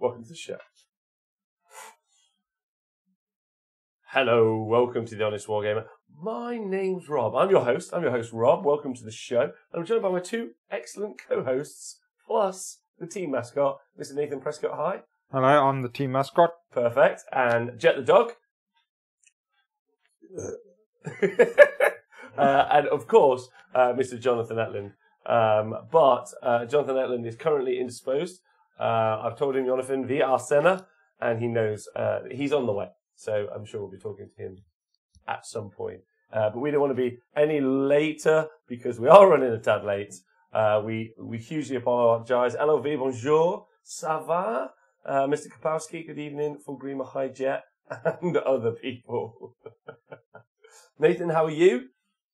Welcome to the show. Hello, welcome to The Honest Wargamer. My name's Rob. I'm your host. Rob. Welcome to the show. I'm joined by my two excellent co-hosts, plus the team mascot, Mr. Nathan Prescott. Hi. Hello, I'm the team mascot. Perfect. And Jet the dog. And of course, Mr. Jonathan Etland. But Jonathan Etland is currently indisposed. I've told him Jonathan via Arsena, and he knows he's on the way. So I'm sure we'll be talking to him at some point. But we don't want to be any later because we are running a tad late. We hugely apologise. LOV, bonjour, ça va? Mr. Kapowski, good evening. Fulgrima, hi Jet, and other people. Nathan, how are you?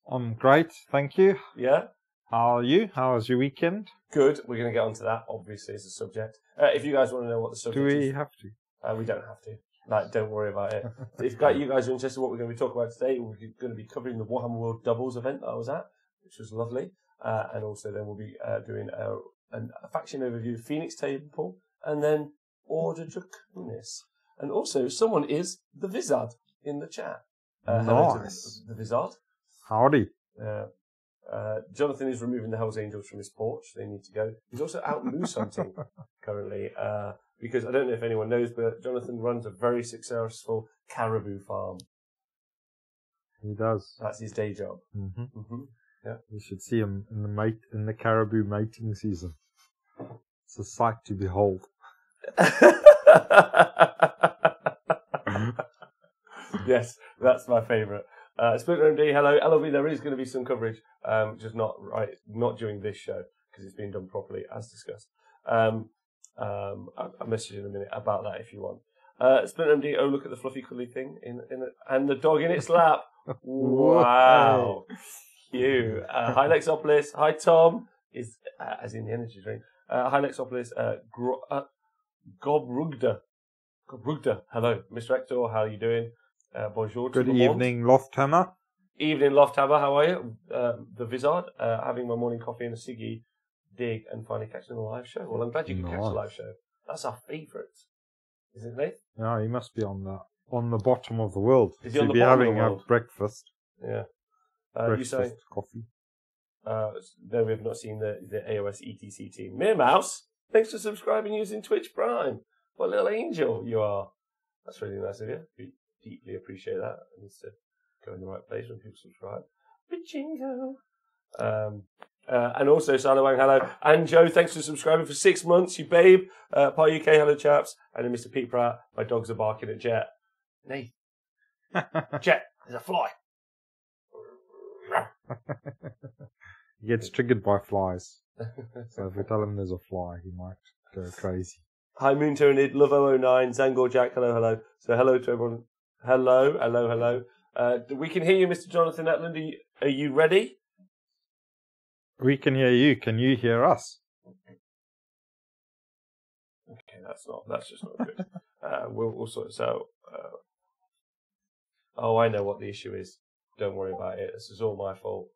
I'm great, thank you. Yeah? How are you? How was your weekend? Good. We're going to get onto that, obviously, as a subject. If you guys want to know what the subject is... Do we have to? We don't have to. Like, don't worry about it. If you guys are interested in what we're going to be talking about today, we're going to be covering the Warhammer World Doubles event that I was at, which was lovely. And also then we'll be doing a faction overview of Phoenix Table, and then Order Draconis. And also, someone is the Vizard in the chat. Hello to the Vizard. Howdy. Jonathan is removing the Hells Angels from his porch. They need to go. He's also out moose hunting currently. Because I don't know if anyone knows, but Jonathan runs a very successful caribou farm. He does. That's his day job. Mm-hmm. Mm-hmm. Yeah. You should see him in the caribou mating season. It's a sight to behold. Yes, that's my favourite. Splinter MD, hello. LOV, there is going to be some coverage, just not during this show, because it's being done properly, as discussed. I'll message you in a minute about that if you want. Splinter MD, oh, look at the fluffy cuddly thing and the dog in its lap. Wow. Cute. Hi, Lexopolis. Hi, Tom. As in the energy drink. Hi, Lexopolis. Gobrugda. Hello. Mr. Hector, how are you doing? Bonjour. Good evening, Lofthammer. Evening, Lofthammer. How are you? The Vizard. Having my morning coffee and a ciggy. Dig and finally catching a live show. Well, I'm glad you can catch a live show. That's our favourite, isn't it? Yeah, he must be on the bottom of the world. Is he on the be bottom having of the world? A breakfast. Yeah. Breakfast, you say coffee. No, we have not seen the AOS ETC team. Mere Mouse, thanks for subscribing using Twitch Prime. What a little angel you are. That's really nice of you. We deeply appreciate that. It needs to go in the right place when people subscribe. Bichingo. And also, Salawang, hello. And Joe, thanks for subscribing for 6 months. You babe. Pi UK, hello, chaps. And then Mr. Pete Pratt, my dogs are barking at Jet. Nate. Jet, there's a fly. He gets triggered by flies. So if we tell him there's a fly, he might go crazy. Hi, Moon Tyranid, Love 009, Zangor Jack, hello. So hello to everyone. Hello. We can hear you, Mr. Jonathan Etland. Are you ready? We can hear you. Can you hear us? Okay, that's just not good. We'll sort this out. I know what the issue is. Don't worry about it. This is all my fault.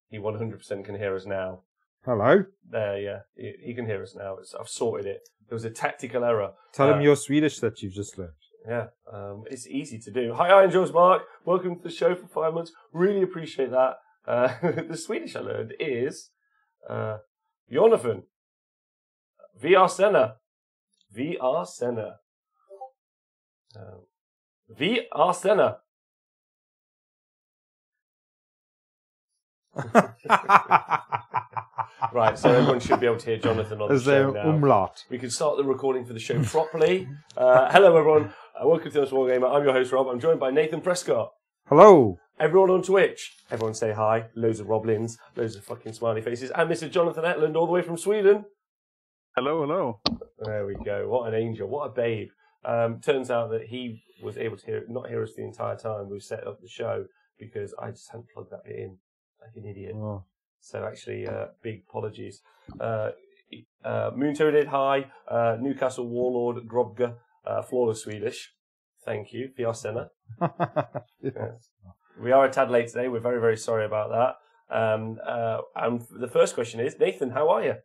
He 100% can hear us now. Hello? There, yeah. He can hear us now. I've sorted it. There was a tactical error. Tell him your Swedish that you've just learned. Yeah, it's easy to do. Hi, Iron Jaws Mark. Welcome to the show for 5 months. Really appreciate that. The Swedish I learned is Jonathan. VR Senna. VR Senna. VR Senna. Right, so everyone should be able to hear Jonathan on the show now. Umlaut. We can start the recording for the show properly. Hello, everyone. Welcome to this Wargamer. I'm your host, Rob. I'm joined by Nathan Prescott. Hello. Everyone on Twitch. Everyone say hi. Loads of Roblins. Loads of fucking smiley faces. And Mr. Jonathan Etland, all the way from Sweden. Hello. There we go. What an angel. What a babe. Turns out that he was able to not hear us the entire time we set up the show because I just hadn't plugged that bit in like an idiot. Oh. So actually, big apologies. Moon Tyranid, hi. Newcastle Warlord, Grobga, flawless Swedish. Thank you. Fiarsena. Yes. We are a tad late today. We're very, very sorry about that. And the first question is, Nathan, how are you?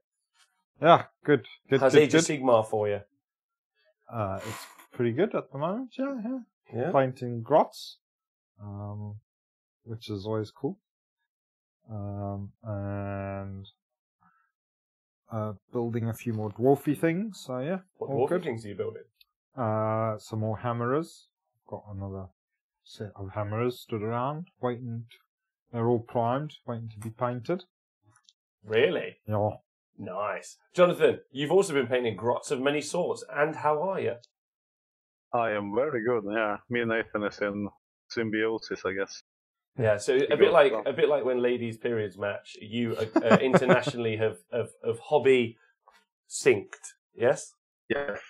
Yeah, good. How's Age of Sigmar for you? It's pretty good at the moment. Yeah. Yeah. Painting grots, which is always cool. And building a few more dwarfy things. So yeah, What all dwarfy good. things are you building? Some more hammerers. Got another set of hammerers stood around, waiting. They're all primed, waiting to be painted. Really? Yeah. Nice. Jonathan, you've also been painting grots of many sorts, and how are you? I am very good. Yeah, me and Nathan is in symbiosis, I guess. Yeah, so a bit like when ladies' periods match, you internationally have hobby synced, yes? Yes,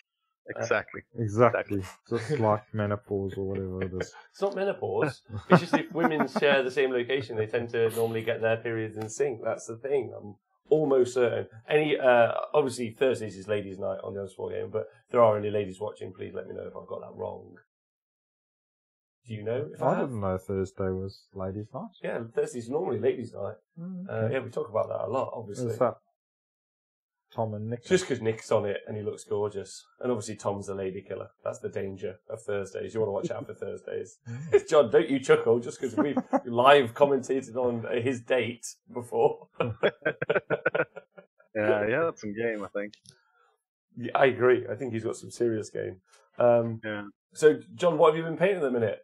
exactly. Exactly. Just like menopause or whatever it is. It's not menopause. It's just if women share the same location, they tend to normally get their periods in sync. That's the thing. I'm almost certain. Obviously Thursdays is ladies' night on the Unsport game, but if there are any ladies watching, please let me know if I've got that wrong. Do you know if I have? didn't know Thursday was ladies' night. Yeah, Thursday's normally ladies' night. Okay. Yeah, we talk about that a lot, obviously. Is that Tom and Nick? Just because Nick's on it and he looks gorgeous. And obviously Tom's the lady killer. That's the danger of Thursdays. You want to watch out for Thursdays. John, don't you chuckle just because we've live commentated on his date before. Yeah, he had some game, I think. Yeah, I agree. I think he's got some serious game. Yeah. So, John, what have you been painting at the minute?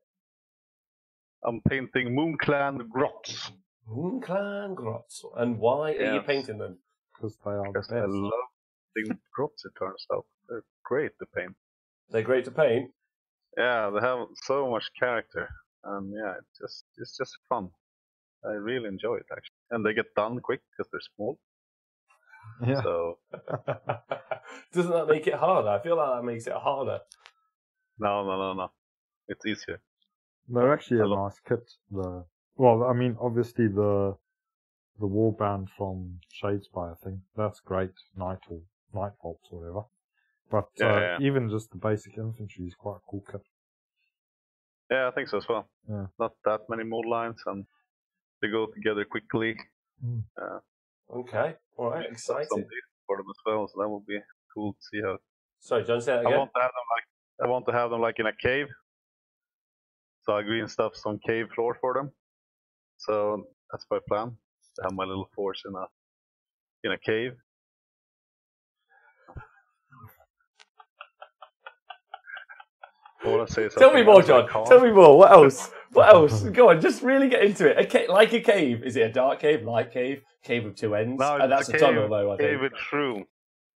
I'm painting Moonclan Grots. Moonclan Grots. And why are you painting them? Because they are the Because best. I love painting grots, it turns out. They're great to paint. They're great to paint. Yeah, they have so much character. And yeah, it's just fun. I really enjoy it, actually. And they get done quick because they're small. Yeah. So, Doesn't that make it harder? I feel like that makes it harder. no. It's easier. They're actually a Hello. nice kit. Obviously the warband from Shadespire thing, that's great. Nightbolts or whatever. But Yeah. even just the basic infantry is quite a cool kit. Yeah, I think so as well. Yeah. Not that many mod lines, and they go together quickly. Okay. All right. Some Exciting. data for them as well, so that will be cool to see how. Sorry, John, say that I again. want to have them like in a cave. So I green stuff some cave floor for them. So that's my plan. To have my little force in a cave. I want to say Tell me more, else, John. Tell me more. What else? What else? Go on, just really get into it. Like a cave. Is it a dark cave, light cave, cave with two ends? No, That's it's a tunnel, though, I think. Cave with shroom.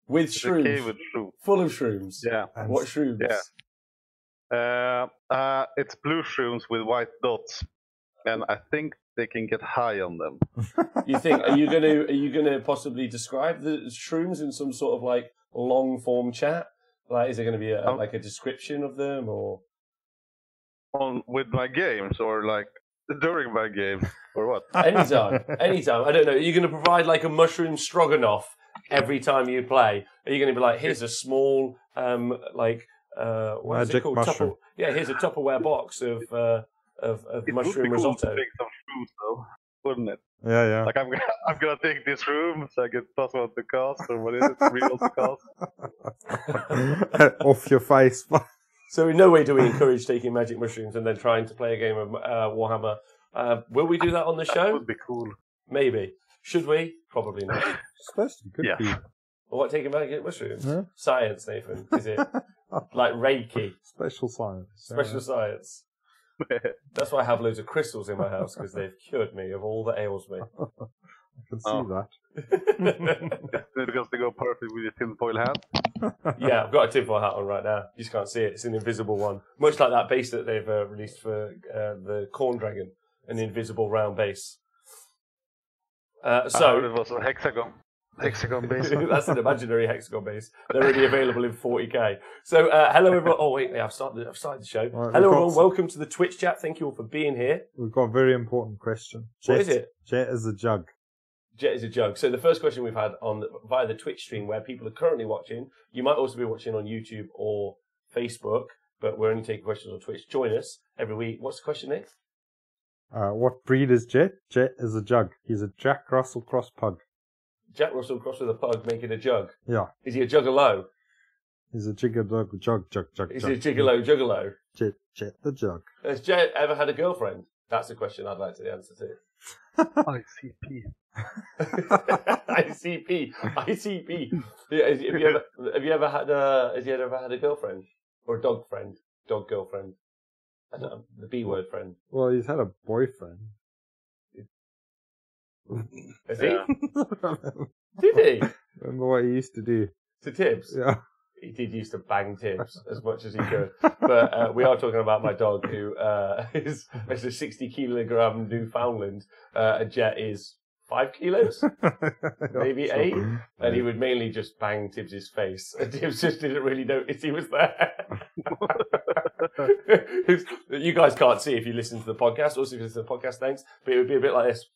With It's shrooms. a cave with shroom. Full of shrooms. Yeah. What shrooms? Yeah. It's blue shrooms with white dots, and I think they can get high on them. You think? Are you gonna possibly describe the shrooms in some sort of like long form chat? Like, is there going to be a description of them, or With my games, or like during my game, or what? anytime? I don't know. Are you going to provide like a mushroom stroganoff every time you play? Are you going to be like, here's a small what is it Magic called? mushroom. Here's a Tupperware box of mushroom risotto. risotto. To take some shrooms, though, wouldn't it? Yeah. Like I'm gonna take this room so I get possible to cast, or what is it? Real to cast. Off your face. So in no way do we encourage taking magic mushrooms and then trying to play a game of Warhammer. Will we do that on the That show? would be cool. Maybe. Should we? Probably not. It's supposed to be good for you. Well, what, taking magic mushrooms? Yeah. Science, Nathan. Is it like Reiki? Special science. Special science. That's why I have loads of crystals in my house, because they've cured me of all that ails me. I can see that. Because they go perfect with your tinfoil hat. Yeah, I've got a tinfoil hat on right now. You just can't see it. It's an invisible one. Much like that base that they've released for the Corn Dragon, an invisible round base. I heard it was a hexagon. Hexagon base. That's an imaginary hexagon base. They're already available in 40k. So, hello everyone. Oh wait, I've started the show. Right, hello everyone. Welcome to the Twitch chat. Thank you all for being here. We've got a very important question. What is it? Jet is a jug. Jet is a jug. So the first question we've had via the Twitch stream, where people are currently watching. You might also be watching on YouTube or Facebook, but we're only taking questions on Twitch. Join us every week. What's the question, Nick? What breed is Jet? Jet is a jug. He's a Jack Russell cross pug. Jack Russell crossed with a pug, making a jug. Yeah. Is he a juggalo? He's a jigger jug. Is he a gigolo juggalo? Chit the jug. Has Jet ever had a girlfriend? That's a question I'd like to answer to. ICP. ICP. Yeah, have you ever had a girlfriend or a dog friend, dog girlfriend? I don't know, the B word friend. Well, he's had a boyfriend. Has he? Did he? Remember what he used to do? To Tibbs? Yeah. He did used to bang Tibbs as much as he could. But we are talking about my dog who is a 60-kilogram Newfoundland. And Jet is 5 kilos? Maybe 8? And he would mainly just bang Tibbs' face. And Tibbs just didn't really notice he was there. You guys can't see if you listen to the podcast. Also, if you listen to the podcast, thanks. But it would be a bit like this.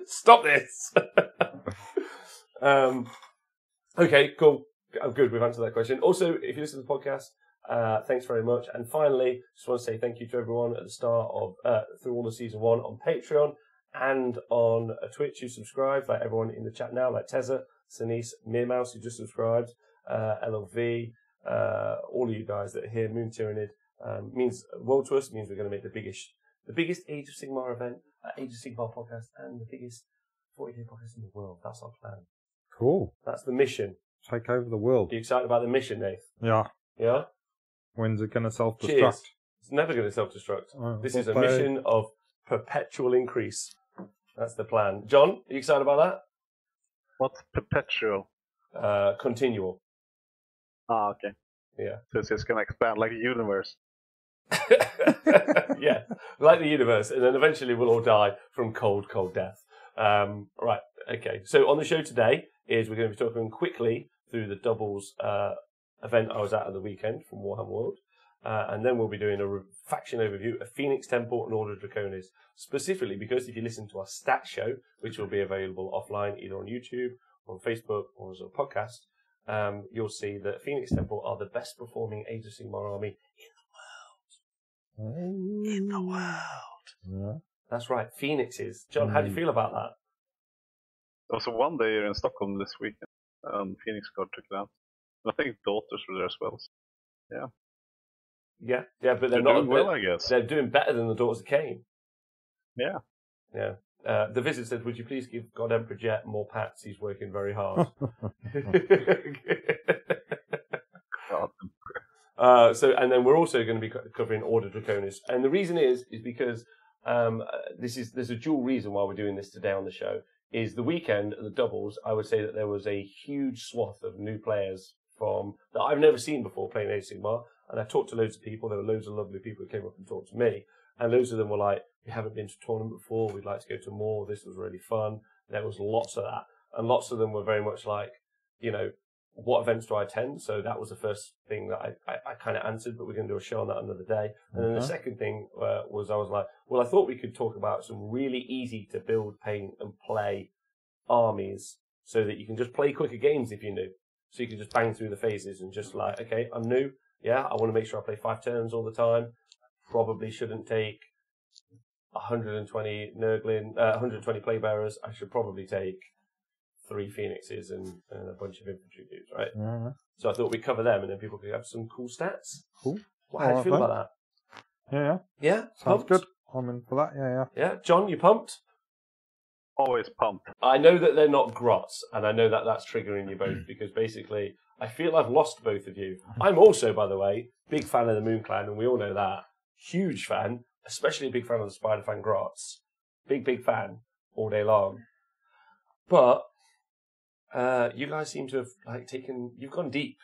Stop this! Okay, cool. I'm good. We've answered that question. Also, if you listen to the podcast, thanks very much. And finally, just want to say thank you to everyone at the start of through all of season 1 on Patreon and on Twitch who subscribed. Like everyone in the chat now, like Tezza, Sinise, Meermouse who just subscribed, LLV, all of you guys that are here. Moon Tyrannid means the world to us. Means we're going to make the biggest Age of Sigmar event, Age of Sigmar podcast, and the biggest 40k podcast in the world. That's our plan. Cool. That's the mission. Take over the world. Are you excited about the mission, Nate? Yeah. Yeah? When's it going to self-destruct? Cheers. It's never going to self-destruct. Oh, this is a mission of perpetual increase. That's the plan. John, are you excited about that? What's perpetual? Continual. Ah, okay. Yeah. So it's just going to expand like a universe. Yeah, like the universe. And then eventually we'll all die from cold, cold death. Right, okay. So on the show today is we're going to be talking quickly through the doubles event I was at the weekend from Warhammer World. And then we'll be doing a faction overview of Phoenix Temple and Order Draconis. Specifically because if you listen to our stat show, which will be available offline either on YouTube, on Facebook, or as a podcast, you'll see that Phoenix Temple are the best performing Age of Sigmar army in the world. Yeah. That's right, Phoenixes. John, how do you feel about that? There was one day here in Stockholm this weekend. Phoenix got took it out. I think daughters were there as well. Yeah. Yeah, but they're not doing well, I guess. They're doing better than the Daughters of Cain. Yeah. The visit said, "Would you please give God Emperor Jet more pats? He's working very hard." And then we're also going to be covering Order Draconis, and the reason is because there's a dual reason why we're doing this today on the show. Is the weekend at the doubles? I would say that there was a huge swath of new players that I've never seen before playing Age of Sigmar, and I talked to loads of people. There were loads of lovely people who came up and talked to me, and loads of them were like, "We haven't been to a tournament before. We'd like to go to more. This was really fun." There was lots of that, and lots of them were very much like, what events do I attend? So that was the first thing that I kind of answered, but we're going to do a show on that another day. And then the second thing was I was like, well, I thought we could talk about some really easy to build, paint, and play armies so that you can just play quicker games if you're new. So you can just bang through the phases and just like, okay, I'm new. Yeah, I want to make sure I play 5 turns all the time. Probably shouldn't take 120 Nurglin, 120 Playbearers. I should probably take 3 Phoenixes and a bunch of infantry dudes, right? Yeah. So I thought we'd cover them and then people could have some cool stats. Cool. How do you feel about that? Yeah. Yeah? Sounds Pumped? good. I'm in for that. Yeah. Yeah? John, you pumped? Always pumped. I know that they're not grots, and I know that that's triggering you both because basically I feel I've lost both of you. I'm also, by the way, big fan of the Moon Clan, and we all know that. Huge fan, especially a big fan of the Spider Fan grots. Big fan all day long. But you guys seem to have you've gone deep.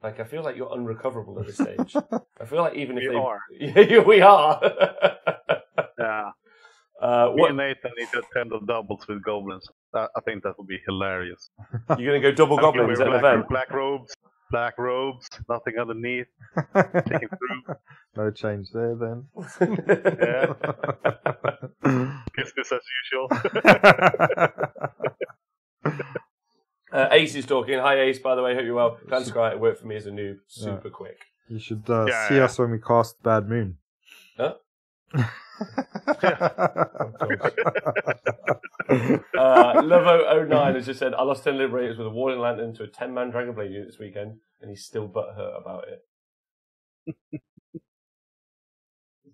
Like I feel like you're unrecoverable at this stage. I feel like even if We are. Yeah, we are. Yeah. Me and Nathan need to attend the doubles with goblins. I think that would be hilarious. You're going to go double goblins at an event? Black robes, nothing underneath. Taking through. No change there then. Yeah. Business as usual. Ace is talking. Hi Ace, by the way, hope you're well. Transcribe it worked for me as a noob. Super quick. You should see us when we cast Bad Moon. Huh? Lovo09 has just said, I lost 10 Liberators with a Warning Lantern to a 10-man Dragonblade unit this weekend, and he's still butthurt about it.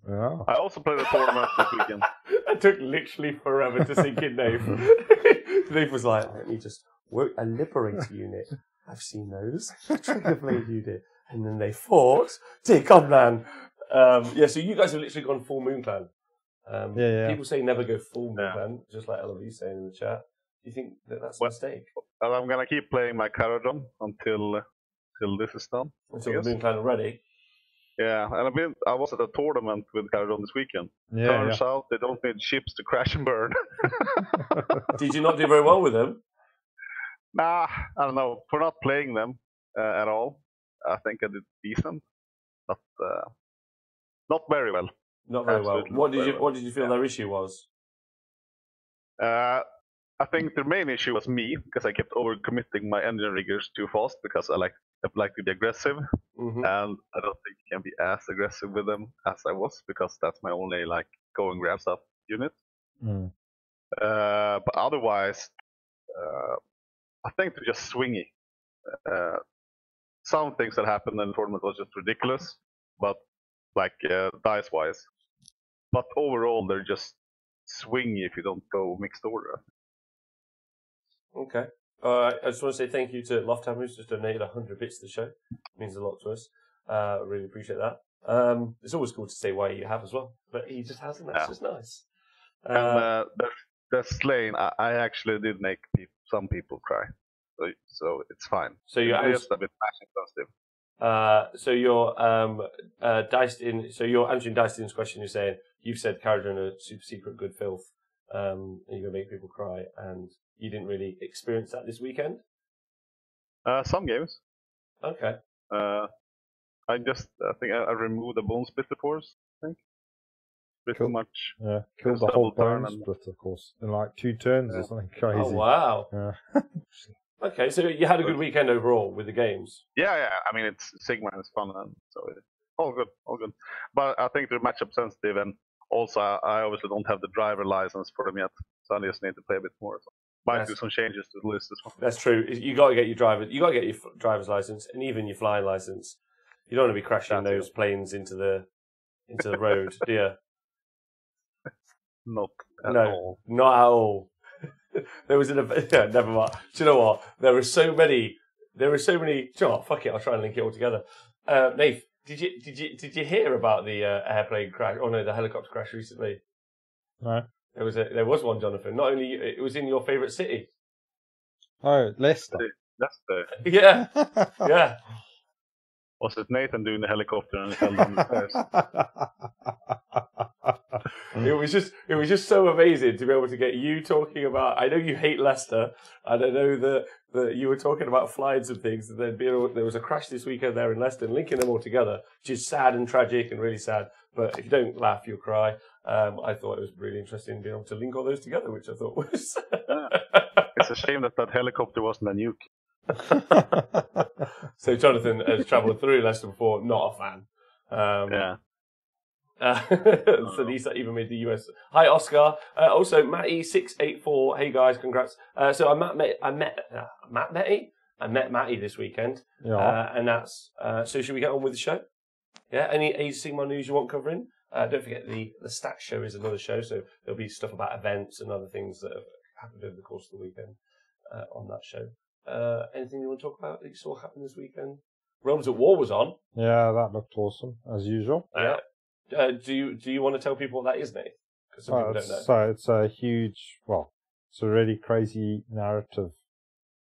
Yeah. I also played a tournament this weekend. That took literally forever to sink in, Dave. Dave was like, let me just work a Liberator unit. I've seen those. A Dragonblade unit. And then they fought. Dear God, man. So you guys have literally gone full Moon Clan. Yeah. People say never go full Moon Clan, just like LOV's saying in the chat. Do you think that that's a mistake? And I'm gonna keep playing my Caradron until this is done. Until the Moon Clan are ready. Yeah, and I was at a tournament with Caradron this weekend. Turns out they don't need ships to crash and burn. Did you not do very well with them? Nah, I don't know. For not playing them at all, I think I did decent, but not very well. Not very well. What did you feel their issue was? I think their main issue was me, because I kept overcommitting my engine riggers too fast, because I like to be aggressive, and I don't think you can be as aggressive with them as I was, because that's my only go and grab stuff unit. But otherwise, I think they're just swingy. Some things that happened in the tournament was just ridiculous, but dice wise. But overall, they're just swingy if you don't go mixed order. Okay. I just want to say thank you to Lofthammer, who's just donated 100 bits to the show. It means a lot to us. Really appreciate that. It's always cool to say why you have as well, but he just hasn't. That's just nice. And the Slain, I actually did make some people cry, so it's fine. So you're just a bit passion sensitive. So you're diced in. So you're answering Dicedin's question. You're saying you've said Caradron are super secret good filth, and you're gonna make people cry, and you didn't really experience that this weekend. Some games. Okay. I think I removed the bone splitter force. I think pretty much. Yeah, killed the whole bone splitter, of course, in 2 turns or something crazy. Oh wow. Yeah. Okay, so you had a good weekend overall with the games. Yeah. I mean, it's Sigma and it's fun, and so all good. But I think they're matchup sensitive, and also I obviously don't have the driver license for them yet, so I just need to play a bit more. So might do some changes to the list as well. That's true. You got to get your driver's license and even your flying license. You don't want to be crashing those planes into the road, do you? Not at all. Not at all. There was never mind. Do you know what? There were so many. Do you know what? Fuck it. I'll try and link it all together. Nath, did you hear about the airplane crash? Oh no, the helicopter crash recently. No. There was one, Jonathan. Not only it was in your favourite city. Oh, Leicester. Leicester. Yeah. Yeah. Was it Nathan doing the helicopter and fell down the stairs? It was just so amazing to be able to get you talking about. I know you hate Leicester, and I know that you were talking about flights and things. And then there was a crash this weekend there in Leicester, and linking them all together, which is sad and tragic and really sad. But if you don't laugh, you'll cry. I thought it was really interesting being able to link all those together, which I thought was. It's a shame that helicopter wasn't a nuke. So Jonathan has travelled through Leicester before, not a fan. Yeah. So these even made the US. Hi Oscar. Also Matty684. Hey guys, congrats. So I met Matty this weekend. Yeah. And that's so should we get on with the show? Yeah. Any Age of Sigmar news you want covering? Don't forget the stats show is another show, so there'll be stuff about events and other things that have happened over the course of the weekend on that show. Anything you want to talk about that you saw happen this weekend? Realms at War was on. Yeah, that looked awesome as usual. Yeah. Do you want to tell people what that is, Nate? Because some people don't know. So it's a huge, it's a really crazy narrative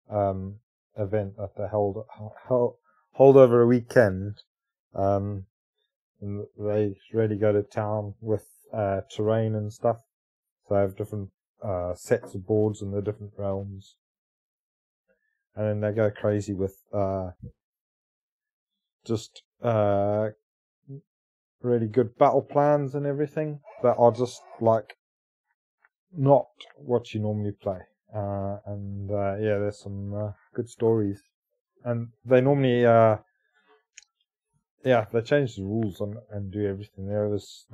event that they hold over a weekend. And they really go to town with terrain and stuff. So they have different sets of boards in the different realms. And then they go crazy with just really good battle plans and everything that are just not what you normally play. There's some good stories, and they normally Yeah, they change the rules and do everything. There's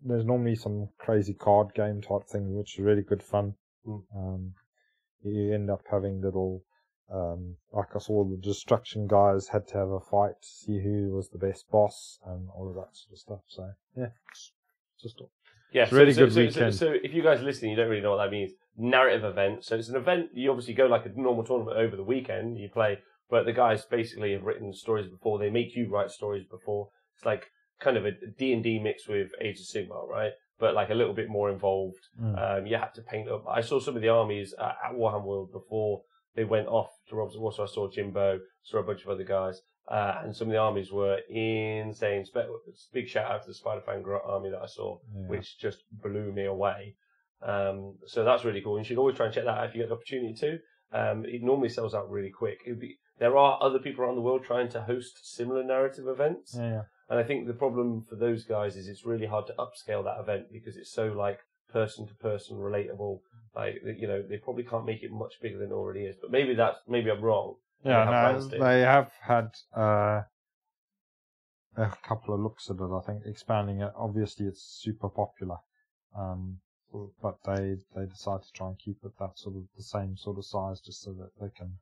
normally some crazy card game type thing, which is really good fun. You end up having little, like I saw the destruction guys had to have a fight to see who was the best boss and all of that sort of stuff. So yeah, it's just it's really good weekend. So if you guys are listening, you don't really know what that means. Narrative event. So it's an event. You obviously go like a normal tournament over the weekend. You play. But the guys basically have written stories before. They make you write stories before. It's like kind of a D&D mixed with Age of Sigmar, right? But like a little bit more involved. You have to paint up. I saw some of the armies at Warhammer World before they went off to Rob's War. So I saw Jimbo, saw a bunch of other guys. And some of the armies were insane. Big shout out to the Spider-Fan army that I saw, which just blew me away. So that's really cool. You should always try and check that out if you get the opportunity to. It normally sells out really quick. There are other people around the world trying to host similar narrative events. And I think the problem for those guys is it's really hard to upscale that event because it's so like person to person relatable. Like, you know, they probably can't make it much bigger than it already is. But maybe I'm wrong. Yeah, they have had a couple of looks at it, I think, expanding it. Obviously, it's super popular. But they decide to try and keep it that sort of the same sort of size just so that they can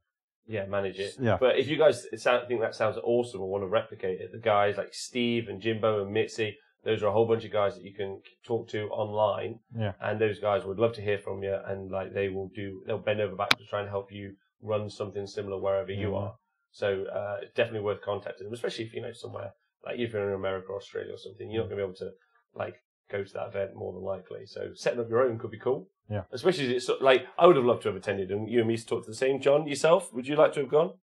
manage it. Yeah. But if you guys think that sounds awesome or want to replicate it, the guys like Steve and Jimbo and Mitzi, those are a whole bunch of guys that you can talk to online. Yeah. And those guys would love to hear from you, and like they'll bend over backwards to try and help you run something similar wherever you are. So it's definitely worth contacting them, especially if you know somewhere like if you're in America or Australia or something, you're not going to be able to like go to that event more than likely. So setting up your own could be cool. Yeah. Especially as it's like I would have loved to have attended, and you and me to talk to the same. John, yourself, would you like to have gone?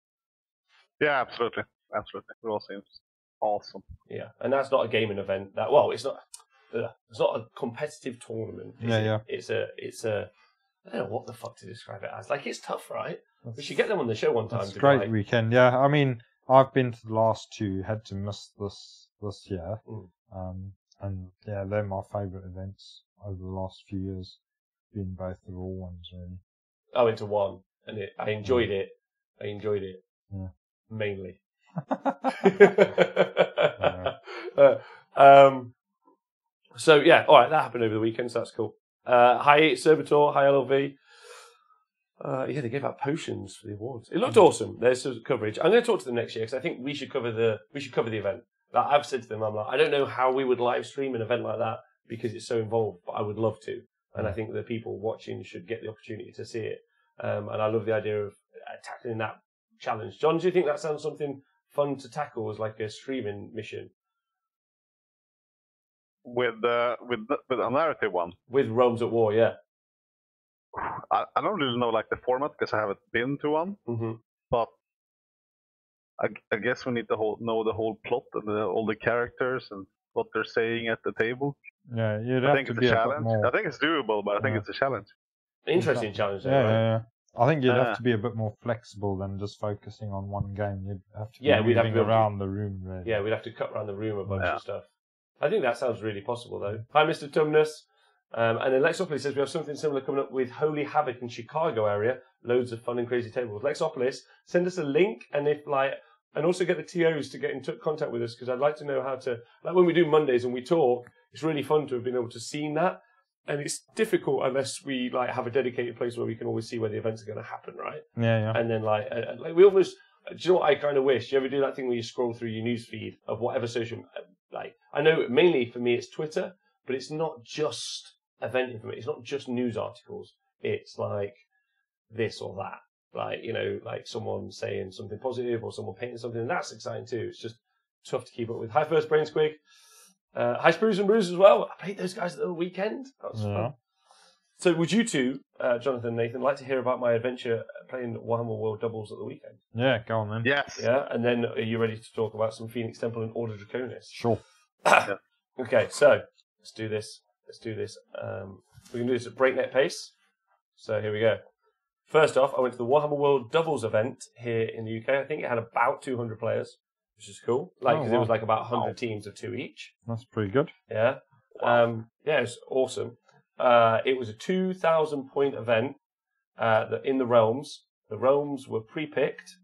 Yeah, absolutely. It all seems awesome. Yeah, and that's not a gaming event. It's not a competitive tournament. It's a I don't know what the fuck to describe it as. Like, it's tough, right? We should get them on the show one time. It's a great weekend. Yeah, I mean, I've been to the last two. Had to miss this year. And yeah, they're my favourite events over the last few years. Been both the Raw ones, really. I went to one, and I enjoyed it. Yeah. Mainly. So yeah, all right, that happened over the weekend, so that's cool. Hi Servitor, hi LLV. They gave out potions for the awards. It looked awesome. There's some coverage. I'm going to talk to them next year because I think we should cover the event. Like, I've said to them, I'm like, I don't know how we would live stream an event like that because it's so involved, but I would love to. And I think the people watching should get the opportunity to see it. And I love the idea of tackling that challenge. John, do you think that sounds something fun to tackle as like a streaming mission? With a narrative one? With Realms at War, yeah. I don't really know like the format because I haven't been to one. Mm-hmm. But I guess we need to know the whole plot and all the characters and what they're saying at the table. Yeah, I think it's a challenge. I think it's doable, but I think it's a challenge. Interesting challenge, though, yeah. I think you'd have to be a bit more flexible than just focusing on one game. You'd have to be moving around the room, really. Yeah, we'd have to cut around the room a bunch of stuff. I think that sounds really possible, though. Hi, Mr. Tumnus. And then Lexopolis says we have something similar coming up with Holy Havoc in Chicago area. Loads of fun and crazy tables. Lexopolis, send us a link, and and also get the TOs to get in contact with us, because I'd like to know how to, like when we do Mondays and we talk, it's really fun to have been able to see that. And it's difficult unless we like have a dedicated place where we can always see where the events are going to happen, right? Yeah. And then like we almost, do you know what I kind of wish? Do you ever do that thing where you scroll through your news feed of whatever social, like I know mainly for me it's Twitter, but it's not just event information. It's not just news articles. It's like this or that. Like, you know, like someone saying something positive or someone painting something, and that's exciting too. It's just tough to keep up with. Hi, First Brain Squig. Hi, Spruce and Bruce as well. I played those guys at the weekend. That was fun. So would you two, Jonathan and Nathan, like to hear about my adventure playing Warhammer World Doubles at the weekend? Yeah, go on then. Yes. Yeah, and then are you ready to talk about some Phoenix Temple and Order Draconis? Sure. Okay, so let's do this. We can do this at breakneck pace. So here we go. First off, I went to the Warhammer World Doubles event here in the UK. I think it had about 200 players, which is cool. Like, it was like about 100 teams of 2 each. That's pretty good. Yeah. It was awesome. It was a 2,000 point event in the realms. The realms were pre-picked.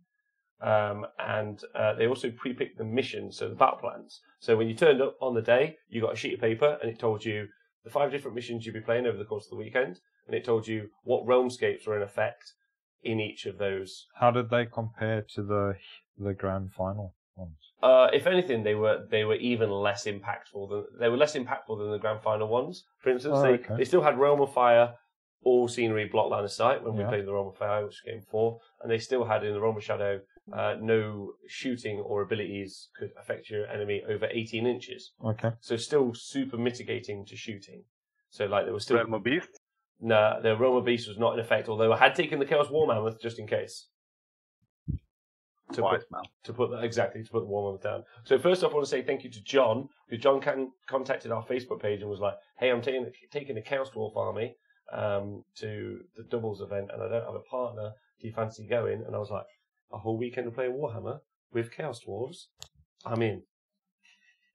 and they also pre-picked the missions, so the battle plans. So when you turned up on the day, you got a sheet of paper, and it told you the 5 different missions you'd be playing over the course of the weekend, and it told you what realmscapes were in effect in each of those. How did they compare to the grand final ones? If anything, they were even less impactful than the grand final ones. For instance, they still had Realm of Fire, all scenery, block line of sight when we played the Realm of Fire, which was game 4, and they still had in the Realm of Shadow no shooting or abilities could affect your enemy over 18 inches. Okay. So still super mitigating to shooting. So like there was still Realm of Beast? No, the Realm of Beast was not in effect, although I had taken the Chaos War Mammoth just in case. To put the War Mammoth down. So first off, I want to say thank you to John, because John contacted our Facebook page and was like, "Hey, I'm taking a Chaos Dwarf army to the doubles event, and I don't have a partner. Do you fancy going?" And I was like, "A whole weekend of playing Warhammer with Chaos Dwarves? I'm in."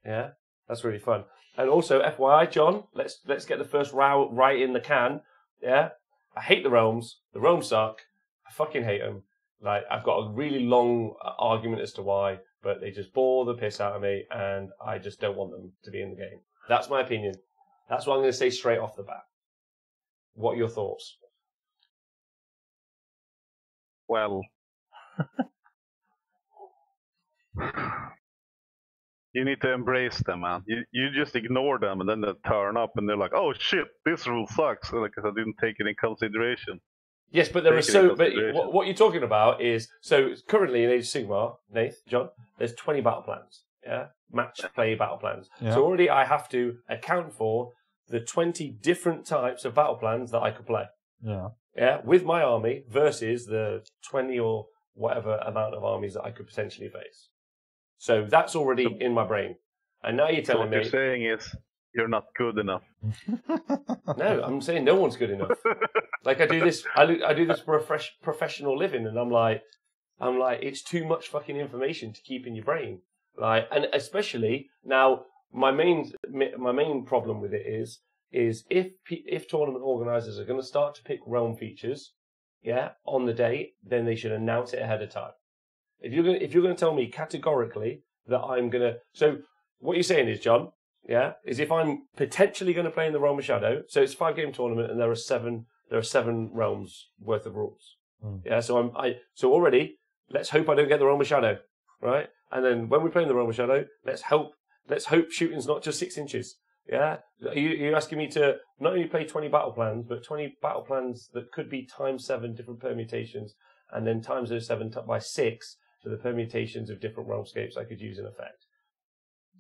Yeah, that's really fun. And also, FYI, John, let's get the first row right in the can. Yeah, I hate the realms. The realms suck. I fucking hate them. Like, I've got a really long argument as to why, but they just bore the piss out of me, and I just don't want them to be in the game. That's my opinion. That's what I'm going to say straight off the bat. What are your thoughts? Well, you need to embrace them, man. You just ignore them, and then they turn up, and they're like, "Oh shit, this rule sucks," because I didn't take it in consideration. Yes, but what you're talking about is, so currently in Age of Sigmar, John, there's 20 battle plans, match play battle plans. Yeah. So already I have to account for the 20 different types of battle plans that I could play. Yeah, with my army versus the 20 or whatever amount of armies that I could potentially face. So that's already in my brain. And now you're telling me... what you're saying is, you're not good enough. No, I'm saying no one's good enough. Like I do this for a professional living, and I'm like, it's too much fucking information to keep in your brain. Like, and especially now, my main problem with it is if tournament organisers are going to start to pick realm features, on the day, then they should announce it ahead of time. If you're going to tell me categorically that I'm going to, so what you're saying is, John, is if I'm potentially going to play in the Realm of Shadow, so it's a 5-game tournament and there are 7 realms worth of rules. So so already, let's hope I don't get the Realm of Shadow, right? And then when we play in the Realm of Shadow, let's hope shooting's not just 6 inches. Yeah, you're asking me to not only play 20 battle plans, but 20 battle plans that could be times 7 different permutations, and then times those 7 by 6 for the permutations of different realmscapes I could use in effect.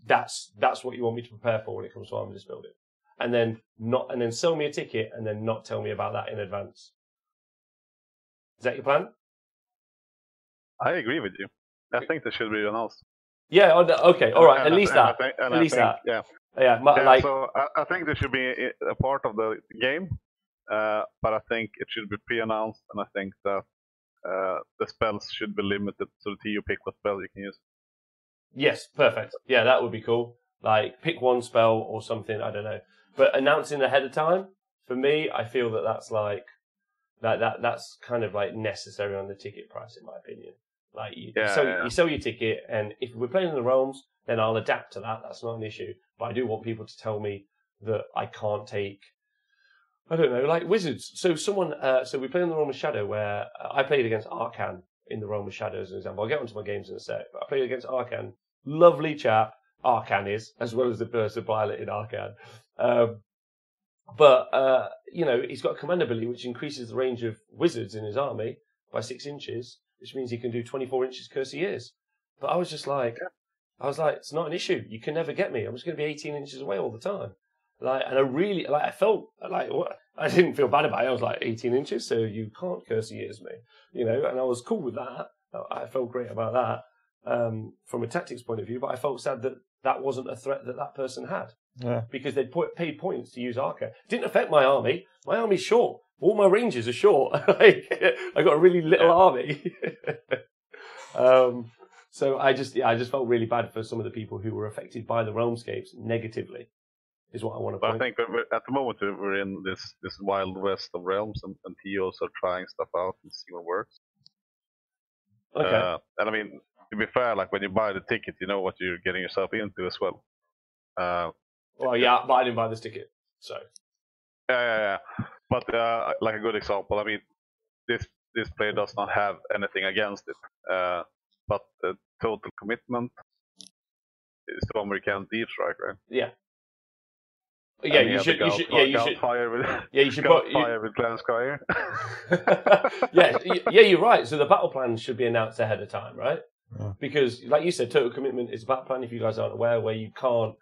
That's what you want me to prepare for when it comes to army list building, and then sell me a ticket and then not tell me about that in advance. Is that your plan? I agree with you. I think that should be announced. Yeah. Okay. All right. At least that. Yeah. So I think there should be a part of the game, but I think it should be pre-announced, and I think that the spells should be limited so that you pick what spell you can use. Yes, perfect. Yeah, that would be cool. Like, pick one spell or something, I don't know. But announcing ahead of time, for me, I feel that's like, that's kind of like necessary on the ticket price, in my opinion. Like, you sell your ticket, and if we're playing in the realms, then I'll adapt to that. That's not an issue. But I do want people to tell me that I can't take, I don't know, like wizards. So so we play in the Realm of Shadow where I played against Arcan in the Realm of Shadow as an example. I'll get onto my games in a sec. But I played against Arcan. Lovely chap, Arcan is, as well as the person piloted Arcan. But he's got a command ability which increases the range of wizards in his army by 6 inches, which means he can do 24 inches curse a years. But I was like, it's not an issue. You can never get me. I'm just going to be 18 inches away all the time. Like, and I really, like, I felt like, I didn't feel bad about it. I was like, 18 inches, so you can't curse a year's me, and I was cool with that. I felt great about that from a tactics point of view, but I felt sad that wasn't a threat that person had. Yeah. Because they'd paid points to use Arca. Didn't affect my army. My army's short. All my ranges are short. I got a really little army. So I just felt really bad for some of the people who were affected by the realmscapes negatively. Is what I want to point. I think at the moment we're in this wild west of realms, and TOs are trying stuff out and see what works. Okay. And I mean, to be fair, like when you buy the ticket, you know what you're getting yourself into as well. Well, yeah, but I didn't buy this ticket, so. Yeah. But like a good example, I mean, this player does not have anything against it, but the total commitment is the one where you can't deep strike, right? Yeah. Yeah, And you should. You should. Fire with. Yeah, you should fire with Glenn Squire. yeah, you're right. So the battle plan should be announced ahead of time, right? Yeah. Because, like you said, total commitment is a battle plan. If you guys aren't aware, where you can't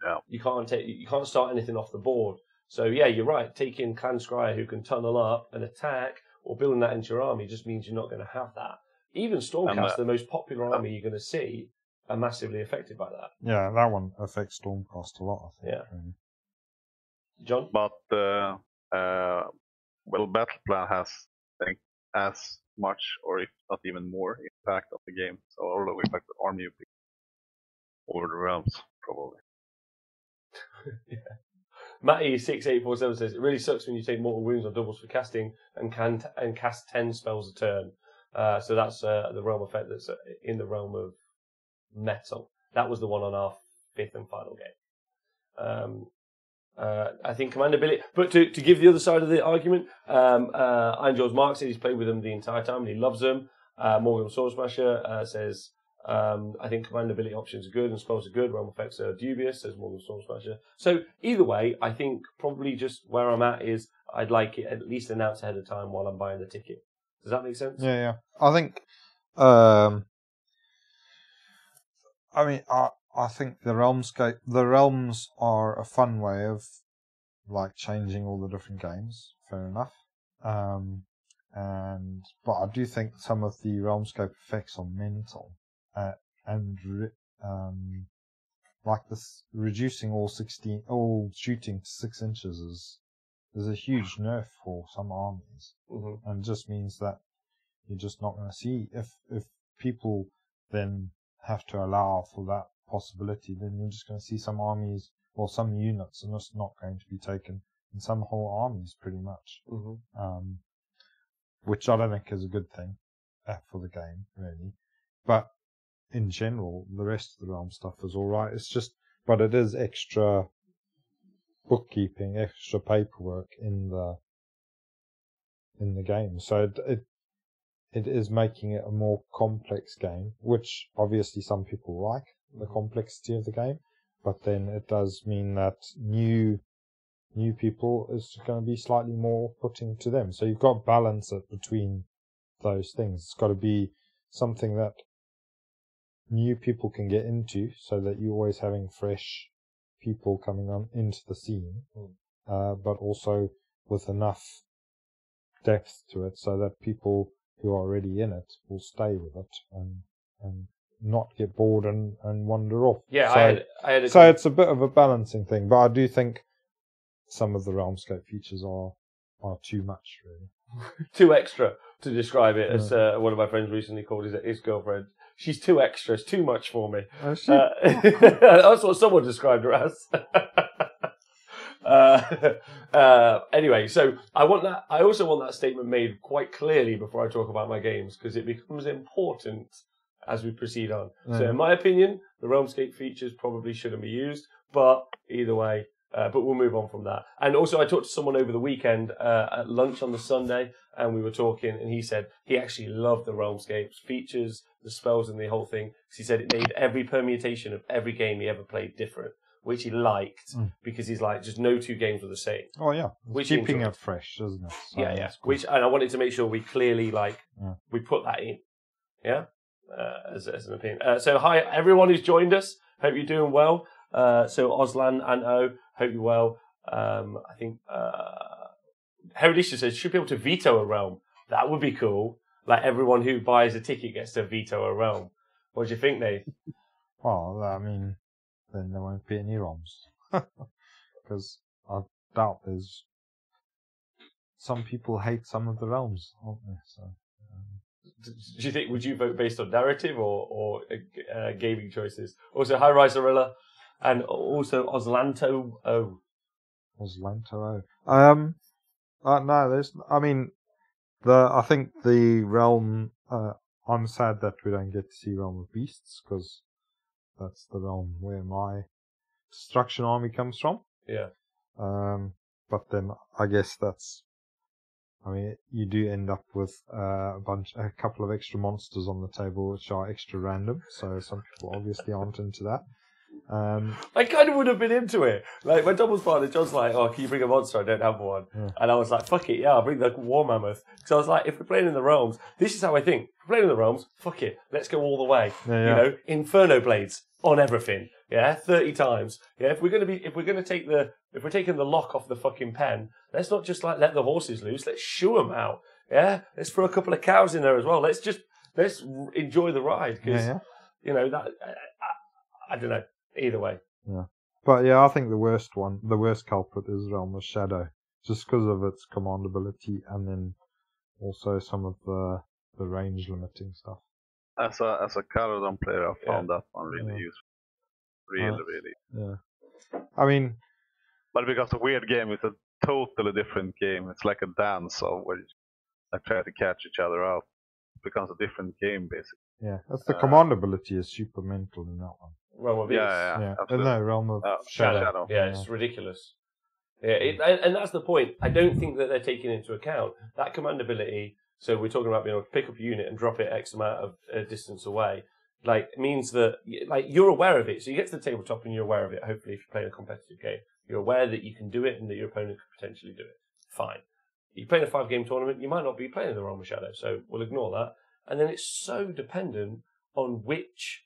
start anything off the board. So yeah, you're right. Taking Clan Scryer who can tunnel up and attack, or building that into your army, just means you're not going to have that. Even Stormcast, the most popular army you're going to see, are massively affected by that. Yeah, that one affects Stormcast a lot, I think. Yeah. John? But battle plan has, I think, as much or if not even more impact of the game. So although impact the army you pick over the realms, probably. Yeah. Matty6847 says, it really sucks when you take mortal wounds on doubles for casting and cast 10 spells a turn. So that's the realm effect that's in the realm of metal. That was the one on our 5th and final game. I think command ability, but to give the other side of the argument, Iron Jaws Mark said he's played with them the entire time and he loves them. Morgan Sword Smasher says, I think command ability options are good and spells are good, realm effects are dubious, says Morgan Sword Smasher. So either way, I think probably just where I'm at is I'd like it at least announced ahead of time while I'm buying the ticket. Does that make sense? Yeah. I think, I think the realms are a fun way of like changing all the different games. Fair enough. But I do think some of the realmscape effects are mental, like this reducing all shooting to 6 inches is a huge nerf for some armies, and it just means that you're just not going to see if people then have to allow for that possibility, then you're just going to see some armies or some units are just not going to be taken, and some whole armies pretty much, which I don't think is a good thing for the game really. But in general, the rest of the realm stuff is all right. It's just, but it is extra bookkeeping, extra paperwork in the game, so it is making it a more complex game, which obviously some people like the complexity of the game, but then it does mean that new people is going to be slightly more putting to them. So you've got to balance it between those things. It's got to be something that new people can get into, so that you're always having fresh people coming on into the scene, but also with enough depth to it, so that people who are already in it will stay with it and not get bored and wander off. Yeah, so, I had so it's a bit of a balancing thing, but I do think some of the Realmscape features are too much, really. Too extra to describe it, as one of my friends recently called his girlfriend. She's too extra. It's too much for me. That's what someone described her as. Anyway, so I also want that statement made quite clearly before I talk about my games, because it becomes important as we proceed on. So in my opinion, the Realmscape features probably shouldn't be used, but either way, but we'll move on from that. And also I talked to someone over the weekend at lunch on the Sunday, and we were talking, and he said he actually loved the Realmscape's features, the spells and the whole thing. He said it made every permutation of every game he ever played different, which he liked, because he's like, just no two games were the same. Oh yeah, which keeping it fresh, isn't it? So yeah. Which, and I wanted to make sure we clearly we put that in, as an opinion. So hi everyone who's joined us. Hope you're doing well. So Oslan and O, hope you're well. I think Herodicia says should be able to veto a realm. That would be cool. Like everyone who buys a ticket gets to veto a realm. What do you think, Nate? Well, I mean, then there won't be any ROMs. Because I doubt there's... Some people hate some of the realms, aren't they? So, do you think, would you vote based on narrative or gaming choices? Also, hi Riserilla, and also Oslanto O. Oslanto O. No, there's... I mean, I think the realm... I'm sad that we don't get to see Realm of Beasts, because that's the realm where my destruction army comes from. Yeah. But then I guess you do end up with a couple of extra monsters on the table which are extra random, so some people obviously aren't into that. I kind of would have been into it. Like, my doubles partner, John's like, oh, can you bring a monster? I don't have one. Yeah. And I was like, fuck it, yeah, I'll bring the War Mammoth. Because I was like, if we're playing in the realms, this is how I think. If we're playing in the realms, fuck it, let's go all the way. Yeah. You know, Inferno Blades on everything. Yeah, 30 times. Yeah, if we're taking the lock off the fucking pen, let's not just like let the horses loose. Let's shoo them out. Yeah, let's throw a couple of cows in there as well. Let's enjoy the ride, because you know that I don't know. Either way. Yeah. But yeah, I think the worst culprit is Realm of Shadow, just because of its commandability and then also some of the range limiting stuff. As a Caradon player, I found that one really useful. Really. Yeah. I mean, but because a weird game, it's a totally different game. It's like a dance of where you try to catch each other out. It becomes a different game, basically. Yeah, that's the commandability is super mental in that one. Realm of Beasts. Yeah. No, Realm of Shadow. Yeah, it's ridiculous. Yeah, and that's the point. I don't think that they're taking into account that commandability. So we're talking about being able to pick up a unit and drop it X amount of distance away. Like, means that you're aware of it. So you get to the tabletop and you're aware of it. Hopefully, if you're playing a competitive game, you're aware that you can do it and that your opponent could potentially do it. Fine. You're playing a 5-game tournament, you might not be playing the Realm of Shadow, so we'll ignore that. And then it's so dependent on which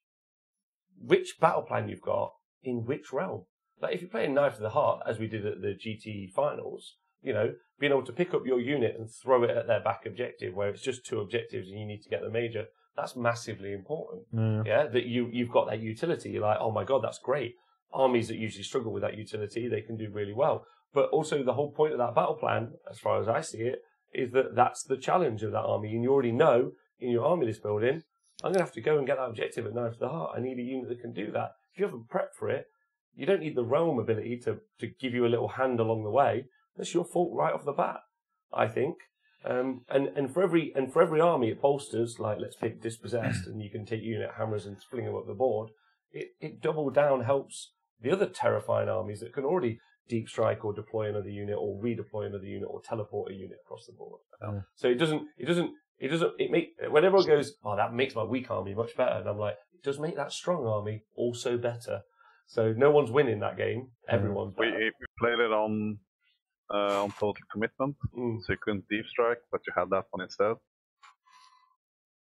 battle plan you've got in which realm. Like, if you're playing Knife to the Heart, as we did at the GT finals, you know, being able to pick up your unit and throw it at their back objective, where it's just 2 objectives and you need to get the major, that's massively important. Yeah, that you've got that utility. You're like, oh my god, that's great. Armies that usually struggle with that utility, they can do really well. But also the whole point of that battle plan, as far as I see it, is that that's the challenge of that army. And you already know in your army list building, I'm going to have to go and get that objective at Knife to the Heart. I need a unit that can do that. If you haven't prepped for it, you don't need the realm ability to give you a little hand along the way. That's your fault right off the bat, I think. And for every army it bolsters, like let's pick Dispossessed, and you can take unit hammers and fling them up the board. It double down helps the other terrifying armies that can already deep strike or deploy another unit or redeploy another unit or teleport a unit across the board. So when everyone goes, oh, that makes my weak army much better, and I'm like, it does make that strong army also better. So no one's winning that game. Everyone's better. We played it on Total Commitment, so you couldn't deep strike, but you had that one instead.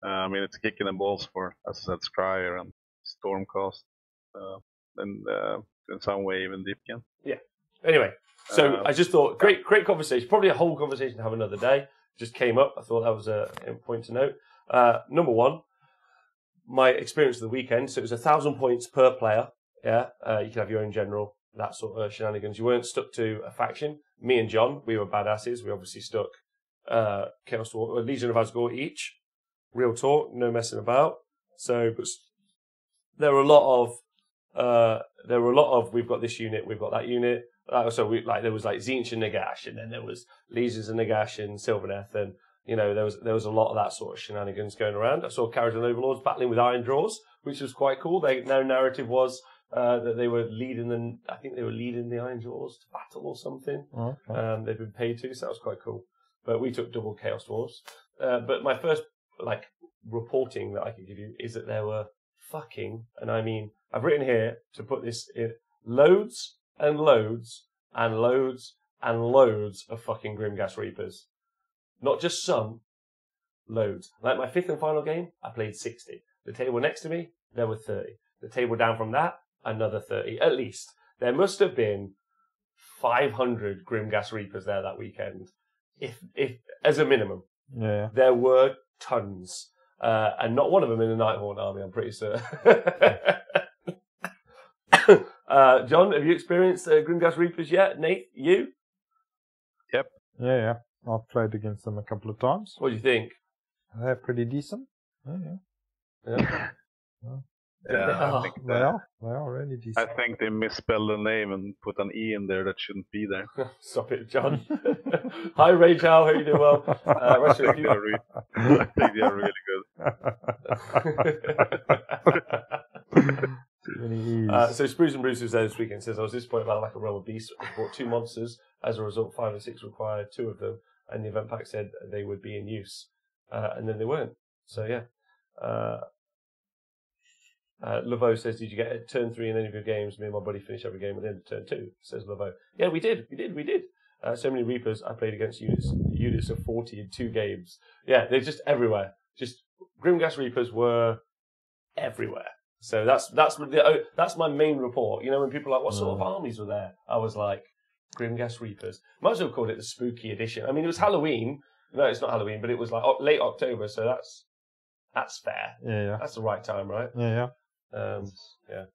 I mean, it's kicking the balls for, as I said, Scryer and Stormcast, and in some way even Deepkin. Yeah. Anyway, so I just thought, great conversation. Probably a whole conversation to have another day. Just came up. I thought that was a point to note. Number one, my experience of the weekend. So it was 1,000 points per player. Yeah, you can have your own general, that sort of shenanigans. You weren't stuck to a faction. Me and John, we were badasses. We obviously stuck Chaos War, Legion of Asgore each. Real talk, no messing about. So, but there were a lot of we've got this unit, we've got that unit. So there was like Tzeentch and Nagash, and then there was Legions and Nagash and Sylvaneth, and you know there was a lot of that sort of shenanigans going around. I saw Caradon Overlords battling with Iron Draws, which was quite cool. Their narrative was that they were leading the Iron Draws to battle or something. Okay. They've been paid to, so that was quite cool. But we took double Chaos Dwarves. But my first reporting that I could give you is that there were fucking, and I mean, I've written here to put this in, loads and loads and loads and loads of fucking Grimgas Reapers. Not just some, loads. Like my 5th and final game, I played 60. The table next to me, there were 30. The table down from that, another 30. At least. There must have been 500 Grimgas Reapers there that weekend. If as a minimum. Yeah. There were tons. And not one of them in the Nighthawk army, I'm pretty certain. John, have you experienced Grimgas Reapers yet? Nate, you? Yep. Yeah. I've played against them a couple of times. What do you think? They're pretty decent. Yeah. Yeah. Yeah, I think They are really I decent. think they misspelled the name and put an E in there that shouldn't be there. Stop it, John. Hi, Rachel. How you doing? Well, I Rachel, think they are really good. Too many E's. So Spruce and Bruce was there this weekend. Says I was disappointed about the lack of realm of beasts. I bought 2 monsters. As a result, 5 and 6 required 2 of them, and the event pack said they would be in use, and then they weren't. So yeah. Laveau says, "Did you get a turn 3 in any of your games? Me and my buddy finish every game at the end of turn 2." Says Laveau. Yeah, we did. So many Reapers. I played against units of 40 in 2 games. Yeah, they're just everywhere. Just Grimgas Reapers were everywhere. So that's my main report. You know, when people are like, what sort of armies were there? I was like, Grimgas Reapers. Might as well call it the spooky edition. I mean, it was Halloween. No, it's not Halloween, but it was like late October, so that's fair. Yeah. That's the right time, right? Yeah. Yeah.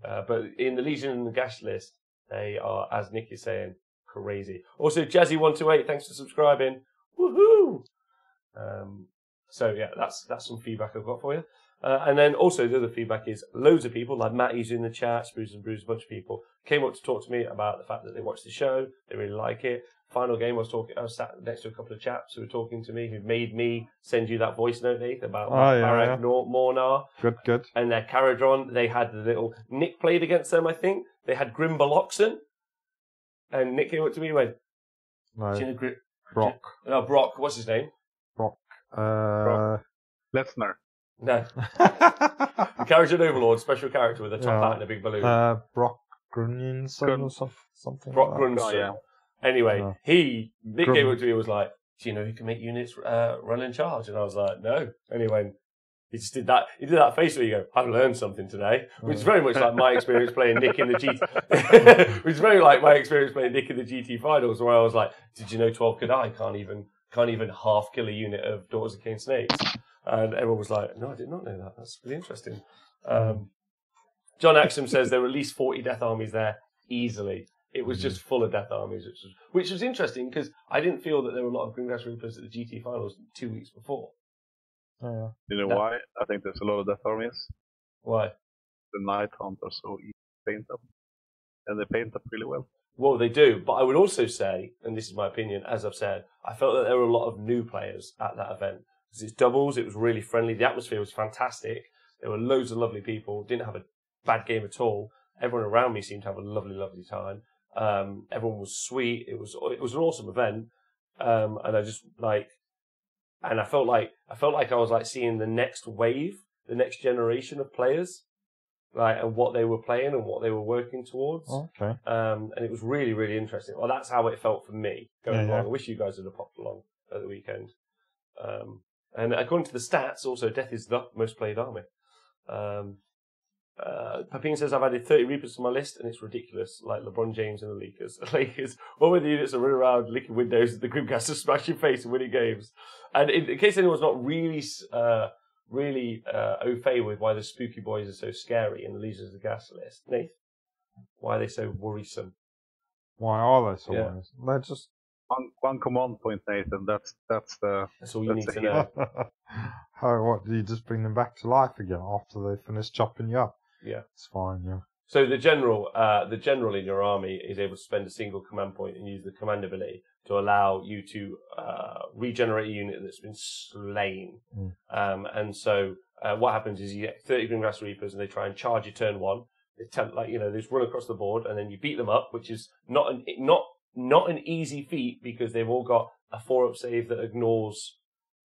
But in the Legion and the Gash list, they are, as Nick is saying, crazy. Also, Jazzy128, thanks for subscribing. Woohoo! So yeah, that's some feedback I've got for you. And then also the other feedback is loads of people, like Matty's in the chat, Spruce and Bruce, a bunch of people came up to talk to me about the fact that they watched the show, they really like it. Final game, I was sat next to a couple of chaps who were talking to me, who made me send you that voice note, Nate, about Barak Mornar. Good. And their Caradron, they had the little, Nick played against them, I think. They had Grimbaloxen. And Nick came up to me and went, No. Brock. No, Brock, what's his name? Brock. Lesnar. No. The Caradron Overlord, special character with a top hat and a big balloon. Brock Grunson or something. Brock like Grunson. Oh, yeah. Anyway, Nick came up to me and was like, do you know you can make units run in charge? And I was like, no. Anyway, he just did that. He did that face where you go, I've learned something today, which is very much like my experience playing Nick in the GT. Which is very like my experience playing Nick in the GT finals, where I was like, did you know 12 Kadai can't even half kill a unit of Daughters of Cain Snakes? And everyone was like, no, I did not know that. That's really interesting. John Axum says there were at least 40 death armies there easily. It was just full of death armies, which was interesting because I didn't feel that there were a lot of Grimgas Reapers at the GT finals 2 weeks before. Oh, You know why? I think there's a lot of death armies. Why? The Night Hunt are so easy to paint up. And they paint up really well. Well, they do, but I would also say, and this is my opinion, as I've said, I felt that there were a lot of new players at that event. Because it's doubles, it was really friendly, the atmosphere was fantastic, there were loads of lovely people, didn't have a bad game at all. Everyone around me seemed to have a lovely, lovely time. Everyone was sweet. It was an awesome event, and I just and I felt like I was like seeing the next wave, the next generation of players, and what they were playing and what they were working towards. Okay. And it was really, really interesting. Well, that's how it felt for me going along. I wish you guys had popped along at the weekend. And according to the stats, also Death is the most played army. Papine says I've added 30 Reapers to my list and it's ridiculous, like LeBron James and the Lakers. What were the units that run around licking windows and the Grimcasters smash your face and winning games? And in case anyone's not really au fait with why the Spooky Boys are so scary in the Legions of the Gas list, Nath, why are they so worrisome? Why are they so worrisome? They're just one command point, Nathan. That's all you need to know. What do you just bring them back to life again after they finish chopping you up? Yeah, it's fine. Yeah. So the general in your army is able to spend a single command point and use the command ability to allow you to regenerate a unit that's been slain. And so what happens is you get 30 Grimgrass Reapers and they try and charge you turn 1. They they just run across the board and then you beat them up, which is not an easy feat because they've all got a 4-up save that ignores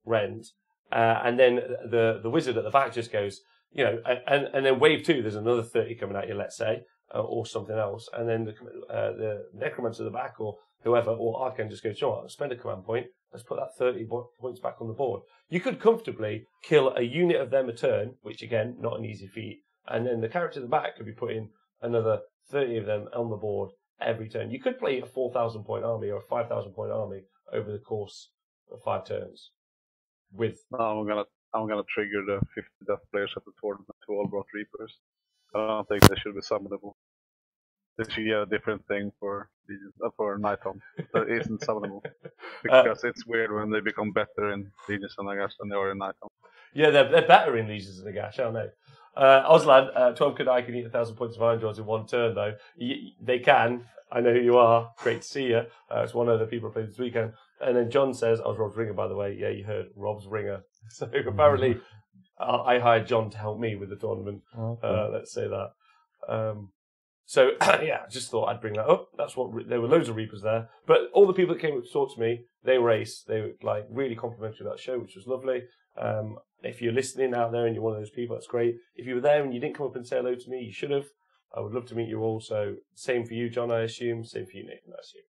rend. And then the wizard at the back just goes, and then wave 2, there's another 30 coming at you, let's say, or something else. And then the necromancer at the back or whoever, or Arcane just goes, spend a command point. Let's put that 30 points back on the board. You could comfortably kill a unit of them a turn, which again, not an easy feat. And then the character at the back could be putting another 30 of them on the board every turn. You could play a 4,000 point army or a 5,000 point army over the course of 5 turns. I'm gonna trigger the 50 death players at the tournament to all brought Reapers. I don't think they should be summonable. They should get a different thing for Night Hunt that isn't summonable. Because it's weird when they become better in Legions and Nagash than they are in Night Hunt. Yeah, they're better in Legions and Nagash, aren't they? Oslan, 12 Kadai can eat 1,000 points of Iron Jaws in one turn, though. They can. I know who you are. Great to see you. It's one of the people I played this weekend. And then John says, I was Rob's ringer, by the way. Yeah, you heard Rob's ringer. So apparently, I hired John to help me with the tournament. Okay. Let's say that. So, yeah, I just thought I'd bring that up. That's what there were loads of Reapers there. But all the people that came up to talk to me, they were ace. They were like really complimentary of that show, which was lovely. If you're listening out there and you're one of those people, that's great. If you were there and you didn't come up and say hello to me, you should have. I would love to meet you all. So, same for you, John, I assume. Same for you, Nathan, I assume.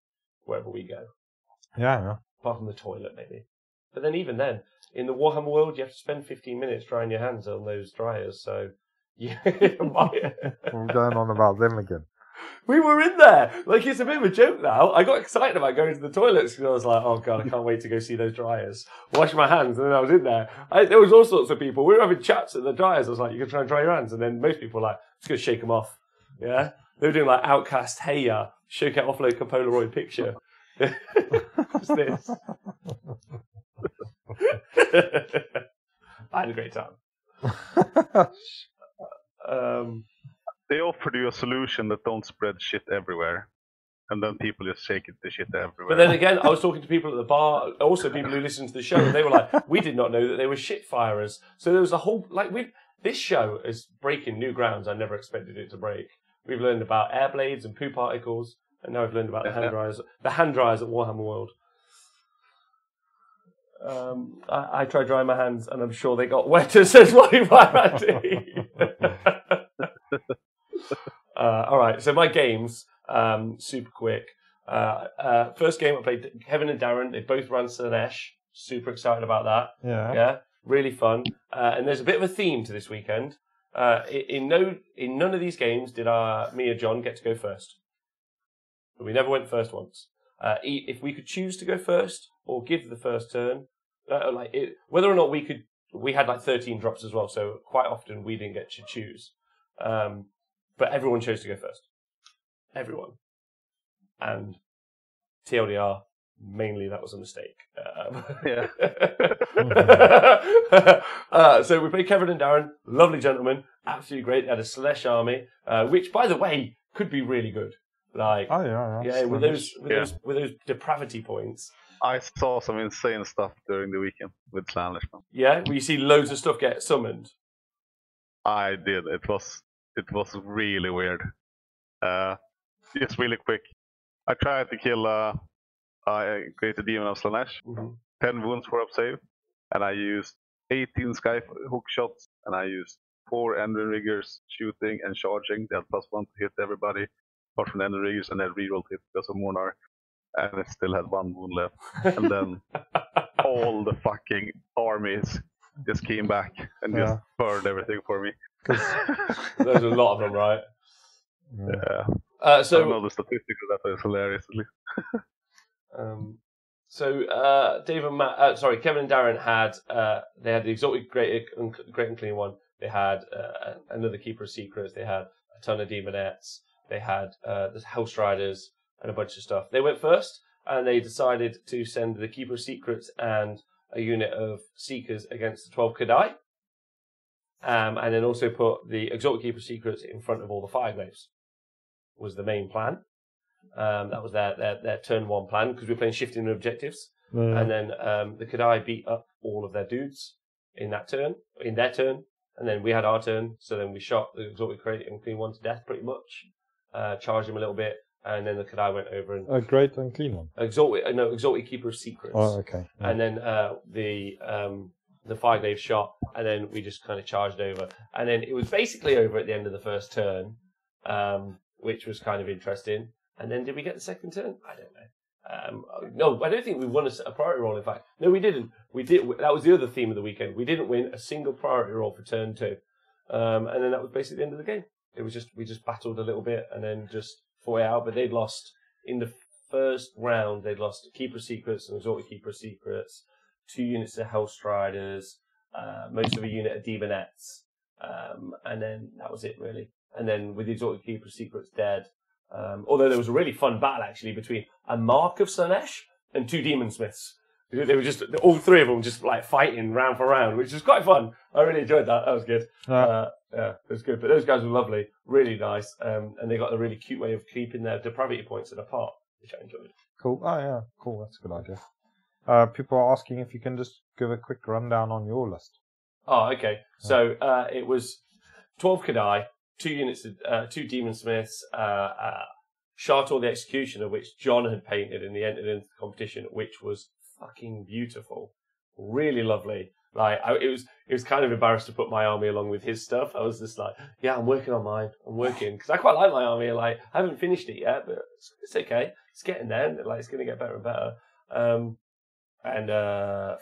Wherever we go. Yeah. Apart from the toilet, maybe. But then even then, in the Warhammer world, you have to spend 15 minutes drying your hands on those dryers. So, yeah. We're going on about them again. We were in there. Like, it's a bit of a joke now. I got excited about going to the toilets because I was like, oh, God, I can't wait to go see those dryers. Wash my hands. And then I was in there. There was all sorts of people. We were having chats at the dryers. I was like, you can try and dry your hands. And then most people were like, just going to shake them off. Yeah? They were doing like Outcast, Hey Ya, shake out offload a Polaroid picture. Just this. I had a great time. They offered you a solution that don't spread shit everywhere. And then people just shake the shit everywhere. But then again, I was talking to people at the bar, also people who listened to the show, and they were like, we did not know that they were shit firers. So there was a whole, like, this show is breaking new grounds I never expected it to break. We've learned about air blades and poo particles, and now we've learned about the hand dryers at Warhammer World. I tried drying my hands, and I'm sure they got wetter, says Roddy Randy. All right, so my games, super quick. First game I played, Kevin and Darren, they both ran Slanesh. Super excited about that. Yeah, really fun. And there's a bit of a theme to this weekend. In none of these games did me or John get to go first. We never went first once. If we could choose to go first or give the first turn, whether or not we had like 13 drops as well, so quite often we didn't get to choose. But everyone chose to go first. Everyone. And TLDR, mainly that was a mistake. So we played Kevin and Darren, lovely gentlemen, absolutely great. They had a Slanesh army, which, by the way, could be really good. Like, with those depravity points. I saw some insane stuff during the weekend with Slanesh. Yeah, where you see loads of stuff get summoned. I did. It was really weird. Just really quick. I tried to kill I created Demon of Slanesh. 10 wounds for up save. And I used 18 sky hook shots. And I used 4 Ender Riggers shooting and charging. They had +1 to hit everybody. Apart from the Ender Riggers. And then rerolled hit because of Mornar. And it still had 1 wound left. And then all the fucking armies just came back and just burned everything for me. There's a lot of them, right? Yeah. I don't know the statistics of that, but it's hilarious at least. Dave and Matt, Kevin and Darren had they had the exotic great and clean one. They had another Keeper of Secrets. They had a ton of Demonettes. They had the Hellstriders and a bunch of stuff. They went first, and they decided to send the Keeper of Secrets and a unit of Seekers against the 12 Kadai. And then also put the Exotic Keeper of Secrets in front of all the Fireglaves. Was the main plan. That was their turn 1 plan, because we were playing shifting objectives. And then the Kadai beat up all of their dudes in their turn. And then we had our turn, so then we shot the Exotic Great and Clean one to death pretty much. Charged him a little bit, and then the Kadai went over and... A Great and Clean one? Exotic Keeper of Secrets. Oh, okay. Yeah. And then the Fireglaive shot, and then we just kind of charged over. And then it was basically over at the end of the first turn, which was kind of interesting. And then did we get the second turn? I don't know. No, I don't think we won a priority roll, in fact. No, we didn't. That was the other theme of the weekend. We didn't win a single priority roll for turn 2. And then that was basically the end of the game. It was just, we just battled a little bit and then just fought it out. But they'd lost, in the first round, they'd lost Keeper of Secrets and Exotic Keeper of Secrets, 2 units of Hellstriders, most of a unit of Demonettes. And then that was it, really. And then with the Exotic Keeper of Secrets dead, although there was a really fun battle, actually, between a Mark of Slanesh and 2 Demon Smiths. They were just all three of them just like fighting round for round, which was quite fun. I really enjoyed that. That was good. Yeah, it was good. But those guys were lovely, really nice, and they got a really cute way of keeping their depravity points in a pot, which I enjoyed. Cool. Oh yeah, cool. That's a good idea. People are asking if you can just give a quick rundown on your list. Oh, okay. So it was 12 Kadai, 2 units, 2 Demon Smiths, Shartor the Executioner, which John had painted and he entered into the competition, which was fucking beautiful, really lovely. Like it was kind of embarrassed to put my army along with his stuff. I was just like, yeah, I'm working on mine. I'm working because I quite like my army. Like I haven't finished it yet, but it's okay. It's getting there. Like it's going to get better and better. And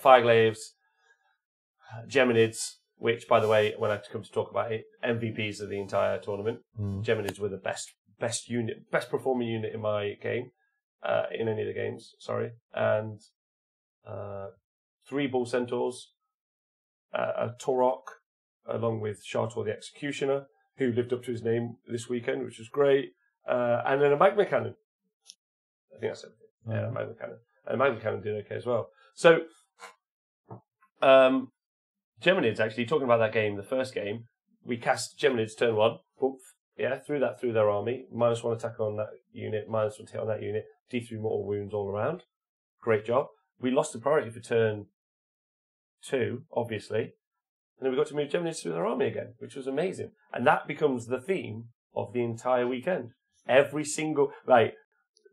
Fireglaves, Geminids, which by the way, when I come to talk about it, MVPs of the entire tournament. Geminids were the best performing unit in my game, in any of the games. Sorry, and 3 Bull Centaurs, a Torok, along with Shartor the Executioner, who lived up to his name this weekend, which was great, and then a Magma Cannon. I think that's everything. Yeah, a Magma Cannon. And Magma Cannon did okay as well. So, Geminids, actually, talking about that game, the first game, we cast Geminids turn 1, boom, yeah, threw that through their army, -1 attack on that unit, -1 hit on that unit, D3 mortal wounds all around. Great job. We lost the priority for turn 2, obviously, and then we got to move Geminids through their army again, which was amazing. And that becomes the theme of the entire weekend. Every single, like,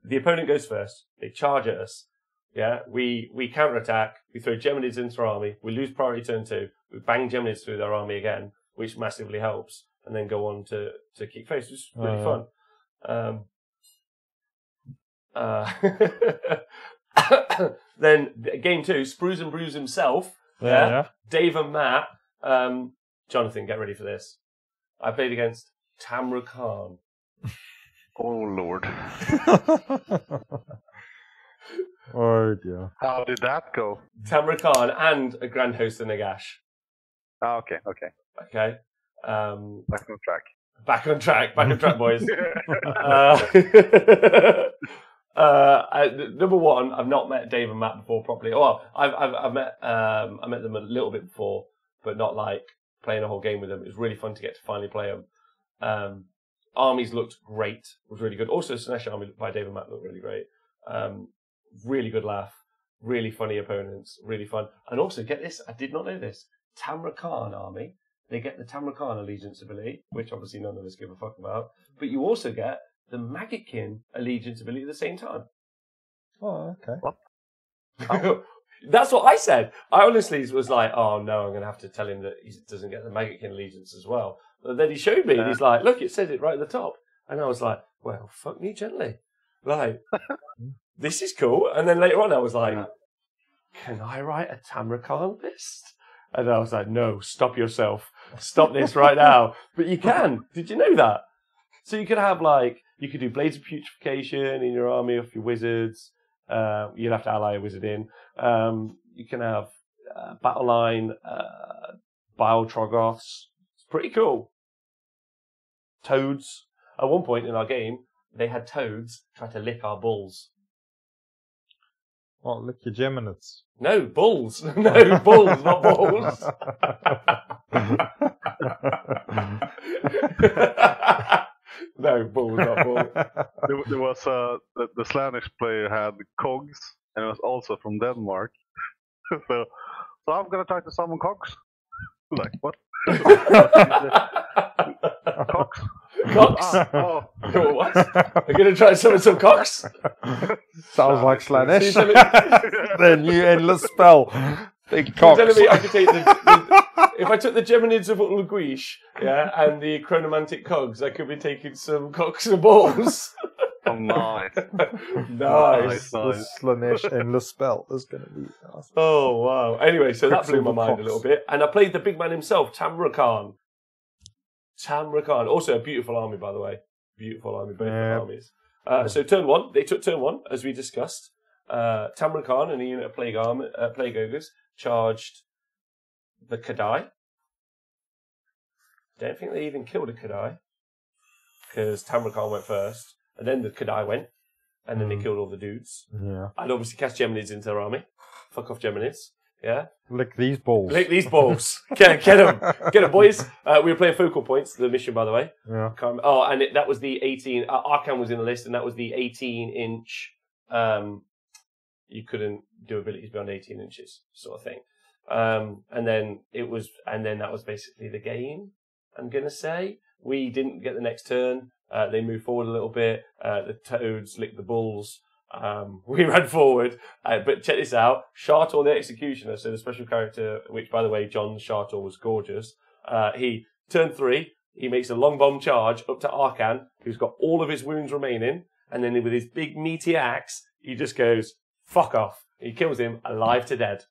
the opponent goes first, they charge at us, yeah, we counterattack, we throw Geminids into our army, we lose priority turn 2, we bang Geminids through their army again, which massively helps, and then go on to kick face, which is really fun. Then game 2, Spruce and Bruce himself, Dave and Matt. Jonathan, get ready for this. I played against Tamra Khan. Oh Lord. Oh dear. How did that go? Tamra Khan and a Grand Host of Nagash. Oh, okay. Okay. Back on track. Back on track, boys. Number 1, I've not met Dave and Matt before properly. Well, I've met I met them a little bit before, but not like playing a whole game with them. It was really fun to get to finally play them. Armies looked great. It was really good. Also, Slanesh army by Dave and Matt looked really great. Really good laugh. Really funny opponents. Really fun. And also, get this, I did not know this. Tamra Khan army, they get the Tamra Khan allegiance ability, which obviously none of us give a fuck about. But you also get the Maggotkin allegiance ability at the same time. Oh, okay. What? Oh. That's what I said. I honestly was like, oh no, I'm going to have to tell him that he doesn't get the Maggotkin allegiance as well. But then he showed me, and he's like, look, it says it right at the top. And I was like, well, fuck me gently. Like, this is cool. And then later on I was like, can I write a Tamra Khan list? And I was like, no, stop yourself. Stop this right now. But you can. Did you know that? So you could have you could do Blades of Putrefaction in your army of your wizards. You'd have to ally a wizard in. You can have Battle Line, Bile Trogoths. It's pretty cool. Toads. At one point in our game, they had toads try to lick our bulls. What, lick your Geminids? No, bulls. No, bulls, not balls. No, bulls, not balls. There was the Slanesh player had cogs, and it was also from Denmark. so I'm gonna try to summon cogs. Like what? Cogs. Cocks? Oh. What? We're going to try to summon some cocks? Sounds like Slanesh. The new endless spell. Big cocks. You're telling me I could take if I took the Geminids of Ulguish, and the Chronomantic cogs, I could be taking some cocks and balls. Oh, nice. Nice. The Slanesh endless spell is going to be awesome. Oh, wow. Anyway, so that blew my mind a little bit. And I played the big man himself, Tamra Khan. Tamra Khan. Also a beautiful army, by the way. Beautiful army, both armies. So turn 1, they took turn 1, as we discussed. Tamra Khan and a unit of Plague Ogres charged the Kadai. Don't think they even killed a Kadai, because Tamra Khan went first, and then the Kadai went, and then they killed all the dudes. Yeah. I'd obviously cast Geminids into their army. Fuck off, Geminis. Yeah. Lick these balls. Lick these balls. Get them, boys. We were playing Focal Points, the mission, by the way. Yeah. That was the 18. Arcan was in the list, and that was the 18-inch. You couldn't do abilities beyond 18 inches, sort of thing. And then that was basically the game. I'm gonna say we didn't get the next turn. They moved forward a little bit. The toads licked the bulls. We ran forward, but check this out. Shartor the Executioner, so the special character, which, by the way, John Shartor was gorgeous. He, turn 3, he makes a long bomb charge up to Arcan, who's got all of his wounds remaining, and then with his big meaty axe, he just goes, fuck off. He kills him alive to dead.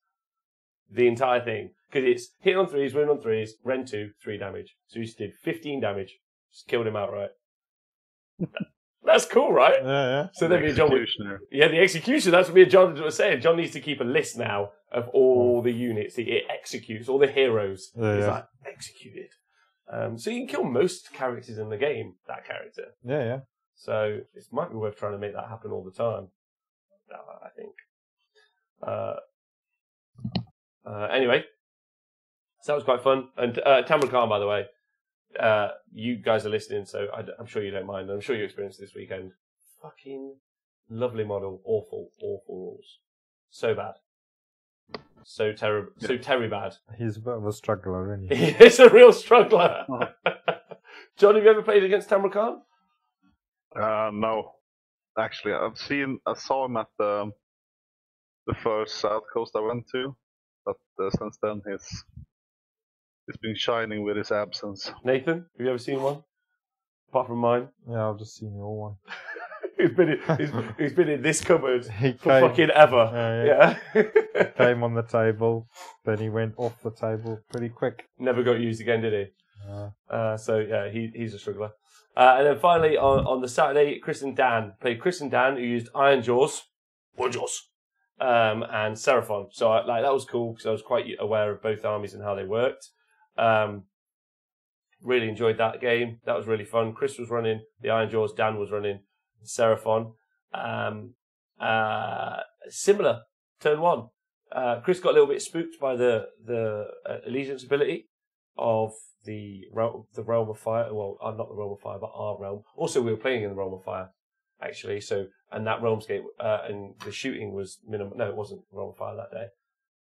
The entire thing. Because it's hit on 3s, wound on 3s, rend 2, 3 damage. So he just did 15 damage. Just killed him outright. That's cool, right? Yeah. So then me and John the Executioner, that's what me and John were saying. John needs to keep a list now of all the units that it executes, all the heroes. He's like, executed. So you can kill most characters in the game, that character. Yeah. So it might be worth trying to make that happen all the time, I think. Anyway, so that was quite fun. And Tamra Khan, by the way, you guys are listening, so I'm sure you don't mind. I'm sure you experienced this weekend. Fucking lovely model. Awful rules. So bad. So terrible. So terribly bad. He's a bit of a struggler, isn't he? He's a real struggler. John, have you ever played against Tamra Khan? No. Actually, I saw him at the first South Coast I went to, but since then he's been shining with his absence. Nathan, have you ever seen one? Apart from mine? Yeah, I've just seen your one. he's been in this cupboard for fucking ever. Yeah. He came on the table, then he went off the table pretty quick. Never got used again, did he? So yeah, he's a struggler. And then finally on the Saturday, Chris and Dan, who used Iron Jaws, and Seraphon. So that was cool because I was quite aware of both armies and how they worked. Really enjoyed that game. That was really fun. Chris was running the Iron Jaws, Dan was running Seraphon. Similar, turn 1. Chris got a little bit spooked by the allegiance ability of the realm of fire. Well, not the realm of fire, but our realm. Also, we were playing in the realm of fire, actually. So, and that realmscape and the shooting was minimal. No, it wasn't realm of fire that day.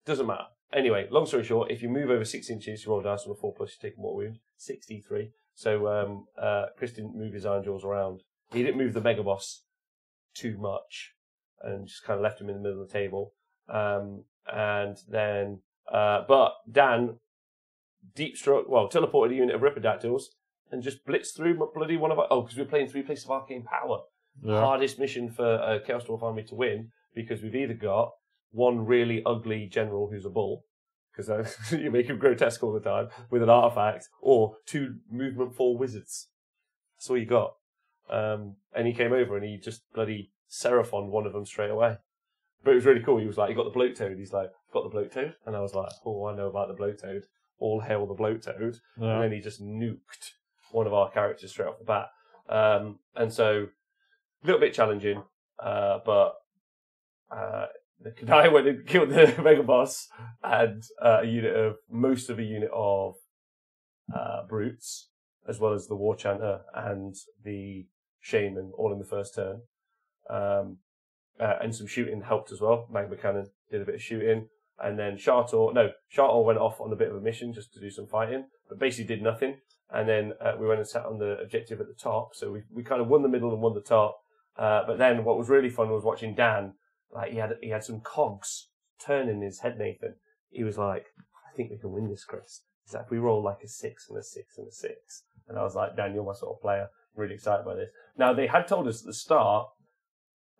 Doesn't matter. Anyway, long story short, if you move over 6 inches, you roll dice on a 4+, you take a mortal wound. 63. So Chris didn't move his Iron Jaws around. He didn't move the Mega Boss too much, and just kind of left him in the middle of the table. And then, but Dan teleported a unit of Ripidactyls and just blitzed through bloody one of our. Oh, because we're playing 3 places of Arcane Power. Yeah. Hardest mission for a Chaos Dwarf army to win, because we've either got one really ugly general who's a bull, because you make him grotesque all the time with an artifact, or 2 movement 4 wizards. That's all you got. And he came over and he just bloody Seraphon one of them straight away. But it was really cool. He was like, he got the bloat toad. He's like, got the bloat toad? And I was like, oh, I know about the bloat toad. All hail the bloat toad. Yeah. And then he just nuked one of our characters straight off the bat. And so, a little bit challenging, but the Kadai went and killed the Mega Boss and most of a unit of brutes, as well as the War Chanter and the Shaman, all in the first turn. And some shooting helped as well. Magma Cannon did a bit of shooting. And then Shartor went off on a bit of a mission just to do some fighting, but basically did nothing. And then we went and sat on the objective at the top. So we kind of won the middle and won the top. But then what was really fun was watching Dan. Like he had some cogs turning in his head, Nathan. He was like, I think we can win this, Chris. He's like, if we roll like a 6 and a 6 and a 6. And I was like, Dan, you're my sort of player. I'm really excited by this. Now, they had told us at the start,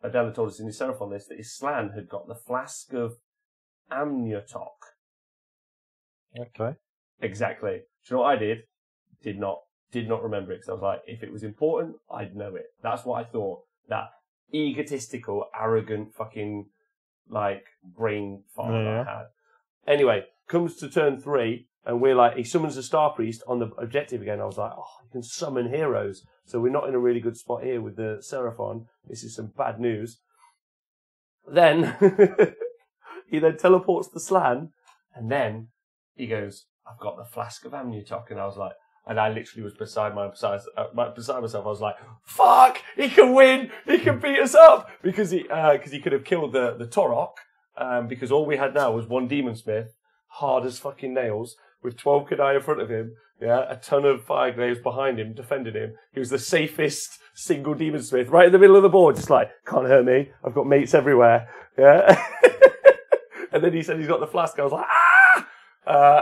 Dan had told us in his Seraphon list, that his Slan had got the Flask of Amniotok. Okay. Exactly. Do you know what I did? Did not remember it, because I was like, if it was important, I'd know it. That's what I thought. That egotistical, arrogant, fucking, like, brain fart I had. Anyway, comes to turn 3, and we're like, he summons the Star Priest on the objective again. I was like, oh, you can summon heroes. So we're not in a really good spot here with the Seraphon. This is some bad news. Then, He then teleports to Slan, and then he goes, "I've got the flask of Amnutok," and I was like, and I literally was beside myself. I was like, "Fuck! He can win! He can beat us up!" Because he could have killed the Torok. Because all we had now was one Demon Smith, hard as fucking nails, with 12 Kadai in front of him, a ton of Fire Glaives behind him, defending him. He was the safest single Demon Smith, right in the middle of the board, just like, can't hurt me, I've got mates everywhere, And then he said he's got the flask, I was like, ah!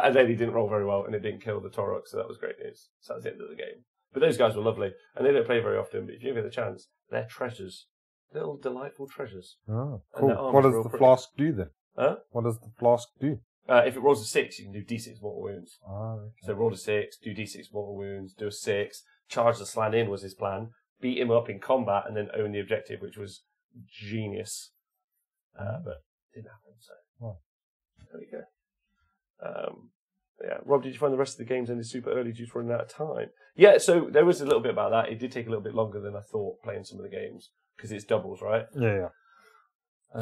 And then he didn't roll very well, and it didn't kill the Torok, so that was great news. So that was the end of the game. But those guys were lovely, and they don't play very often, but if you get the chance, they're treasures. Little delightful treasures. Oh, cool. What does the flask do then? Huh? What does the flask do? If it rolls a 6, you can do D6 mortal wounds. Oh, okay. So roll a 6, do D6 mortal wounds, do a 6, charge the Slan in was his plan, beat him up in combat, and then own the objective, which was genius. But it didn't happen, so there we go. Yeah, Rob, did you find the rest of the games ended super early due to running out of time? Yeah, so there was a little bit about that. It did take a little bit longer than I thought playing some of the games, because it's doubles, right? Yeah.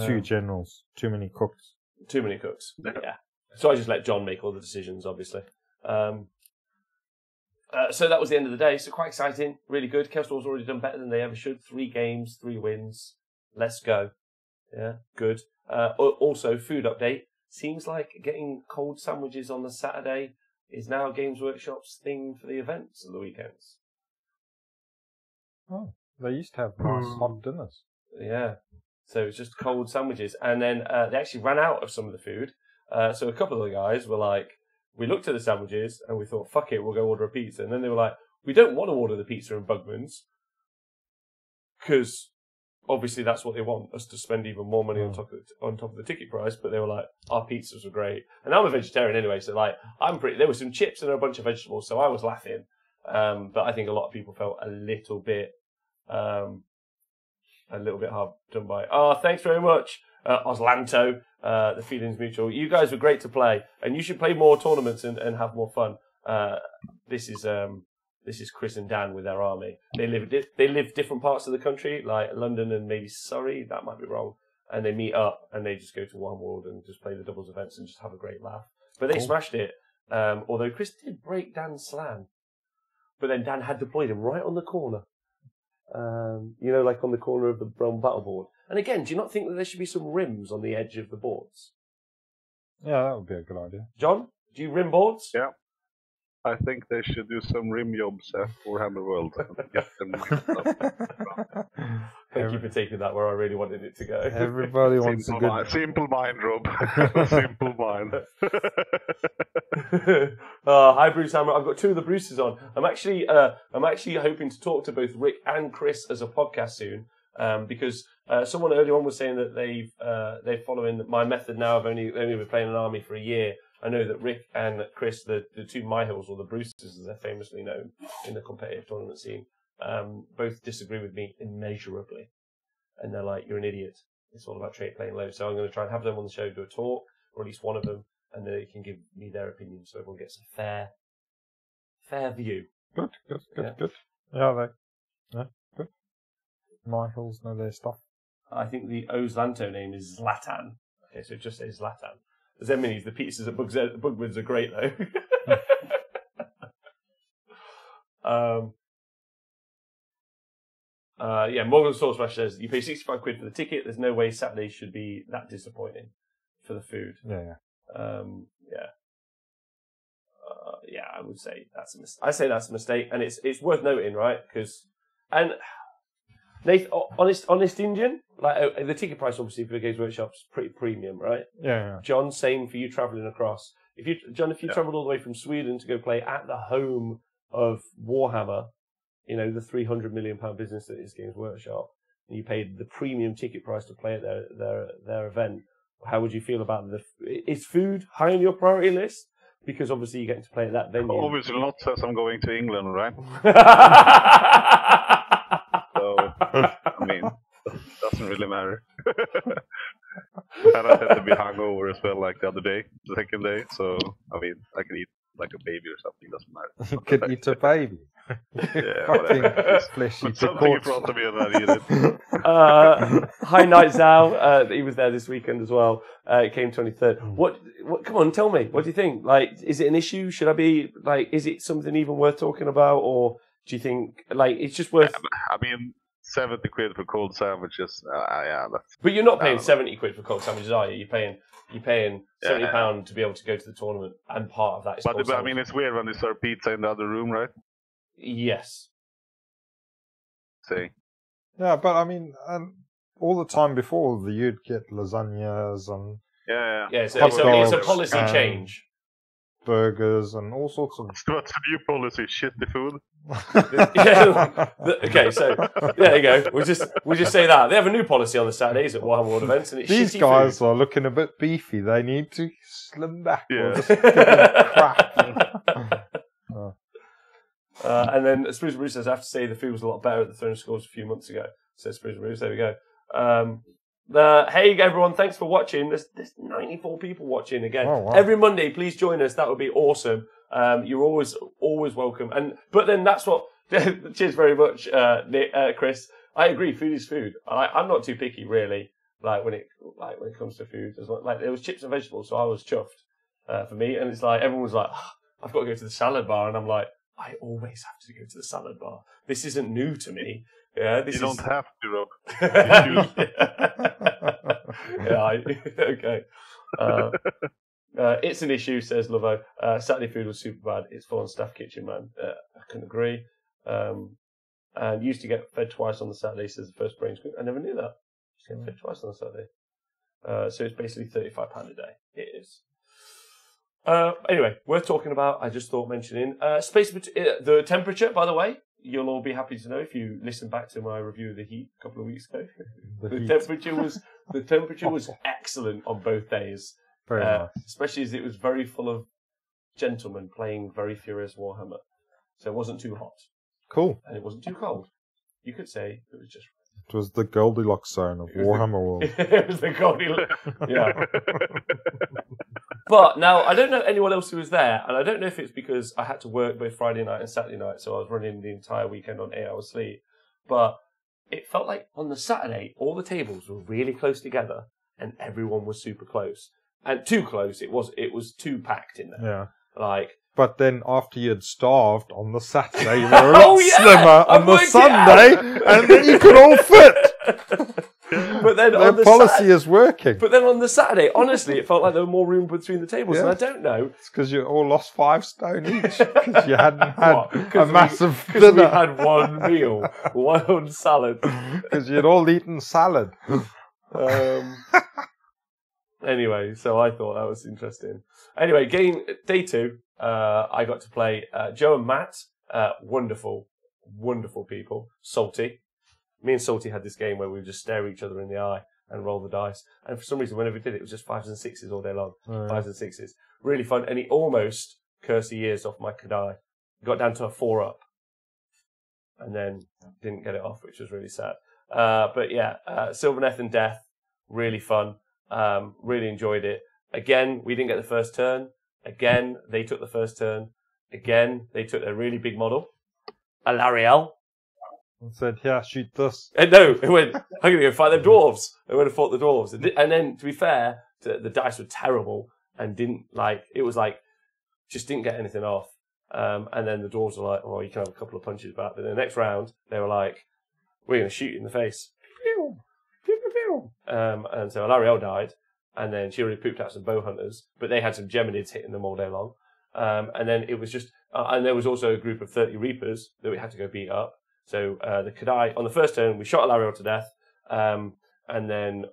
Two generals, too many cooks. Too many cooks, yeah. So I just let John make all the decisions, obviously. So that was the end of the day. So quite exciting, really good. Kevstor's already done better than they ever should. 3 games, 3 wins. Let's go. Yeah, good. Also, food update. Seems like getting cold sandwiches on the Saturday is now Games Workshop's thing for the events of the weekends. Oh, they used to have nice hot dinners. Yeah. So it's just cold sandwiches. And then they actually ran out of some of the food. So a couple of the guys were like, we looked at the sandwiches and we thought, fuck it, we'll go order a pizza. And then they were like, we don't want to order the pizza in Bugman's because obviously that's what they want, us to spend even more money on top of the ticket price. But they were like, our pizzas were great. And I'm a vegetarian anyway, so like, there were some chips and a bunch of vegetables, so I was laughing. But I think a lot of people felt a little bit hard done by. Oh, thanks very much, Oslanto. The feeling's mutual. You guys were great to play, and you should play more tournaments and have more fun. This is Chris and Dan with their army. They live different parts of the country, like London and maybe Surrey. That might be wrong. And they meet up and they just go to one world and just play the doubles events and just have a great laugh. But they smashed it. Although Chris did break Dan's Slan, but then Dan had deployed him right on the corner. Like on the corner of the brown battle board. And again, do you not think that there should be some rims on the edge of the boards? Yeah, that would be a good idea. John, do you rim boards? Yeah. I think they should do some rim jobs at Warhammer World and get them up. Thank you for taking that where I really wanted it to go. Everybody wants a good... Simple mind, Rob. Simple mind. Hi, Bruce Hammer. I've got 2 of the Bruces on. I'm actually hoping to talk to both Rick and Chris as a podcast soon, because someone earlier on was saying that they're following my method now of only been playing an army for a year. I know that Rick and Chris, the 2 Myhills, or the Bruces as they're famously known in the competitive tournament scene, both disagree with me immeasurably. And they're like, you're an idiot. It's all about trait playing low. So I'm going to try and have them on the show, do a talk, or at least one of them, and they can give me their opinion so everyone gets a fair view. Good. Yeah, good. Myhills know their stuff. I think the Oslanto name is Zlatan. Okay, so it just says Zlatan. Zeminis, the pizzas at Bugman's are great though. Morgan Source Smash says you pay 65 quid for the ticket. There's no way Saturday should be that disappointing for the food. Yeah. I would say that's a mistake. I say that's a mistake, and it's worth noting, right? Because Nathan, honest Indian, like the ticket price obviously for the Games Workshop's pretty premium, right? Yeah. John, same for you travelling across. If you travelled all the way from Sweden to go play at the home of Warhammer, the £300 million business that is Games Workshop, and you paid the premium ticket price to play at their event, how would you feel about is food high on your priority list? Because obviously you're getting to play at that venue. Obviously not, since I'm going to England, right? I mean, doesn't really matter. And I had to be hungover as well, like the other day, the second day. So, I mean, I can eat like a baby or something, doesn't matter. You could eat a baby. Yeah, Fucking whatever. fleshy Put something in front of me and I eat it. Hi Night Zao, he was there this weekend as well. It came 23rd. What? Come on, tell me. What do you think? Like, is it an issue? Should I be like? Is it something even worth talking about, or do you think like it's just worth? I mean, 70 quid for cold sandwiches. Yeah, that's. But you're not paying 70 quid for cold sandwiches, are you? You're paying £70 to be able to go to the tournament, and part of that is. But I mean, it's weird when they serve pizza in the other room, right? Yes. See. Yeah, but I mean, all the time before, you'd get lasagnas and Yeah. Yeah, so hot it's a dogs policy and change. burgers and all sorts of. What's the new policy? Shit the food. Okay, so there you go. We'll just say that they have a new policy on the Saturdays at Warhammer World events, and it's These shitty guys food. are looking a bit beefy. They need to slim back. Yeah. Or just give them crap. And then Spruce and Bruce says, I have to say the food was a lot better at the Throne Scores a few months ago. Says Spruce and Bruce. There we go. Hey everyone, thanks for watching. There's 94 people watching again. Oh, wow. Every Monday, please join us. That would be awesome. You're always welcome. But then that's what. Cheers very much, Chris. I agree. Food is food. I'm not too picky, really. When it comes to food, there was chips and vegetables, so I was chuffed for me. And it's like everyone was like, oh, I've got to go to the salad bar, and I'm like, I always have to go to the salad bar. This isn't new to me. Yeah, You don't have to, Rob. Okay. It's an issue, says Lovo. Saturday food was super bad. It's full on staff kitchen, man. I couldn't agree. And used to get fed twice on the Saturday, says the first brain squeak. I never knew that. Used to get fed twice on the Saturday. So it's basically £35 a day. It is. Anyway, worth talking about. I just thought mentioning the temperature. By the way, you'll all be happy to know if you listen back to my review of the heat a couple of weeks ago. The temperature was excellent on both days. Very nice. Especially as it was very full of gentlemen playing very furious Warhammer, so it wasn't too hot. Cool. And it wasn't too cold. You could say it was just. It was the Goldilocks zone of Warhammer World. It was the Goldilocks. Yeah. But now, I don't know anyone else who was there, and I don't know if it's because I had to work both Friday night and Saturday night, so I was running the entire weekend on 8 hours sleep. But it felt like on the Saturday, all the tables were really close together, and everyone was super close. And too close, it was too packed in there. Yeah. But then after you'd starved on the Saturday, you were a lot Oh, yeah! slimmer on the Sunday, and then you could all fit. But then Their on the policy is working. But then on the Saturday, honestly, it felt like there was more room between the tables, and I don't know. It's because you all lost 5 stone each, because you hadn't had a massive Because we dinner. had one meal, one salad. Because you'd all eaten salad. Anyway, so I thought that was interesting. Anyway, day 2, I got to play Joe and Matt. Wonderful, wonderful people. Salty. Me and Salty had this game where we would just stare each other in the eye and roll the dice. And for some reason, whenever we did it, it was just 5s and 6s all day long. Oh, yeah. 5s and 6s. Really fun. And he almost cursed the ears off my Kadai. Got down to a 4-up. And then didn't get it off, which was really sad. But yeah, Sylvaneth and Death. Really fun. Really enjoyed it. Again, we didn't get the first turn. Again, they took the first turn. Again, they took their really big model. Alariel. And said, yeah, shoot this. And no, it went, I'm going to go fight them dwarves. I went and fought the dwarves. And then, to be fair, the dice were terrible and just didn't get anything off. And then the dwarves were like, oh, you can have a couple of punches back. But in the next round, they were like, we're going to shoot you in the face. And so Alariel died. And then she already pooped out some bow hunters. But they had some Geminids hitting them all day long. And then it was just, and there was also a group of 30 Reapers that we had to go beat up. So the Kadai, on the first turn, we shot Alariel to death, and then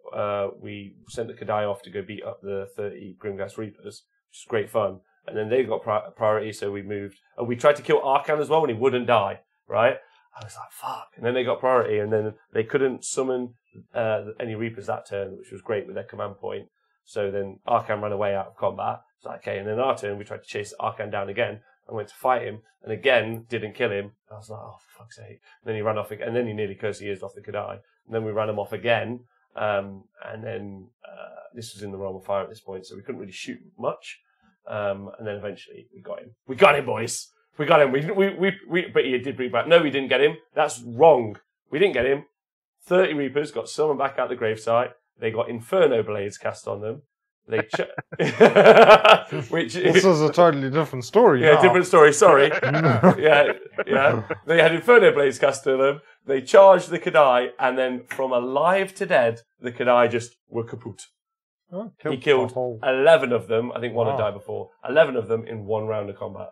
we sent the Kadai off to go beat up the 30 Grimghast Reapers, which was great fun. And then they got priority, so we moved. And we tried to kill Arkan as well, and he wouldn't die, right? I was like, fuck. And then they got priority, and then they couldn't summon any Reapers that turn, which was great with their command point. So then Arkan ran away out of combat. It's like, okay, and then our turn, we tried to chase Arkan down again. I went to fight him, and again, didn't kill him. I was like, oh, for fuck's sake. And then he ran off again, and then he nearly cursed the ears off the Kadai. And then we ran him off again, and then this was in the realm of fire at this point, so we couldn't really shoot much. And then eventually, we got him. We got him, boys! We got him. But he did bring back. No, we didn't get him. That's wrong. We didn't get him. 30 Reapers got summoned back out the gravesite. They got Inferno Blades cast on them. They which this is a totally different story. Yeah, now. different story. Sorry. yeah. They had Inferno Blades cast on them. They charged the Kadai, and then from alive to dead, the Kadai just were kaput. Oh, He killed 11 of them. I think one had died before. 11 of them in one round of combat.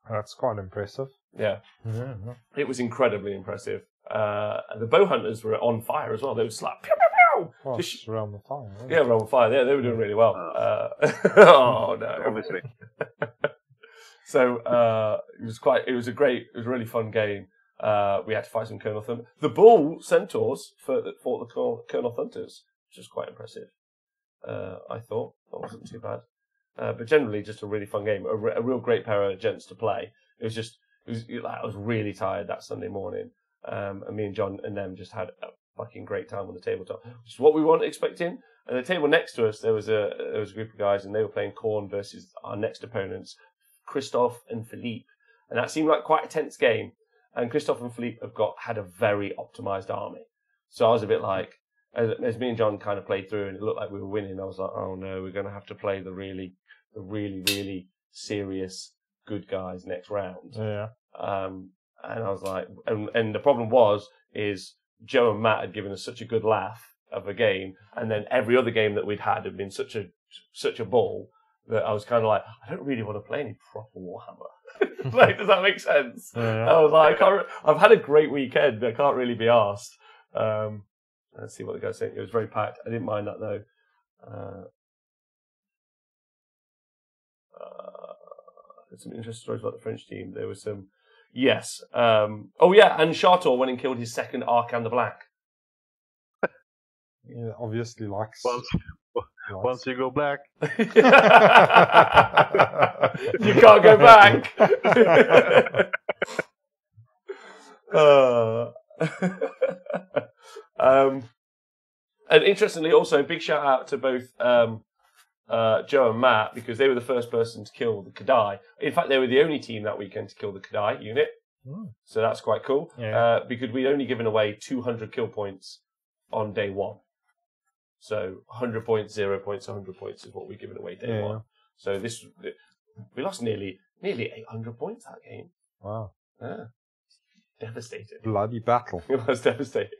That's quite impressive. Yeah. Yeah. It was incredibly impressive. The bow hunters were on fire as well. They would slap. Pew, pew, pew. Well, just around the fire. Yeah, around the fire. Yeah, they were doing really well. Oh no! Obviously. So it was a really fun game. We had to fight some Colonel Thunder. The Bull Centaurs fought the Colonel Thunters, which was quite impressive. I thought that wasn't too bad. But generally, just a really fun game. A real great pair of gents to play. I was really tired that Sunday morning. And me and John and them just had a fucking great time on the tabletop, which is what we weren't expecting. And the table next to us, there was a group of guys, and they were playing Khorne versus our next opponents, Christophe and Philippe. And that seemed like quite a tense game. And Christophe and Philippe had a very optimized army. So I was a bit like, as me and John kind of played through, and it looked like we were winning, I was like, oh no, we're going to have to play the really, really serious good guys next round. Yeah. And I was like, and the problem is Joe and Matt had given us such a good laugh of a game, and then every other game that we'd had been such a ball that I was kind of like, I don't really want to play any proper Warhammer. Like, does that make sense? Yeah. I was like, I've had a great weekend. I can't really be arsed. Let's see what the guys saying. It was very packed. I didn't mind that though. There's some interesting stories about the French team. There was some. Yes. And Chartor went and killed his second Arcan the Black. Yeah, obviously likes. Once you go black, you can't go back. And interestingly, also big shout out to both Joe and Matt, because they were the first person to kill the Kadai. In fact, they were the only team that weekend to kill the Kadai unit. So that's quite cool. Yeah. Because we'd only given away 200 kill points on day one. So 100 points, 0 points, 100 points is what we've given away day one. So we lost nearly 800 points that game. Wow. Yeah. Devastating. Bloody battle. It was devastating.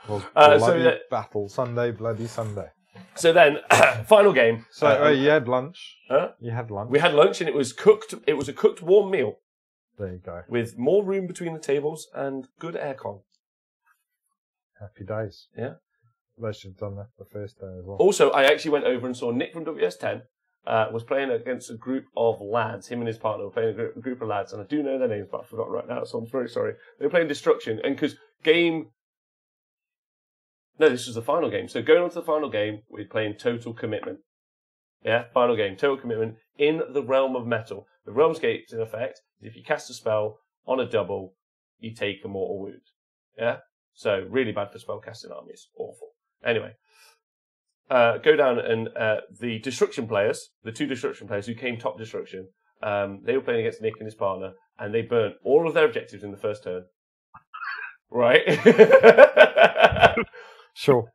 Bloody battle. Sunday, bloody Sunday. So then, final game. So you had lunch. Huh? You had lunch. We had lunch, and it was cooked. It was a cooked warm meal. There you go. With more room between the tables and good aircon. Happy days. Yeah. They should have done that the first day as well. Also, I actually went over and saw Nick from WS10 was playing against a group of lads. Him and his partner were playing a group of lads, and I do know their names, but I've forgotten right now, so I'm very sorry. They were playing Destruction, and because this was the final game. So going on to the final game, we're playing Total Commitment. Yeah, final game, Total Commitment in the Realm of Metal. The Realm's Gate's in effect. If you cast a spell on a double, you take a mortal wound. Yeah? So really bad for spellcasting armies. Awful. Anyway, go down and the Destruction players, the two Destruction players who came top Destruction, they were playing against Nick and his partner, and they burnt all of their objectives in the first turn. Right? Sure.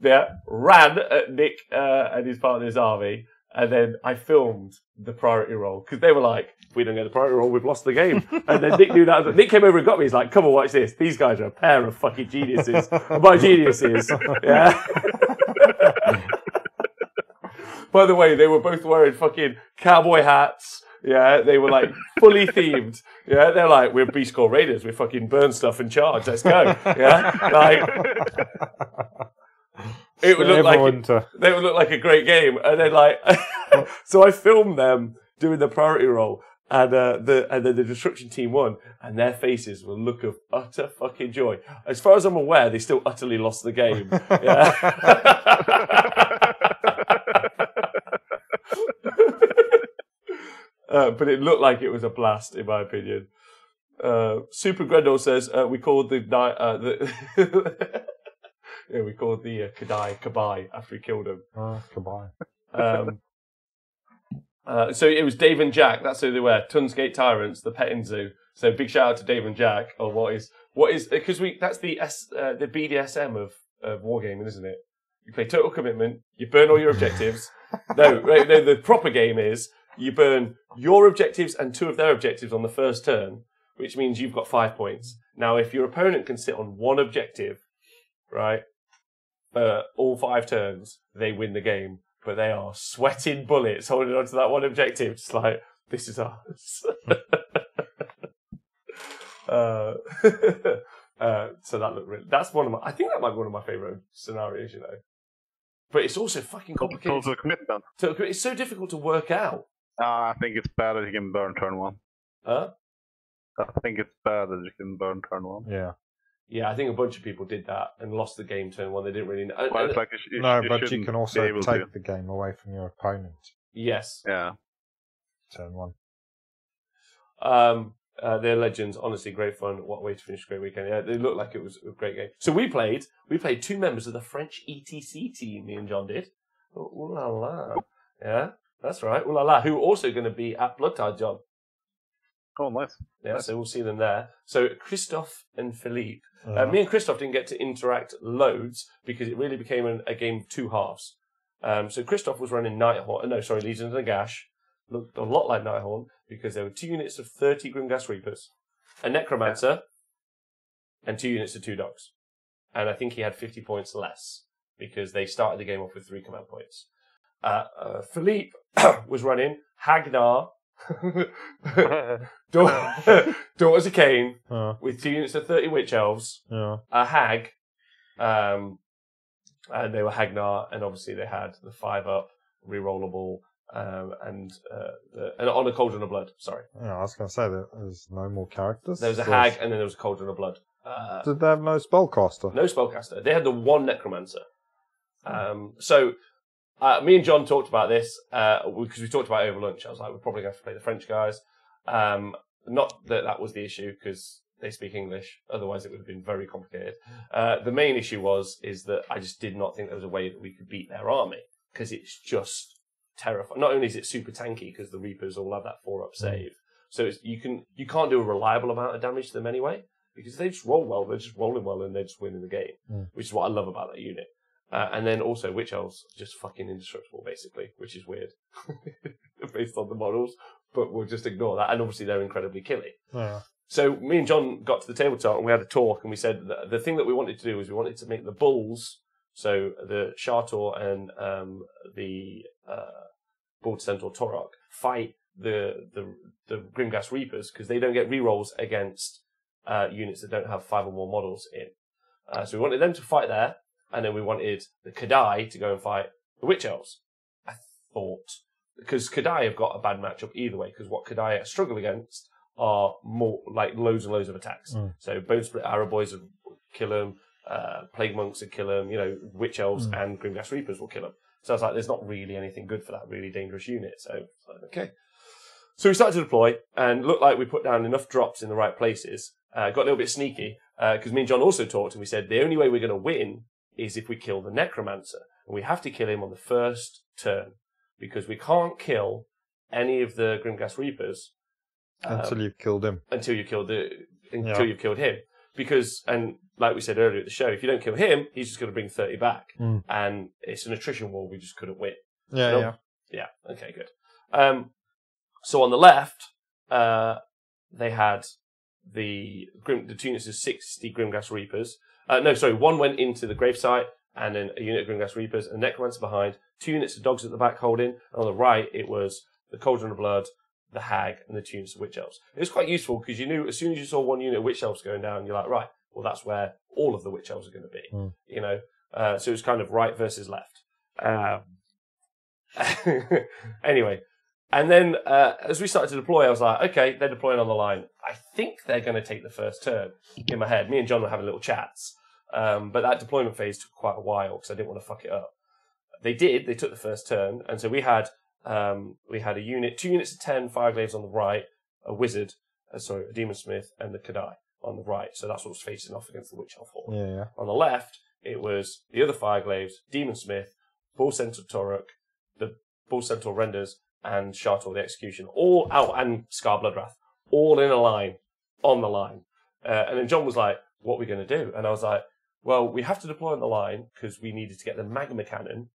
Yeah, ran at Nick and his partner's army, and then I filmed the priority roll, because they were like, if we don't get the priority roll, we've lost the game. And then Nick knew that. Nick came over and got me. He's like, come on, watch this. These guys are a pair of fucking geniuses. And by geniuses, yeah. By the way, they were both wearing fucking cowboy hats. Yeah, they were like fully themed. Yeah, they're like, we're Beast Corps Raiders. We fucking burn stuff and charge. Let's go. Yeah, like it would look they would look like a great game. And then like, so I filmed them doing the priority roll, and then the Destruction team won, and their faces were a look of utter fucking joy. As far as I'm aware, they still utterly lost the game. Yeah. But it looked like it was a blast, in my opinion. Super Grendel says we called the we called the Kadai Kabai after he killed him. Kabai. So it was Dave and Jack. That's who they were. Tunsgate Tyrants, the petting zoo. So big shout out to Dave and Jack. Or what is because that's the BDSM of wargaming, isn't it? You play Total Commitment. You burn all your objectives. No, the proper game is you burn your objectives and 2 of their objectives on the first turn, which means you've got 5 points. Now, if your opponent can sit on one objective, right, all 5 turns, they win the game. But they are sweating bullets holding on to that one objective. Just like, this is ours. So that looked really... That's I think that might be one of my favourite scenarios, you know. But it's also fucking complicated. Total commitment. It's so difficult to work out. I think it's bad that you can burn turn 1. Huh? I think it's bad that you can burn turn 1. Yeah. Yeah, I think a bunch of people did that and lost the game turn 1. They didn't really know. Well, it's like but you can also take the game away from your opponent. Yes. Yeah. Turn 1. They're legends. Honestly, great fun. What a way to finish a great weekend. Yeah, they looked like it was a great game. So we played 2 members of the French ETC team, me and John did. Ooh la la. Yeah, that's right. Ooh la la. Who are also going to be at Blood Tide, John. Oh, nice. Yeah, nice. So we'll see them there. So Christophe and Philippe. Me and Christophe didn't get to interact loads because it really became a game of 2 halves. So Christophe was running Legion of the Gash. Looked a lot like Nighthorn because there were 2 units of 30 Grimgas Reapers, a Necromancer, and 2 units of 2 dogs. And I think he had 50 points less because they started the game off with 3 command points. Philippe was running Hagnar, Daughters of Cain, with 2 units of 30 Witch Elves, a Hag, and they were Hagnar, and obviously they had the 5-up, rerollable, and on a Cauldron of Blood, sorry. Yeah, I was going to say that there's no more characters. There was a Hag, and then there was a Cauldron of Blood. Did they have no spellcaster? No spellcaster. They had the 1 Necromancer. So me and John talked about this because we talked about it over lunch. I was like, we're probably going to have to play the French guys. Not that was the issue because they speak English. Otherwise, it would have been very complicated. The main issue is that I just did not think there was a way that we could beat their army because it's just terrifying. Not only is it super tanky because the Reapers all have that 4-up save, so you can't do a reliable amount of damage to them anyway because they just roll well. They're just rolling well and they're just winning the game, which is what I love about that unit. And then also Witch Elves are just fucking indestructible basically, which is weird based on the models, but we'll just ignore that. And obviously they're incredibly killy. Yeah. So me and John got to the tabletop and we had a talk and we said that the thing that we wanted to do was we wanted to make the bulls, so the Shartor and the Bald Centaur Torok, fight the Grimgas Reapers because they don't get rerolls against units that don't have 5 or more models in. So we wanted them to fight there, and then we wanted the Kadai to go and fight the Witch Elves. I thought because Kadai have got a bad matchup either way because what Kadai struggle against are more like loads and loads of attacks. So Bone Split Arrow Boys would kill them, Plague Monks would kill them, Witch Elves and Grimgas Reapers will kill them. So I was like, there's not really anything good for that really dangerous unit. So, okay. So we started to deploy and looked like we put down enough drops in the right places. Got a little bit sneaky because me and John also talked and we said the only way we're going to win is if we kill the Necromancer. And we have to kill him on the first turn because we can't kill any of the Grimgas Reapers until you've killed him. Until you've killed him. Because, and like we said earlier at the show, if you don't kill him, he's just going to bring 30 back. And it's an attrition war we just couldn't win. Yeah. Okay, good. So on the left, they had the 2 units of 60 Grimgas Reapers. One went into the gravesite, and then a unit of Grimgas Reapers, and Necromancer behind, 2 units of dogs at the back holding, and on the right it was the Cauldron of Blood, the Hag, and the 2 units of Witch Elves. It was quite useful because you knew as soon as you saw 1 unit of Witch Elves going down, you're like, right, well that's where all of the Witch Elves are going to be. So it was kind of right versus left. Anyway, and then as we started to deploy, I was like, okay, they're deploying on the line. I think they're going to take the first turn. In my head, me and John were having little chats, but that deployment phase took quite a while because I didn't want to fuck it up. They did. They took the first turn, and so we had a unit, 2 units of 10 Fireglaves on the right, a Wizard, a Demon Smith, and the Kadai on the right. So that's what was facing off against the Witch Elf Horde. Yeah. On the left, it was the other Fireglaves, Demon Smith, Bull Centaur Torok, the Bull Centaur Renders, and Shartor the Execution, all out, and Scar Bloodrath, all in a line, on the line. And then John was like, what are we going to do? And I was like, well, we have to deploy on the line because we needed to get the Magma Cannon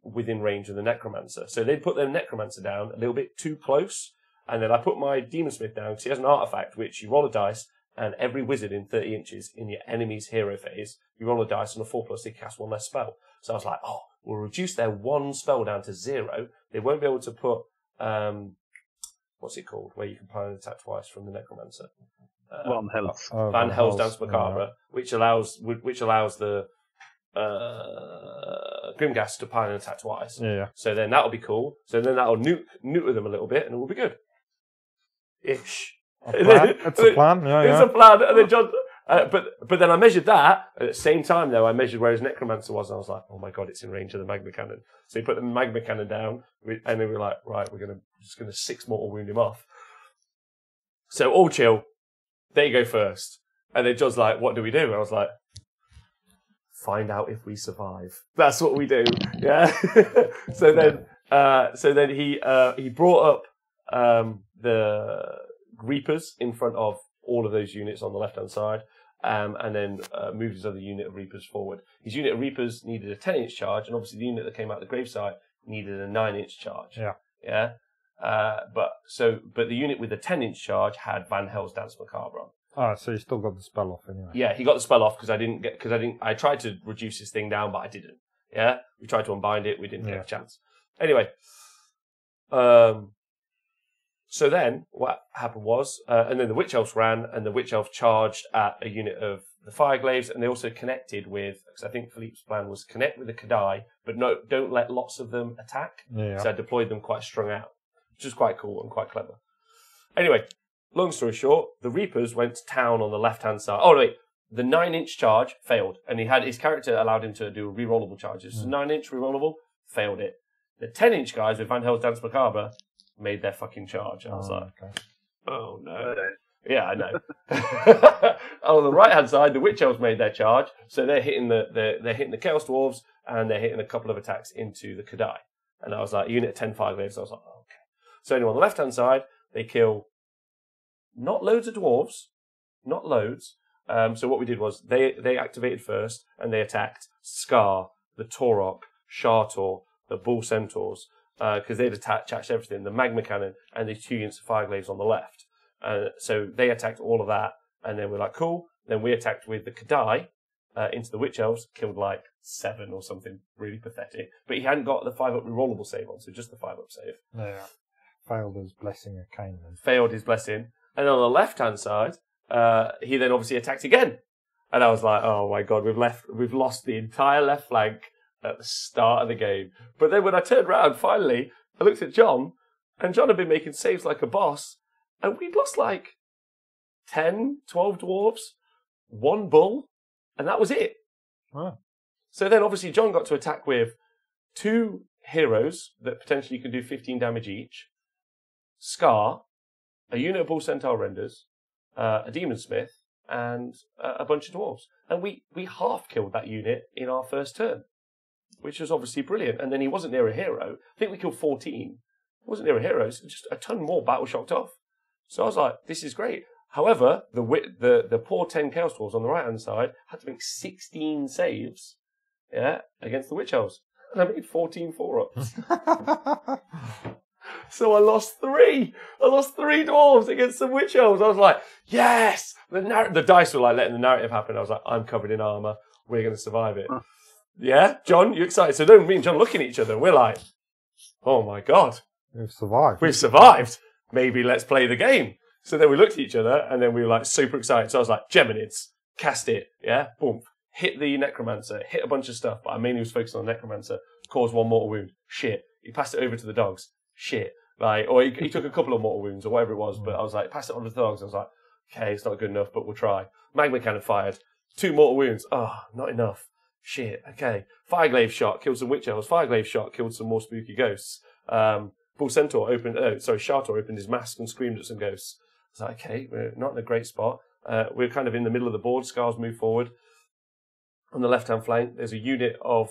within range of the Necromancer. So they'd put their Necromancer down a little bit too close, and then I put my Demonsmith down because he has an artifact which you roll a dice, and every wizard in 30 inches in your enemy's hero phase, you roll a dice on a 4+, they cast one less spell. So I was like, oh, we'll reduce their one spell down to 0. They won't be able to put, what's it called, where you can pile an attack twice from the Necromancer? Van Hels. Van Hels Dance Macabre, which allows the Grimghast to pile an attack twice. Yeah. So then that'll be cool. So then that'll neuter them a little bit, and it will be good. Ish. It's a plan. Yeah, It's a plan. And then John, but then I measured that. At the same time, though, I measured where his Necromancer was, and I was like, oh my god, it's in range of the Magma Cannon. So he put the Magma Cannon down, and then we were like, right, we're just gonna 6 mortal wound him off. So all chill. They go first. And then John's like, what do we do? And I was like, find out if we survive. That's what we do. Yeah. So then he brought up the Reapers in front of all of those units on the left-hand side, and then moved his other unit of Reapers forward. His unit of Reapers needed a 10-inch charge, and obviously the unit that came out of the gravesite needed a 9-inch charge. Yeah. Yeah. But the unit with the 10-inch charge had Van Hels Dance Macabre on. Oh, so you still got the spell off anyway. Yeah, he got the spell off because I tried to reduce his thing down, but I didn't. Yeah, we tried to unbind it, we didn't get a chance. Anyway, so then what happened was, and then the Witch Elves ran, and the Witch Elf charged at a unit of the Fireglaves, and they also connected with, because I think Philippe's plan was connect with the Kadai, but don't let lots of them attack. Yeah. So I deployed them quite strung out, which was quite cool and quite clever. Anyway, long story short, the Reapers went to town on the left-hand side. Oh, wait, the 9-inch charge failed, and his character allowed him to do rerollable charges. So 9-inch rerollable, failed it. The 10-inch guys with Van Hels Dance Macabre made their fucking charge. And I was like, okay. oh no. Yeah, I know. On the right-hand side, the Witch Elves made their charge, so they're hitting the Chaos Dwarves, and they're hitting a couple of attacks into the Kadai. And I was like, unit of 10 Fireglaves. I was like, oh, okay. So anyway, on the left-hand side, they kill not loads of dwarves, not loads. So what we did was they activated first, and they attacked Scar, the Torok, Shartor, the Bull Centaurs, because they'd attached everything, the Magma Cannon, and the 2 units of Fireglaves on the left. So they attacked all of that, and then we're like, cool. Then we attacked with the Kadai into the Witch Elves, killed like 7 or something really pathetic. But he hadn't got the 5-up rerollable save on, so just the 5-up save. Yeah. Failed his blessing of Cain then. Failed his blessing. And on the left-hand side, he then obviously attacked again. And I was like, oh my god, we've lost the entire left flank at the start of the game. But then when I turned around, finally, I looked at John, and John had been making saves like a boss, and we'd lost like 10, 12 dwarves, 1 bull, and that was it. Oh. So then obviously John got to attack with 2 heroes that potentially can do 15 damage each, Scar, a unit of Bull Centaur Renders, a Demonsmith, and a bunch of dwarves. And we half-killed that unit in our first turn, which was obviously brilliant. And then he wasn't near a hero. I think we killed 14. He wasn't near a hero, so just a ton more battle-shocked off. So I was like, this is great. However, the poor 10 Chaos Dwarves on the right-hand side had to make 16 saves against the Witch Elves. And I made 14 4-ups. So I lost 3. I lost 3 dwarves against some Witch Elves. I was like, yes! The dice were like letting the narrative happen. I was like, I'm covered in armour. We're going to survive it. Yeah? John, you excited? So then me and John looking at each other. We're like, oh my God. We've survived. We've survived. Maybe let's play the game. So then we looked at each other, and then we were like super excited. So I was like, Geminids, cast it. Yeah? Boom. Hit the Necromancer. Hit a bunch of stuff. But I mainly was focused on the Necromancer. Caused 1 mortal wound. Shit. He passed it over to the dogs. Shit. Like, or he took a couple of mortal wounds or whatever it was, but I was like, pass it on to the dogs. I was like, okay, it's not good enough, but we'll try. Magma Cannon fired. 2 mortal wounds. Oh, not enough. Shit, okay. Fireglaive shot, killed some Witch Elves. Fireglaive shot, killed some more spooky ghosts. Bull Centaur Shartor opened his mask and screamed at some ghosts. I was like, okay, we're not in a great spot. We're kind of in the middle of the board. Scars move forward. On the left-hand flank, there's a unit of...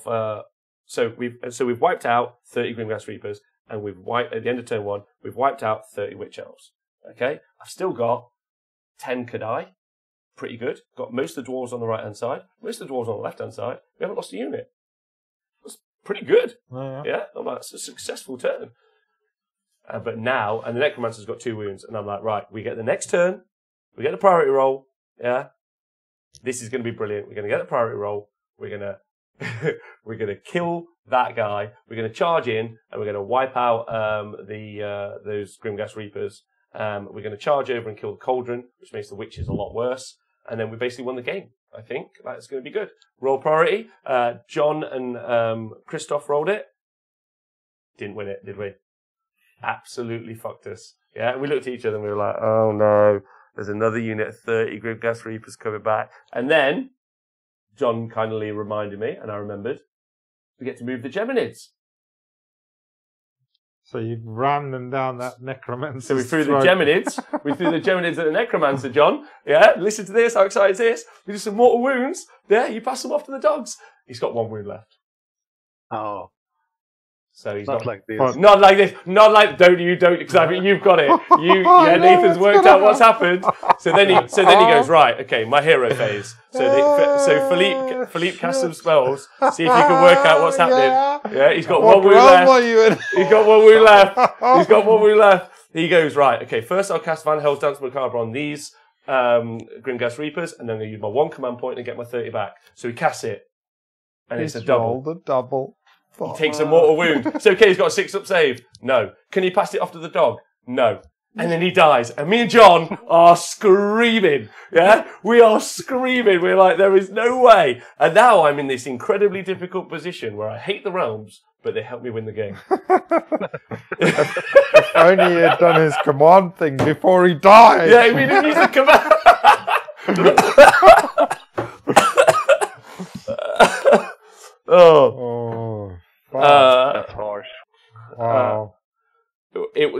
So we've wiped out 30 Grimghast Reapers. and at the end of turn 1, we've wiped out 30 Witch Elves. Okay? I've still got 10 Kadai. Pretty good. Got most of the dwarves on the right-hand side, most of the dwarves on the left-hand side. We haven't lost a unit. That's pretty good. Yeah? That's a successful turn. But now, and the Necromancer's got 2 wounds, and I'm like, right, we get the next turn, we get the priority roll, yeah? This is going to be brilliant. We're going to get the priority roll, we're going to kill that guy, we're going to charge in, and we're going to wipe out those Grimghast Reapers. We're going to charge over and kill the Cauldron, which makes the witches a lot worse, and then we basically won the game. I think that's going to be good. Roll priority. John and Christoph rolled it. Didn't win it, did we? Absolutely fucked us. Yeah, and we looked at each other and we were like, oh no, there's another unit of 30 Grimghast Reapers coming back. And then John kindly reminded me, and I remembered, we get to move the Geminids. So you ran them down that Necromancer. So we threw the Geminids. We threw the Geminids at the Necromancer, John. Yeah, listen to this. How exciting is this? We do some mortal wounds. There, you pass them off to the dogs. He's got 1 wound left. Oh. So he's not like this. Not like this. Not like don't, because I mean you've got it. Nathan's worked out what's happened. So then he goes, right, okay, my hero phase. So Philippe casts some spells. See if you can work out what's happening. Yeah, he's got 1 wound left. He's got 1 wound left. He's got 1 wound left. He goes, right, okay, first I'll cast Van Hell's Dance Macabre on these Grimghast Reapers, and then I'm going to use my 1 command point and get my 30 back. So he casts it, and it's a double. The double. He takes a mortal wound. So, okay, he's got a 6-up save. No. Can he pass it off to the dog? No. And then he dies. And me and John are screaming. Yeah? We are screaming. We're like, there is no way. And now I'm in this incredibly difficult position where I hate the realms, but they help me win the game. If only he had done his command thing before he died. Yeah, we didn't use the command. That's harsh. Wow. It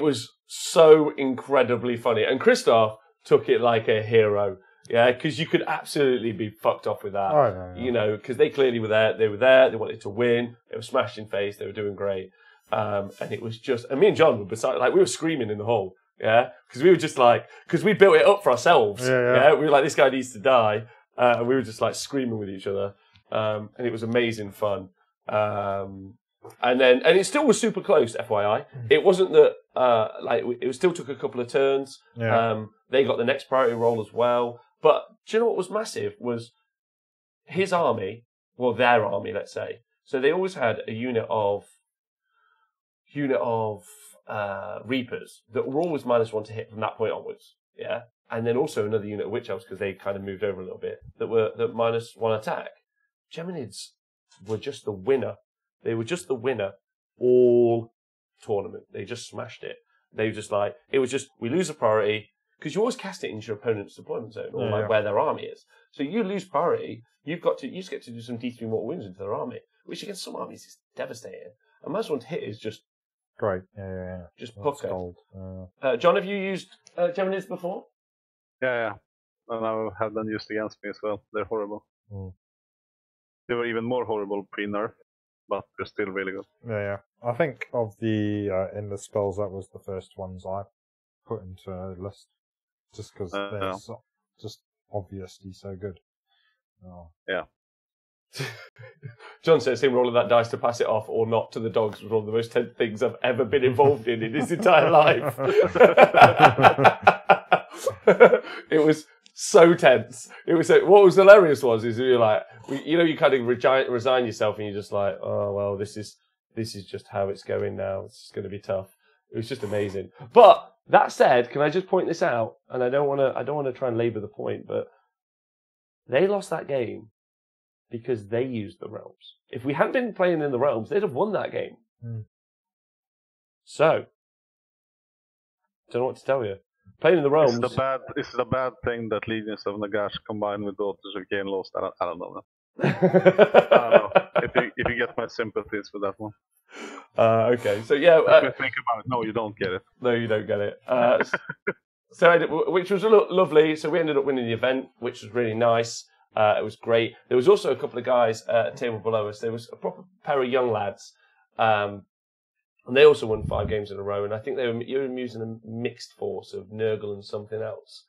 was so incredibly funny, and Christoph took it like a hero. Yeah, because you could absolutely be fucked off with that. Oh, yeah. You know, because they clearly were there. They were there. They wanted to win. They were smashed in face. They were doing great. And it was just, and me and John were beside, like we were screaming in the hall. Yeah, because we were just like, because we built it up for ourselves. Yeah, we were like, this guy needs to die, and we were just like screaming with each other. And it was amazing fun. And it still was super close, FYI. It wasn't that, it still took a couple of turns. Yeah. They got the next priority roll as well. But do you know what was massive? Was his army, well, their army, let's say. So they always had a unit of Reapers that were always -1 to hit from that point onwards. Yeah. And then also another unit of Witch Elves, because they kind of moved over a little bit, that -1 attack. Geminids were just the winner. They were just the winner all tournament. They just smashed it. They were just like, it was just, we lose a priority, because you always cast it into your opponent's deployment zone, or where their army is. So you lose priority, you just get to do some D3 mortal wounds into their army, which against some armies is devastating. And -1 to hit is just great. Yeah. Just pucker. John, have you used Geminids before? Yeah. And I have them used against me as well. They're horrible. They were even more horrible pre-nerf, but they're still really good. Yeah. I think of the endless spells, that was the first ones I put into a list, just because they're just obviously so good. Yeah. John says him rolling that dice to pass it off or not to the dogs was one of the most tense things I've ever been involved in his entire life. It was so tense. It was what was hilarious is you're like, you kind of resign yourself and you're just like, oh well, this is just how it's going now. It's going to be tough. It was just amazing. But that said, can I just point this out? And I don't want to try and labour the point, but they lost that game because they used the realms. If we hadn't been playing in the realms, they'd have won that game. So, don't know what to tell you. Playing in the realms. Is it a bad thing that Legions of Nagash combined with Daughters of Cain lost? I don't know. I don't know. If you get my sympathies with that one. Okay, so yeah. Think about it. No, you don't get it. No, you don't get it. Which was lovely. So we ended up winning the event, which was really nice. It was great. There was also a couple of guys at a table below us. There was a proper pair of young lads And they also won 5 games in a row. And I think they were using a mixed force of Nurgle and something else.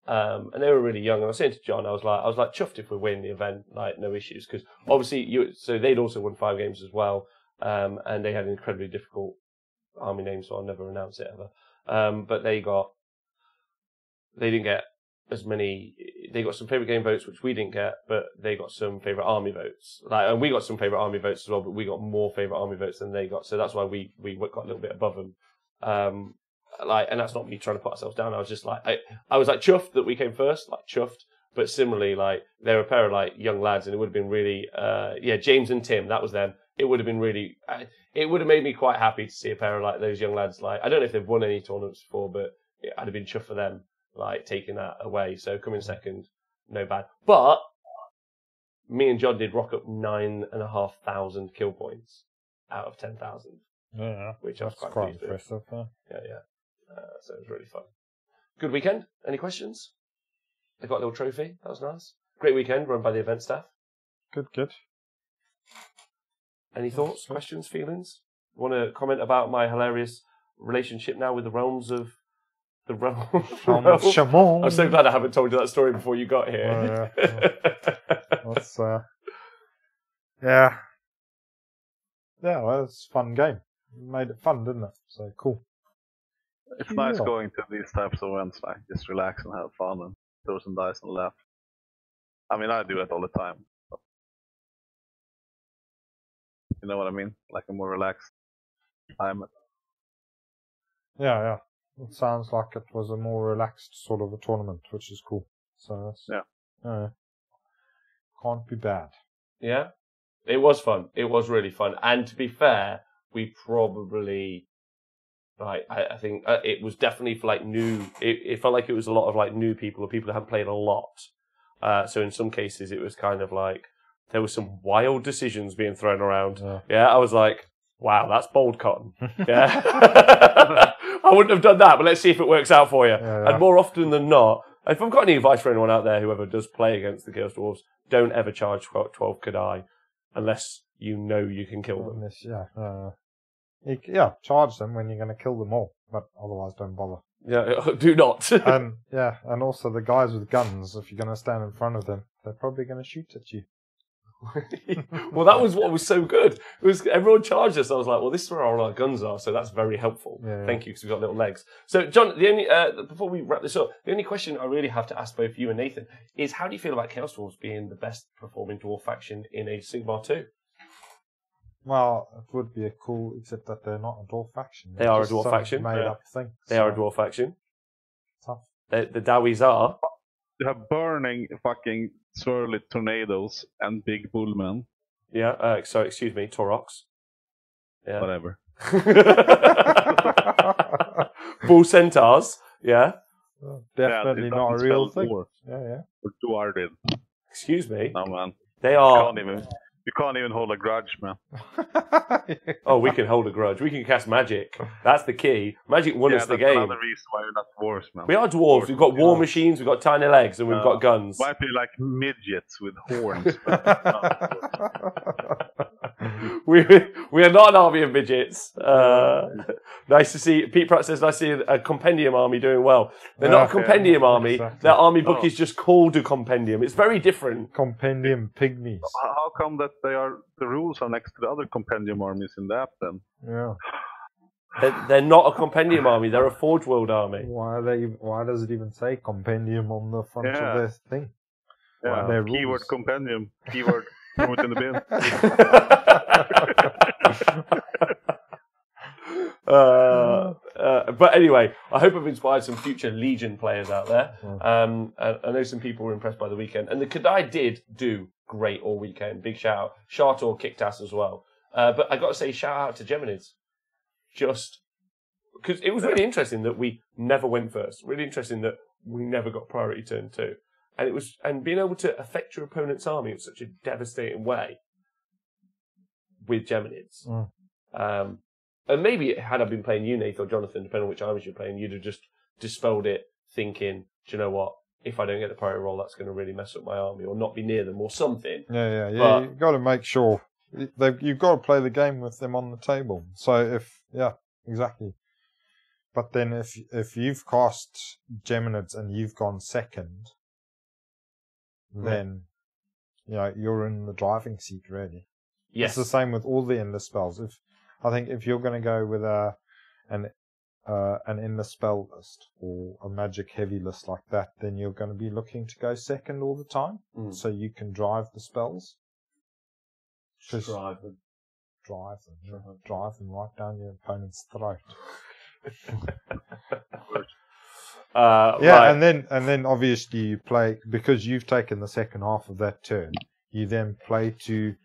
And they were really young. And I was saying to John, I was like chuffed if we win the event, like no issues, because obviously so they'd also won 5 games as well, and they had an incredibly difficult army name, so I'll never announce it ever. But they didn't get as many. They got some favorite game votes, which we didn't get, but they got some favorite army votes. And we got some favorite army votes as well, but we got more favorite army votes than they got. So that's why we got a little bit above them. And that's not me trying to put ourselves down. I was just like, I was like chuffed that we came first, like chuffed. But similarly, like they were a pair of like young lads, and it would have been really, James and Tim, that was them. It would have been really, it would have made me quite happy to see a pair of like those young lads. Like I don't know if they've won any tournaments before, but I'd have been chuffed for them, like taking that away. So coming second, no bad. But me and John did rock up 9,500 kill points out of 10,000. Yeah, which I was quite impressive. Yeah. So it was really fun. Good weekend. Any questions? They got a little trophy. That was nice. Great weekend run by the event staff. Good. Any thoughts, questions, feelings? Want to comment about my hilarious relationship now with the realms of the realm? Chamon. I'm so glad I haven't told you that story before you got here. That's yeah. Yeah, well, it's a fun game. Made it fun, didn't it? So cool. It's nice going to these types of events, like just relax and have fun and throw some dice and laugh. I mean, I do that all the time. But you know what I mean? Like a more relaxed time. Yeah. It sounds like it was a more relaxed sort of a tournament, which is cool. So that's, can't be bad. Yeah, it was fun. It was really fun. And to be fair, we probably, like, I think it was definitely for like new. It felt like it was a lot of like new people or people that hadn't played a lot. So in some cases, it was kind of like there were some wild decisions being thrown around. Yeah, I was like, wow, that's bold cotton. Yeah. I wouldn't have done that, but let's see if it works out for you. Yeah. And more often than not, if I've got any advice for anyone out there who ever does play against the Chaos Dwarves, don't ever charge 12 Kadai unless you know you can kill them. Charge them when you're going to kill them all, but otherwise don't bother. Yeah, do not. And also the guys with guns, if you're going to stand in front of them, they're probably going to shoot at you. Well, that was what was so good. It was everyone charged us. I was like, well, this is where all our guns are, so that's very helpful. Yeah. Thank you, because we've got little legs. So, John, the only before we wrap this up, the only question I really have to ask both you and Nathan is, how do you feel about Chaos Dwarves being the best performing dwarf faction in Age of Sigmar 2? Well, it would be a cool, except that they're not a dwarf faction. They are a dwarf faction. Made up thing. They are a dwarf faction. Tough. The Dowies are. They have burning fucking swirly tornadoes and big bullmen. Yeah, so excuse me, Taurox. Yeah. Whatever. Bull centaurs, yeah. Definitely not a real thing. Yeah. Or Duardid. Excuse me. No, man. They are. You can't even hold a grudge, man. Oh, we can hold a grudge. We can cast magic. That's the key. Magic won us the game. That's another reason why we're not dwarves, man. We are dwarves. We've got war machines, we've got tiny legs, and we've got guns. Might be like midgets with horns. We are not an army of midgets. Nice to see. Pete Pratt says, nice to see a compendium army doing well. They're not a compendium army. Exactly. Their army book is just called a compendium. It's very different. Compendium pygmies. How come that the rules are next to the other compendium armies in the app then? Yeah. They're not a compendium army. They're a Forge World army. Why does it even say compendium on the front of their thing? Yeah. Their Keyword rules. compendium. Keyword throw it in the bin. But anyway, I hope I've inspired some future Legion players out there. I know some people were impressed by the weekend, and the Kadai did do great all weekend. Big shout out. Shartor kicked ass as well. But I got to say, shout out to Geminids, just because it was really interesting that we never went first. Really interesting that we never got priority turn 2, and being able to affect your opponent's army in such a devastating way with Geminids. And maybe had I been playing you, Nathan, or Jonathan, depending on which armies you're playing, you'd have just dispelled it thinking, do you know what? If I don't get the priority roll, that's going to really mess up my army, or not be near them, or something. Yeah. You've got to make sure you've got to play the game with them on the table. So Yeah, exactly. But then if you've cast Geminids and you've gone second, then you're in the driving seat really. Yes. It's the same with all the endless spells. I think if you're going to go with an endless spell list or a magic heavy list like that, then you're going to be looking to go second all the time, so you can drive the spells. Drive them. Drive them right down your opponent's throat. Right. and then obviously you play, because you've taken the second half of that turn. You then play to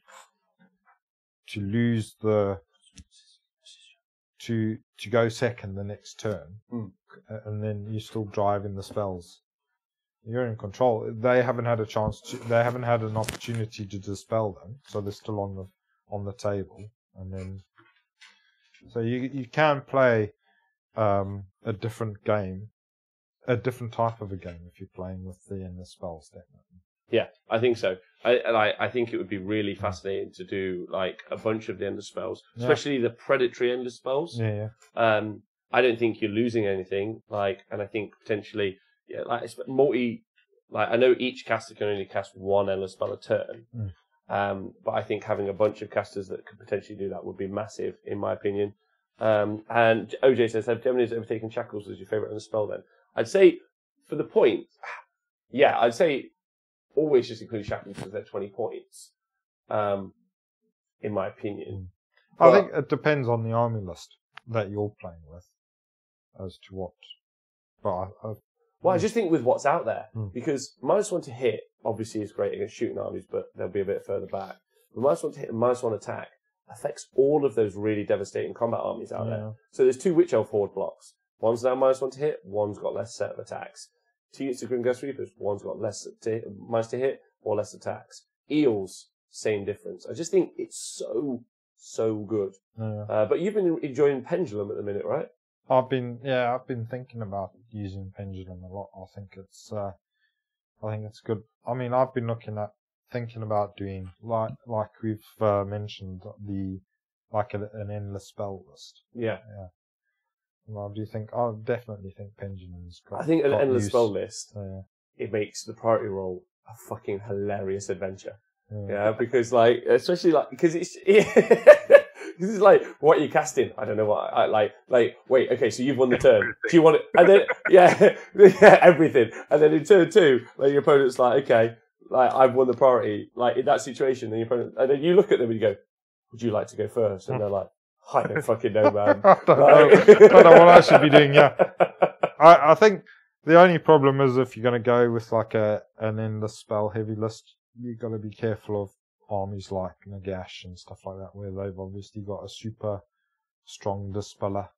lose to go second the next turn, and then you still drive in the spells. You're in control. They haven't had a chance to. They haven't had an opportunity to dispel them, so they're still on the table. And then, so you can play a different game, a different type of a game if you're playing with the endless spells, definitely. Yeah, I think so. I think it would be really fascinating to do like a bunch of the endless spells, especially the predatory endless spells. Yeah. I don't think you're losing anything. And I think potentially, I know each caster can only cast one endless spell a turn. But I think having a bunch of casters that could potentially do that would be massive, in my opinion. And OJ says, have Geminids ever taken Shackles as your favourite endless spell then? I'd say, for the point, I'd say always just include Shackles because they're 20 points, in my opinion. I think it depends on the army list that you're playing with as to what. But I just think with what's out there, because -1 to hit obviously is great against shooting armies, but they'll be a bit further back. The -1 to hit and -1 attack affects all of those really devastating combat armies out there. So there's 2 Witch Elf Horde blocks. One's now -1 to hit, one's got less set of attacks. 2 units of Grim Ghost Reapers, one's got less minus to hit or less attacks. Eels, same difference. I just think it's so good. But you've been enjoying Pendulum at the minute, right? I've been thinking about using Pendulum a lot. I think it's good. I mean, I've been thinking about doing like we've mentioned an endless spell list. Yeah. Well, I definitely think Pendulum's got. I think an endless use. spell list. It makes the priority roll a fucking hilarious adventure. Because especially because it's this is like, what are you casting? I don't know what wait, okay, so you've won the turn. Do you want it? And then everything. And then in turn 2, your opponent's like, okay, I've won the priority. In that situation, then your opponent, and then you look at them and you go, would you like to go first? And they're like, I don't fucking know, man. I don't know what I should be doing. Yeah, I think the only problem is if you're going to go with an endless spell heavy list, you've got to be careful of armies like Nagash and stuff like that, where they've obviously got a super strong dispeller.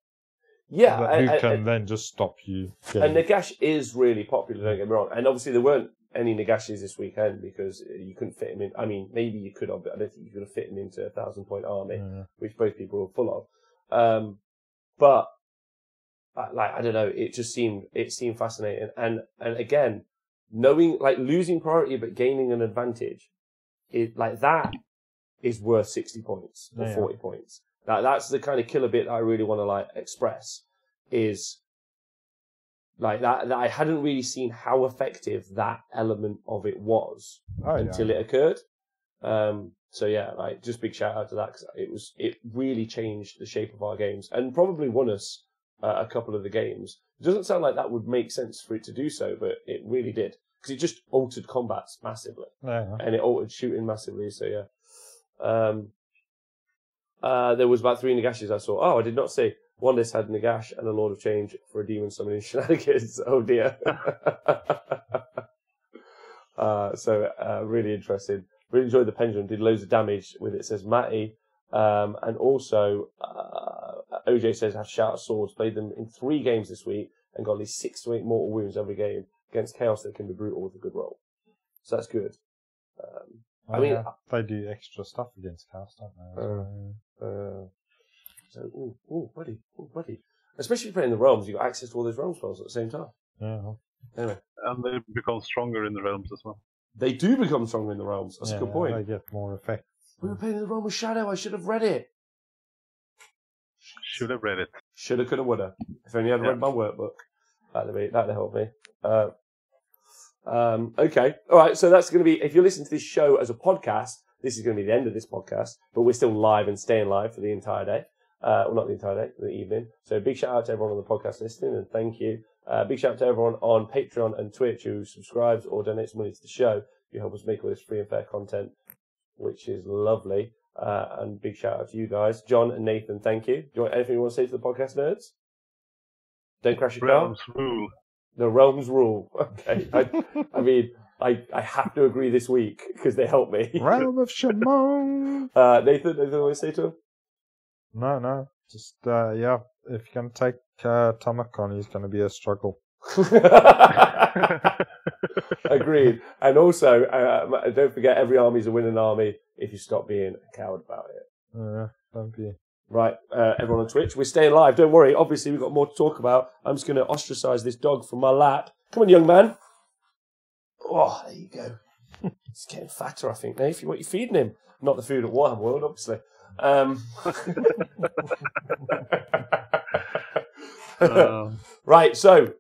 Yeah, who can then just stop you. And Nagash is really popular, don't get me wrong. And obviously there weren't any Nagashes this weekend because you couldn't fit him in. I mean, maybe you could have, but I don't think you could have fit him into a 1,000-point army, which both people were full of. But I don't know, it seemed fascinating. And again, knowing, losing priority but gaining an advantage, that is worth 60 points or 40 points. That's the kind of killer bit that I really want to express, is that I hadn't really seen how effective that element of it was until it occurred. Just big shout out to that, because it really changed the shape of our games and probably won us a couple of the games. It doesn't sound like that would make sense for it to do so, but it really did, because it just altered combats massively, and it altered shooting massively. So there was about 3 Nagashes I saw. Oh, I did not see. One list had Nagash and a Lord of Change for a demon summoning shenanigans. Oh dear. Really interesting. Really enjoyed the Pendulum. Did loads of damage with it, says Matty. And also, OJ says, have Shout Swords. Played them in 3 games this week and got at least 6 to 8 mortal wounds every game. Against Chaos, they can be brutal with a good roll. So that's good. They do extra stuff against Chaos, don't they? Buddy. Especially playing the realms, you've got access to all those realm spells at the same time. Yeah. Anyway. And they become stronger in the realms as well. They do become stronger in the realms. That's a good point. They get more effect. We were playing in the realm with Shadow. I should have read it. Should have read it. Shoulda, coulda, woulda. If only I'd read my workbook. That'd help me. Okay. All right. So that's going to be, if you're listening to this show as a podcast, this is going to be the end of this podcast, but we're still live and staying live for the entire day. Well, not the entire day, the evening. So big shout out to everyone on the podcast listening, and thank you. Big shout out to everyone on Patreon and Twitch who subscribes or donates money to the show. You help us make all this free and fair content, which is lovely. And big shout out to you guys. John and Nathan, thank you. Do you want anything you want to say to the podcast nerds? Don't crash your car? Realms rule. The realms rule. Okay. I mean, I have to agree this week because they help me. Realm of Shimon. Nathan, anything you want to say to him? No. Just, yeah, if you can take Tomek on, he's going to be a struggle. Agreed. And also, don't forget, every army's a winning army if you stop being a coward about it. Don't be. Right, everyone on Twitch, we're staying live. Don't worry. Obviously, we've got more to talk about. I'm just going to ostracize this dog from my lap. Come on, young man. Oh, there you go. He's getting fatter, I think, Nate. What are you feeding him? Not the food at Warhammer World, obviously. Right, so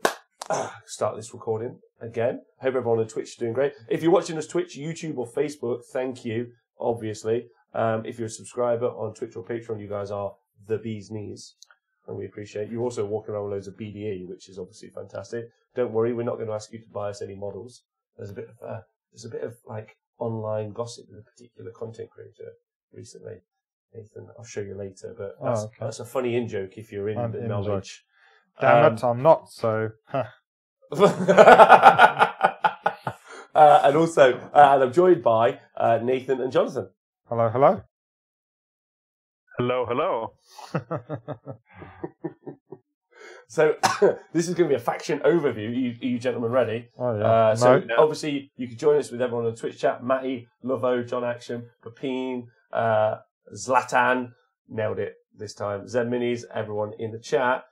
start this recording again. Hope everyone on Twitch is doing great. If you're watching us Twitch, YouTube or Facebook, thank you, obviously. If you're a subscriber on Twitch or Patreon, you guys are the bee's knees, and we appreciate you. Also walking around with loads of BDE, which is obviously fantastic. Don't worry, we're not going to ask you to buy us any models. There's a bit of like online gossip with a particular content creator recently. Nathan, I'll show you later, but that's a funny in-joke if you're in the knowledge. Damn it, I'm not, so... And also, and I'm joined by Nathan and Jonathan. Hello, hello. Hello, hello. So, this is going to be a faction overview. Are you gentlemen ready? Oh, yeah. Obviously, you can join us with everyone on the Twitch chat. Matty, Lovo, John Action, Pepine, Zlatan, nailed it this time. Zen Minis, everyone in the chat.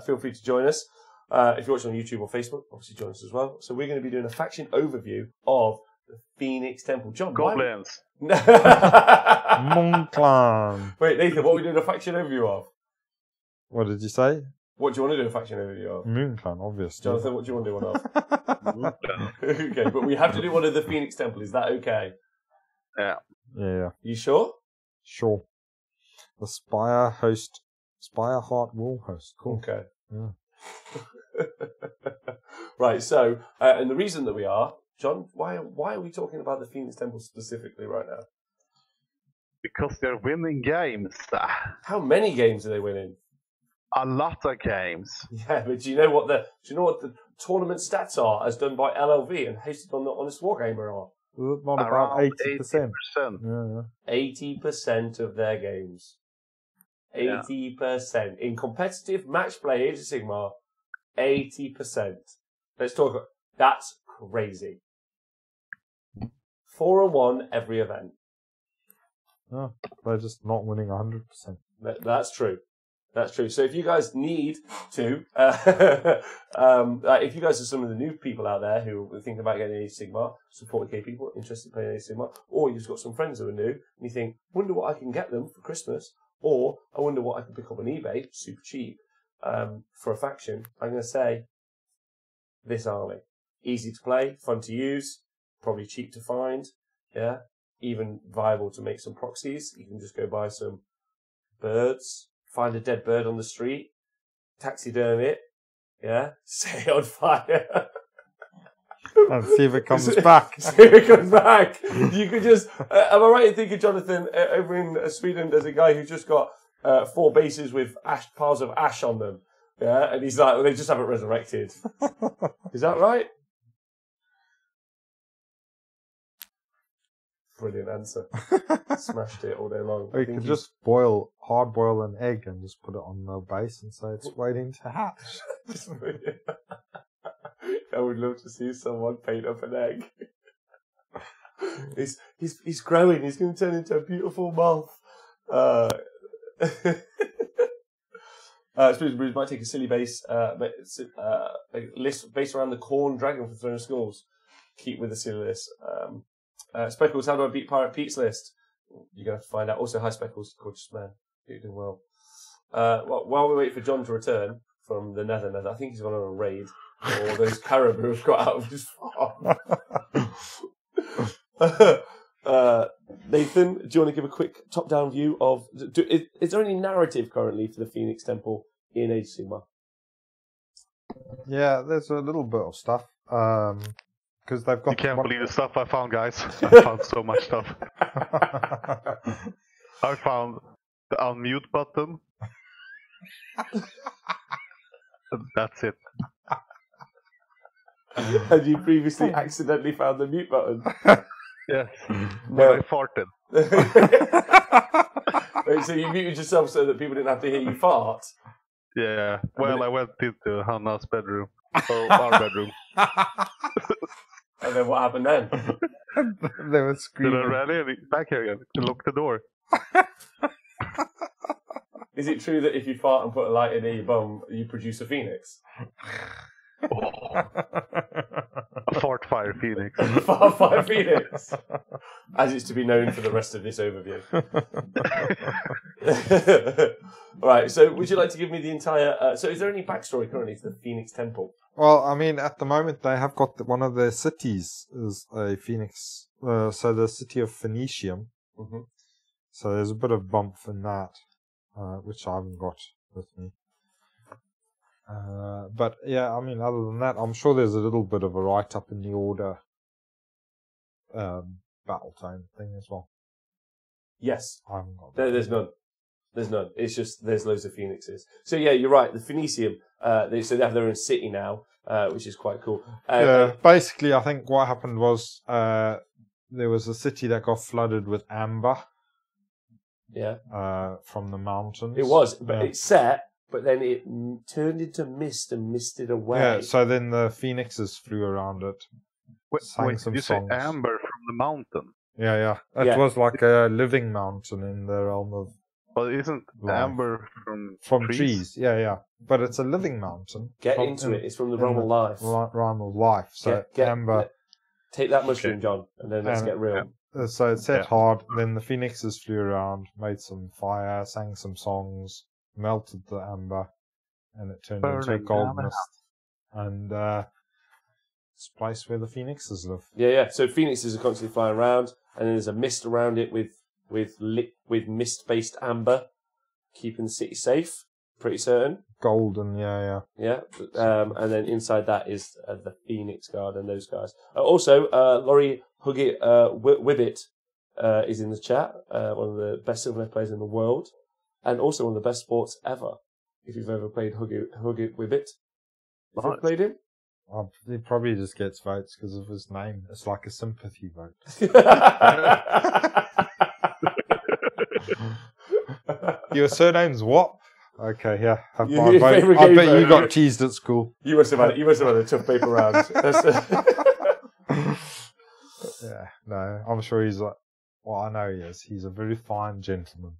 Feel free to join us. If you're watching on YouTube or Facebook, obviously join us as well. So we're going to be doing a faction overview of the Phoenix Temple. John, Goblins. Monclan. Wait, Nathan, what are we doing a faction overview of? What did you say? What do you want to do a faction overview of? Moonclan, obviously. Jonathan, what do you want to do one of? Okay, but we have to do one of the Phoenix Temple. Is that okay? Yeah. Yeah. You sure? Sure. The Spire Heart Wall host. Cool. Okay. Yeah. Right, so, and the reason that we are, John, why are we talking about the Phoenix Temple specifically right now? Because they're winning games. How many games are they winning? A lot of games. Yeah, but do you know what the tournament stats are as done by LLV and hosted on the Honest Wargamer are? Not about 80%. 80%. Yeah. 80% of their games. 80%. In competitive match play, Age of Sigmar, 80%. Let's talk about that's crazy. 4-1 every event. No, they're just not winning 100%. That's true. That's true. So if you guys need to, if you guys are some of the new people out there who are thinking about getting Age of Sigmar, support K people interested in playing Age of Sigmar, or you've got some friends who are new and you think, wonder what I can get them for Christmas, or I wonder what I can pick up on eBay, super cheap, for a faction, I'm going to say this army. Easy to play, fun to use, probably cheap to find, yeah, even viable to make some proxies. You can just go buy some birds, find a dead bird on the street, taxiderm it, yeah, set it on fire. And see if it comes back. See if it comes back. You could just, am I right in thinking, Jonathan, over in Sweden, there's a guy who just got 4 bases with piles of ash on them, yeah, and he's like, well, they just haven't resurrected. Is that right? Brilliant answer. Smashed it all day long. Or you can just hard boil an egg and just put it on the base and say it's waiting to hatch. I would love to see someone paint up an egg. He's growing. He's going to turn into a beautiful moth. Spooks Brews might take a silly base list based around the Corn Dragon for Throne of Skulls. Keep with the silly list. Speckles, how do I beat Pirate Pete's list? You're going to have to find out. Also, hi Speckles, gorgeous man. You're doing well. while we wait for John to return from the Nether, I think he's gone on a raid, or those caribou have got out of his farm. Nathan, do you want to give a quick top-down view of... Is there any narrative currently for the Phoenix Temple in Age of Sigmar? Yeah, there's a little bit of stuff. Because they've got... You can't believe the stuff I found, guys. I found so much stuff. I found the unmute button. That's it. Had you previously accidentally found the mute button? Yes. No. I farted. Wait, so you muted yourself so that people didn't have to hear you fart? Yeah. Well, I went into Hannah's bedroom. Or our bedroom. And then what happened then? They were Then I screaming. ran in, back here again, to lock the door. Is it true that if you fart and put a light in your bum, you produce a phoenix? A fart fire phoenix. Fart fire phoenix, as it's to be known for the rest of this overview. All right. So, would you like to give me the entire? So, is there any backstory currently to the Phoenix Temple? Well, I mean, at the moment they have got one of their cities is a phoenix. So the city of Phoenicium. Mm-hmm. So there's a bit of bump in that, which I haven't got with me. But yeah, I mean, other than that, I'm sure there's a little bit of a write-up in the Order battle tone thing as well. Yes. I haven't got that. There's none. There's none. It's just there's loads of phoenixes. So yeah, you're right. The Phoenicium. They have their own city now, which is quite cool. Basically, I think what happened was there was a city that got flooded with amber. Yeah. From the mountains. It was, but it set, but then it turned into mist and misted away. Yeah. So then the phoenixes flew around it. Wait, did you say amber from the mountain? Yeah. It was like a living mountain in the realm of. Well, isn't life. amber from trees? Yeah. But it's a living mountain. Get into it. It's from the realm of life. Realm of life. So amber. Take that mushroom, John, and then let's get real. So it set hard. Then the phoenixes flew around, made some fire, sang some songs, melted the amber, and it turned into a gold mist. And it's a place where the phoenixes live. Yeah. So phoenixes are constantly flying around, and then there's a mist around it with mist-based amber, keeping the city safe. Pretty certain. Golden, yeah. Yeah, and then inside that is the Phoenix Guard and those guys. Also, Laurie Huggett Wibbit is in the chat, one of the best Sylvaneth players in the world, and also one of the best sports ever. If you've ever played Huggett Wibbit, have you ever played him? He probably just gets votes because of his name. It's like a sympathy vote. Your surname's what? Okay, yeah. Have my vote. I bet you got teased at school. You must have had a tough paper round. Yeah, no, I'm sure he's like. Well, I know he is. He's a very fine gentleman.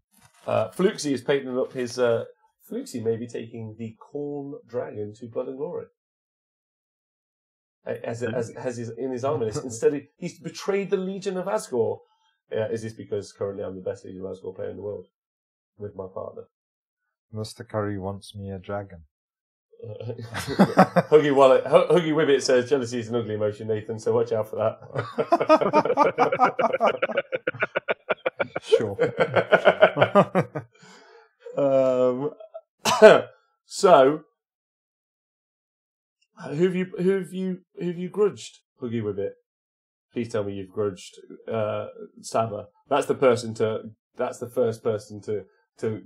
Fluxy is painting up his. Fluxy may be taking the Corn Dragon to Blood and Glory. As his in his army list. Instead, he's betrayed the Legion of Asgore. Is this because currently I'm the best Legion of Asgore player in the world with my partner? Mr. Curry wants me a dragon. Huggy Wibbit says jealousy is an ugly emotion, Nathan, so watch out for that. Sure. So who have you grudged, Huggy Wibbit? Please tell me you've grudged Saba. That's the first person to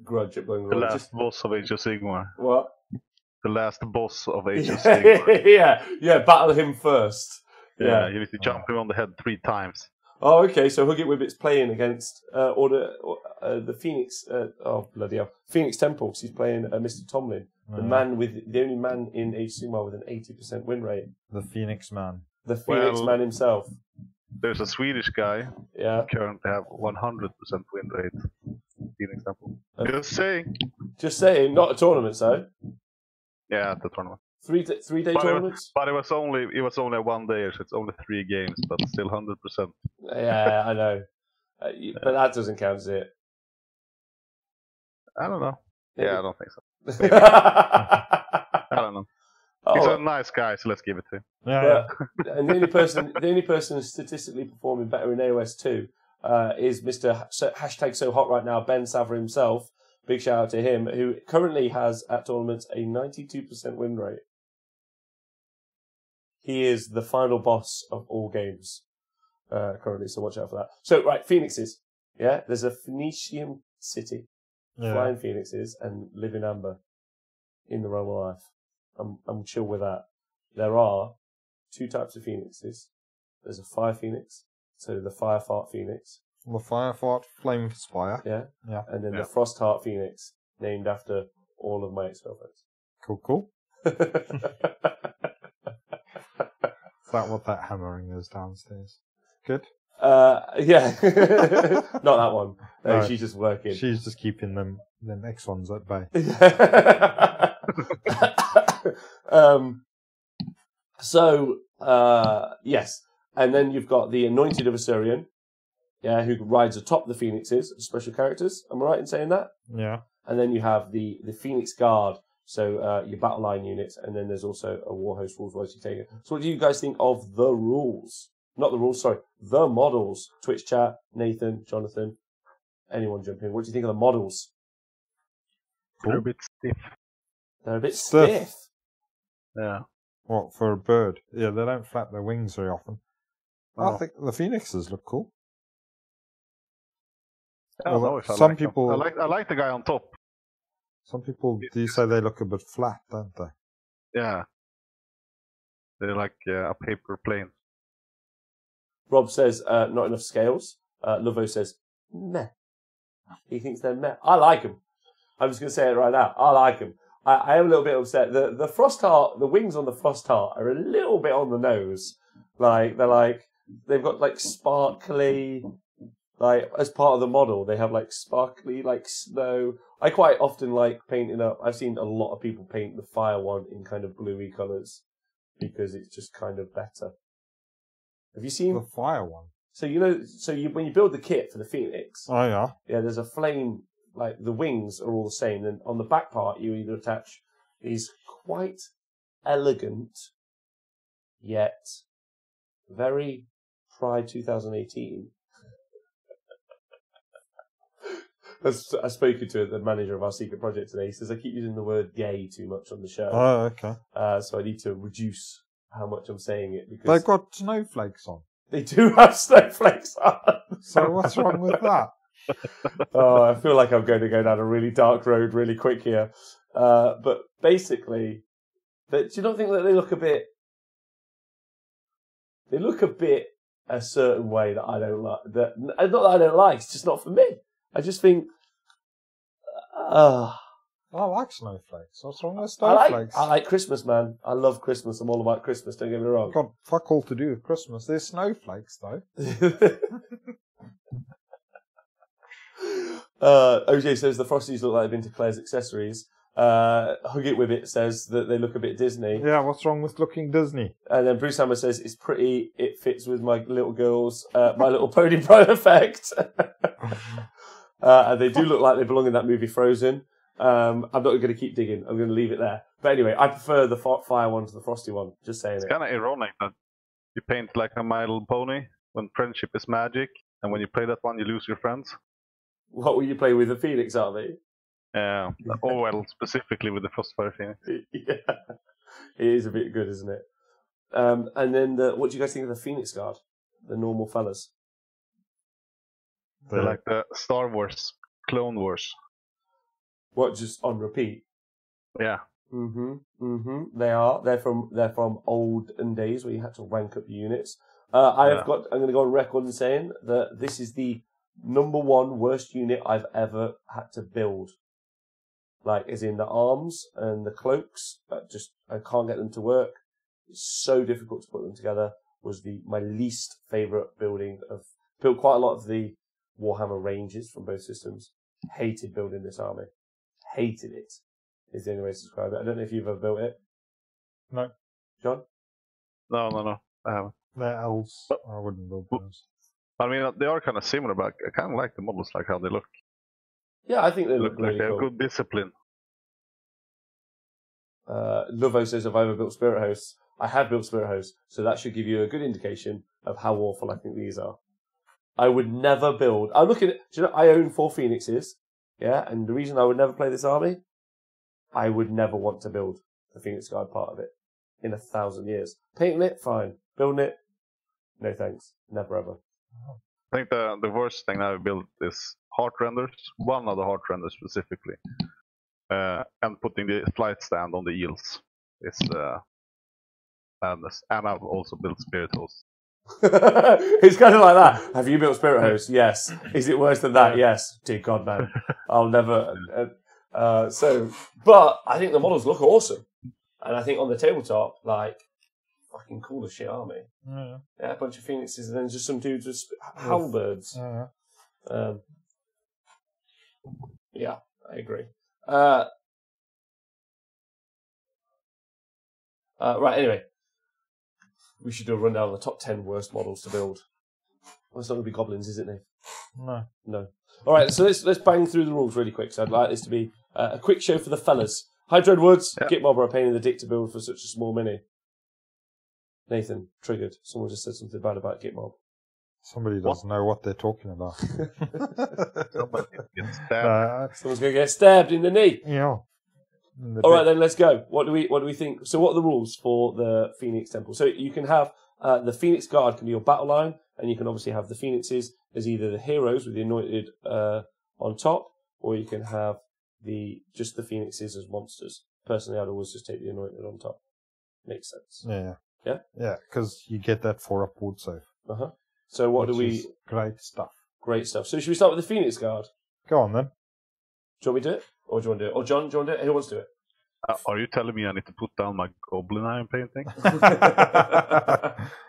grudge at Blood and Glory. The last boss of Age of Sigmar. What? The last boss of Age of Sigmar. yeah, battle him first. Yeah, you need to jump him on the head 3 times. Oh, okay, so Huggett Wibbit's playing against the Phoenix, Phoenix Temples. He's playing Mr. Tomlin, the only man in Age of Sigmar with an 80% win rate. The Phoenix Man. The Phoenix Man himself. There's a Swedish guy. Yeah. Currently have 100% win rate. Phoenix Temple. Just saying. Just saying. Not a tournament, though. Yeah, the tournament. 3-day tournaments. But it was only a 1 day, so it's only 3 games, but still 100%. Yeah, I know. But that doesn't count, does it? I don't know. Yeah, I don't think so. I don't know. He's a nice guy, so let's give it to him. And the only person statistically performing better in AOS 2 is Mr. Hashtag So Hot right now, Ben Saver himself. Big shout out to him, who currently has at tournaments a 92% win rate. He is the final boss of all games currently, so watch out for that. So, right, Phoenixes. Yeah, there's a Phoenician city, flying phoenixes, and live in amber in the realm of life. I'm chill with that. There are 2 types of phoenixes. There's a fire phoenix, so the fire fart phoenix. The fire fart, flame spire. Yeah. Yeah. And then the frost heart phoenix, named after all of my ex-girlfriends. Cool. Is that what that hammering is downstairs? Good. Yeah. Not that one. No, she's just working. She's just keeping them X1s at bay. Yes. And then you've got the Anointed of Assyrian, who rides atop the Phoenixes, special characters. Am I right in saying that? Yeah. And then you have the Phoenix Guard, so your battle line units, and then there's also a Warhost rules once you take it. So what do you guys think of the rules? Not the rules, sorry. The models. Twitch chat, Nathan, Jonathan, anyone jump in. What do you think of the models? Cool. They're a bit stiff. They're a bit stiff. Yeah. What, for a bird? Yeah, they don't flap their wings very often. I think the phoenixes look cool. I don't know if I like the guy on top. Some people do say they look a bit flat, don't they? Yeah. They're like a paper plane. Rob says, not enough scales. Lovo says, meh. He thinks they're meh. I like them. I'm just going to say it right now. I like them. I am a little bit upset. The frost heart, the wings on the frost heart are a little bit on the nose. They've got like sparkly, like as part of the model, they have like sparkly, like snow. I quite often like painting up. I've seen a lot of people paint the fire one in kind of bluey colours because it's just kind of better. Have you seen the fire one? So when you build the kit for the Phoenix, yeah, there's a flame. Like the wings are all the same, and on the back part you either attach these quite elegant yet very Pride 2018. I've spoken to the manager of our secret project today. He says I keep using the word "gay" too much on the show. Oh, okay. So I need to reduce how much I'm saying it because they've got snowflakes on. They do have snowflakes on. So what's wrong with that? Oh, I feel like I'm going to go down a really dark road really quick here. But basically, do you not think that they look a bit... They look a bit a certain way that I don't like. Not that I don't like, it's just not for me. I just think... I like snowflakes. What's wrong with snowflakes? I like Christmas, man. I love Christmas. I'm all about Christmas, don't get me wrong. Got fuck all to do with Christmas. There's snowflakes, though. OJ says the Frosties look like they've been to Claire's accessories. Hug It With It says that they look a bit Disney. Yeah, what's wrong with looking Disney? And then Bruce Hammer says it's pretty. It fits with my little girls, My Little Pony Pride effect. And they do look like they belong in that movie Frozen. I'm not going to keep digging. I'm going to leave it there. But anyway, I prefer the fire one to the frosty one. Just saying it's kind of ironic that you paint like a My Little Pony when friendship is magic, and when you play that one, you lose your friends. What will you play with the Phoenix Army? Yeah. Oh, well, specifically with the Frostfire Phoenix. Yeah. It is a bit good, isn't it? And then, what do you guys think of the Phoenix Guard? The normal fellas? They're like the Star Wars, Clone Wars. What, just on repeat? Yeah. They are. They're from olden days where you had to rank up your units. I'm going to go on record and saying that this is the number one worst unit I've ever had to build. Like, as in the arms and the cloaks, I can't get them to work. It's so difficult to put them together. Was my least favourite building. Built quite a lot of the Warhammer ranges from both systems. Hated building this army. Hated it. Is the only way to describe it. I don't know if you've ever built it. No. John? No. I haven't. They're elves. I wouldn't build those. I mean, they are kind of similar, but I kind of like the models, like how they look. Yeah, I think they look like really they have cool. good discipline. Lovo says, have I ever built spirit hosts? I have built spirit hosts, so that should give you a good indication of how awful I think these are. I would never build. I'm looking at. Do you know? I own 4 Phoenixes. Yeah, and the reason I would never play this army, I would never want to build the Phoenix Guard part of it in 1,000 years. Painting it, fine. Building it, no thanks. Never ever. I think the worst thing I've built is heart renders. One of the heart renders specifically, and putting the flight stand on the eels. It's madness. And I've also built spirit hosts. It's kind of like that. Have you built spirit hosts? Yes. Is it worse than that? Yes. Dear God, man, I'll never. But I think the models look awesome, and I think on the tabletop, like, fucking cool as shit army. Yeah, a bunch of phoenixes and then just some dudes with halberds. Yeah, I agree. Right. Anyway. We should do a rundown of the top 10 worst models to build. Well, it's not going to be goblins, is it, Nick? No. All right, so let's bang through the rules really quick. So I'd like this to be a quick show for the fellas. Hi, Dreadwoods. Yeah. Gitmob are a pain in the dick to build for such a small mini. Nathan, triggered. Someone just said something bad about Gitmob. Somebody doesn't know what they're talking about. Someone's going to get stabbed in the knee. Yeah. All right, then let's go. What do we think? So, what are the rules for the Phoenix Temple? So, you can have the Phoenix Guard can be your battle line, and you can obviously have the Phoenixes as either the heroes with the anointed on top, or you can have just the Phoenixes as monsters. Personally, I'd always just take the anointed on top. Makes sense. Yeah. Yeah. Yeah, because you get that 4-up ward save. So, what do we? Great stuff. Great stuff. So, should we start with the Phoenix Guard? Go on then. Do you want me to do it? Or do you want to do it? Or John, do you want to do it? Who wants to do it? Are you telling me I need to put down my goblin iron painting?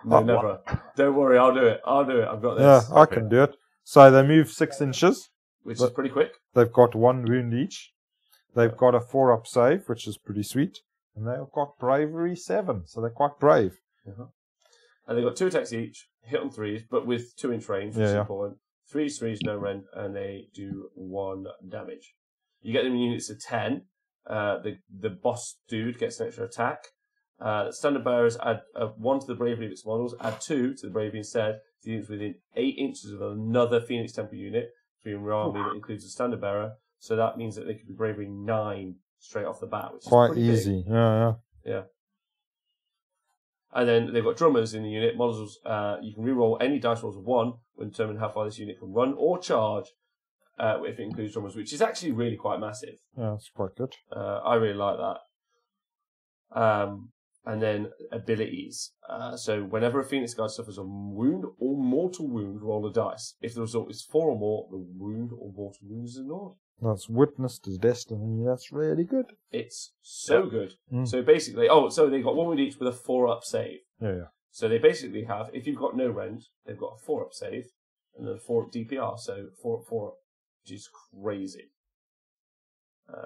No, never. Don't worry, I'll do it. I've got this. Yeah, I can do it. So they move 6 inches. Which is pretty quick. They've got 1 wound each. They've got a 4-up save, which is pretty sweet. And they've got bravery 7, so they're quite brave. And they've got 2 attacks each, hit on 3s, but with 2-inch range, which is important. 3s, no rend, and they do 1 damage. You get them in units of 10. The boss dude gets an extra attack. Standard bearers add 1 to the bravery of its models, add 2 to the bravery instead. To units within 8 inches of another Phoenix Temple unit, between your army that includes a standard bearer. So that means that they could be bravery 9 straight off the bat, which is quite pretty easy. Big. Yeah. And then they've got drummers in the unit. Models, you can reroll any dice rolls of 1 when determining how far this unit can run or charge, if it includes drummers, which is actually really quite massive. Yeah, it's quite good. I really like that. And then abilities. So whenever a Phoenix Guard suffers a wound or mortal wound, roll a dice. If the result is 4 or more, the wound or mortal wound is ignored. That's witness to destiny. That's really good. It's so good. So basically, so they've got 1 wound each with a 4-up save. Yeah. So they basically have, if you've got no rend, they've got a 4-up save and then a 4-up DPR. So 4-up, which is crazy.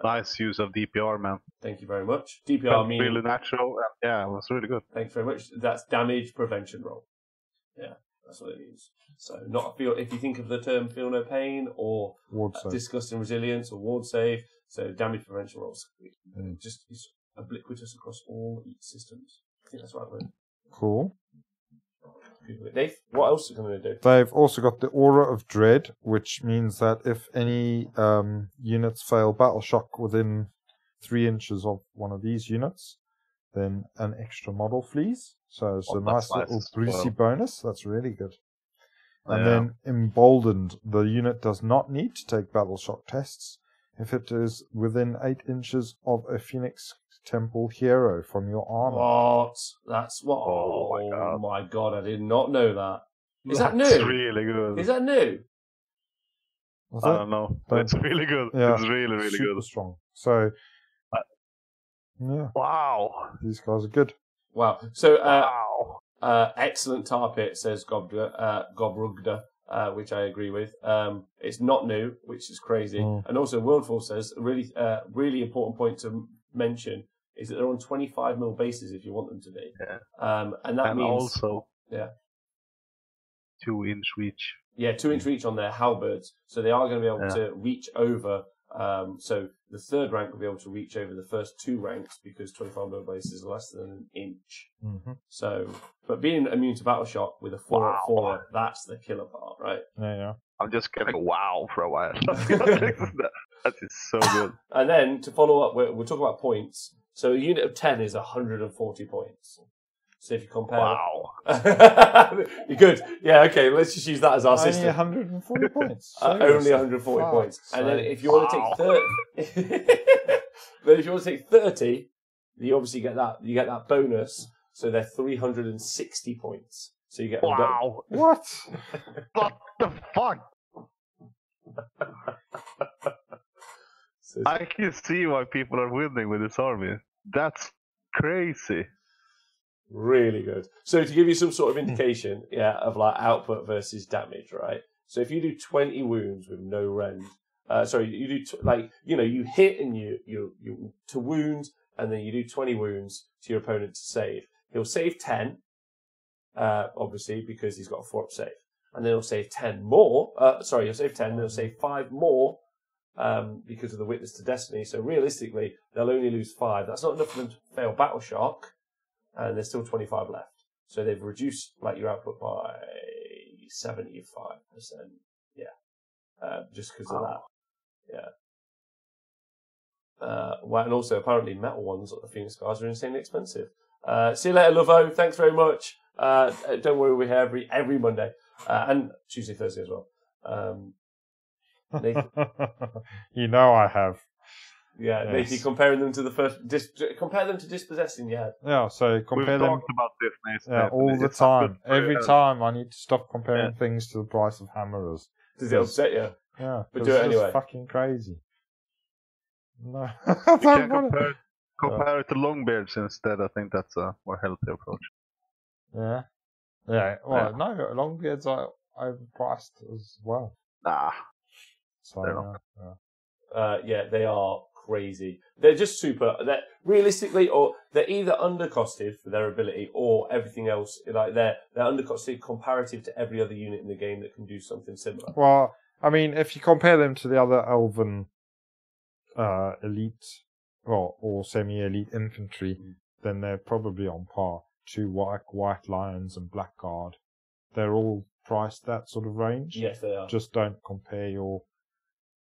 Nice use of DPR, man. Thank you very much. DPR means really natural. Yeah, it was really good. Thank you very much. That's damage prevention roll. Yeah, that's what it means. So not feel. If you think of the term "feel no pain" or disgust and resilience or ward save, so damage prevention rolls just is ubiquitous across all systems. I think that's the right word. Cool. Dave, what else are they going to do? They've also got the Aura of Dread, which means that if any units fail Battle Shock within 3 inches of one of these units, then an extra model flees. So it's a nice little greasy bonus. That's really good. And then Emboldened, the unit does not need to take Battle Shock tests if it is within 8 inches of a Phoenix Temple hero from your armor. What? That's what? Oh my god! I did not know that. Is that new? It's really good. Is that new? I don't know. It's really good. Yeah, it's really, really super good. Strong. So, yeah. Wow. These guys are good. Wow. So, excellent tar pit, says Gobrugda, which I agree with. It's not new, which is crazy. And also, Worldfall says a really important point to mention is that they're on 25mm bases if you want them to be. Yeah. And that means also 2-inch reach. Yeah, 2-inch reach on their halberds, so they are going to be able to reach over So the third rank will be able to reach over the first 2 ranks because 25 mil base is less than an inch. Mm-hmm. So, but being immune to battle shock with a 4/4, that's the killer part, right? Yeah. I'm just gonna go wow for a while. That is so good. And then to follow up, we'll talk about points. So a unit of 10 is 140 points. So if you compare, Wow. you're good. Yeah, okay. Let's just use that as our Only system. 140 points. Only 140 points. And then if you want to take 30, then if you want to take 30, you obviously get that. You get that bonus. So they're 360 points. So you get Wow. What? What the fuck? So I can see why people are winning with this army. That's crazy. really good. So to give you some sort of indication, of like output versus damage, right? So if you do 20 wounds with no rend, you do you hit and you to wound, and then you do 20 wounds to your opponent to save. He'll save 10, obviously because he's got a 4-up save, and then he'll save 10 more. He'll save 10, then he'll save 5 more. Because of the Witness to Destiny. So realistically, they'll only lose 5. That's not enough for them to fail Battle Shock, and there's still 25 left. So they've reduced your output by 75%. Just because of that. Yeah. And also apparently metal ones at the Phoenix Scars are insanely expensive. See you later, Lovo. Thanks very much. Don't worry, we're here every Monday and Tuesday, Thursday as well. Nathan. You know I have. Yeah, Yes. Nathan, comparing them to the first, compare them to Dispossessing. Yeah, so compare We've them talked about this, Nathan. yeah, all the It's not time. good for Every your time I need to stop comparing things to the price of hammerers. Does it upset you? Yeah, But 'cause do it it's just anyway. fucking crazy. No, You can compare it to Longbeards instead. I think that's a more healthy approach. Yeah. Well, no, Longbeards are overpriced as well. Nah. So They're not. They are crazy. They're just super. They're realistically, or they're either undercosted for their ability, or everything else. Like they're undercosted comparative to every other unit in the game that can do something similar. Well, I mean, if you compare them to the other Elven elite, or semi-elite infantry, then they're probably on par to White Lions and Blackguard. They're all priced that sort of range. Yes, they are. Just don't compare your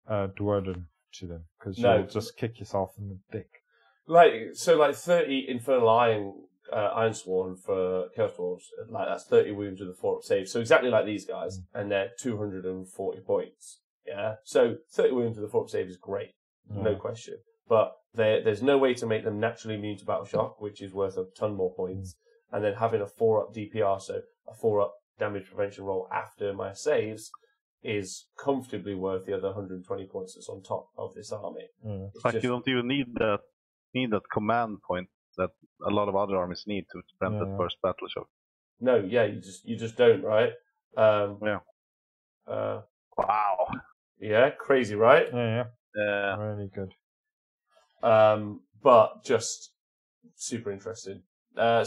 Dwarden to them, because No. you'll just kick yourself in the dick. Like 30 Infernal Ironsworn for Chaos Dwarves, that's 30 wounds with a 4-up save. So exactly like these guys, and they're 240 points. Yeah, so 30 wounds with a 4-up save is great, no question. But there's no way to make them naturally immune to Battle Shock, which is worth a ton more points. And then having a 4-up DPR, so a 4-up damage prevention roll after my saves, is comfortably worth the other 120 points that's on top of this army. It's like you don't even need that command point that a lot of other armies need to prevent that first Battle Shock. No, you just don't, right? Wow. Yeah, crazy, right? Yeah. Yeah. Really good. But just super interesting. Wow.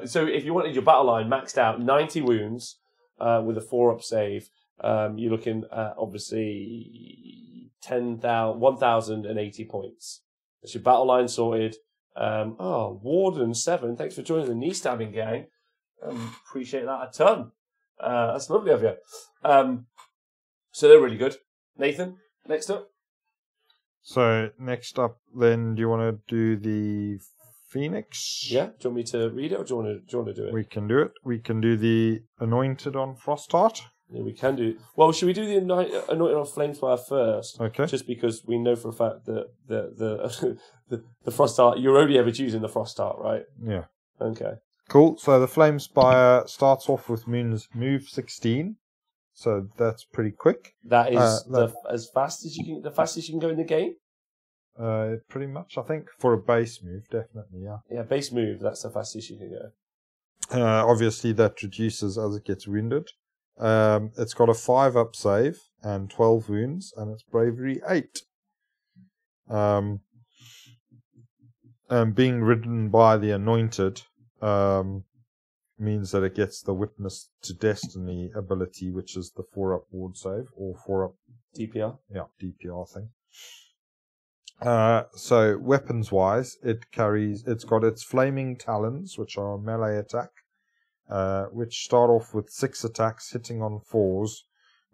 So if you wanted your battle line maxed out 90 wounds with a 4-up save, you're looking at obviously 1,080 points. That's your battle line sorted. Warden 7, thanks for joining the knee stabbing gang. Appreciate that a ton. That's lovely of you. So they're really good. Nathan, next up. So next up, then, do you want to do the Phoenix? Yeah. Do you want me to read it, or do you want to do it? We can do it. We can do the Anointed on Frostheart. Yeah, we can do. Well, should we do the Anointed on Flamespire first? Okay. Just because we know for a fact that the Frost Art, you're only ever choosing the Frost Art, right? Yeah. Okay. Cool. So the Flamespire starts off with move 16. So that's pretty quick. That is the fastest you can go in the game. Pretty much, I think, for a base move, definitely, yeah. Yeah, base move. That's the fastest you can go. Obviously, that reduces as it gets wounded. It's got a 5-up save and 12 wounds, and it's bravery 8. Being ridden by the Anointed means that it gets the Witness to Destiny ability, which is the 4-up ward save, or 4-up DPR. Yeah, DPR thing. So weapons-wise, it's got its Flaming Talons, which are melee attack, which start off with 6 attacks, hitting on 4s,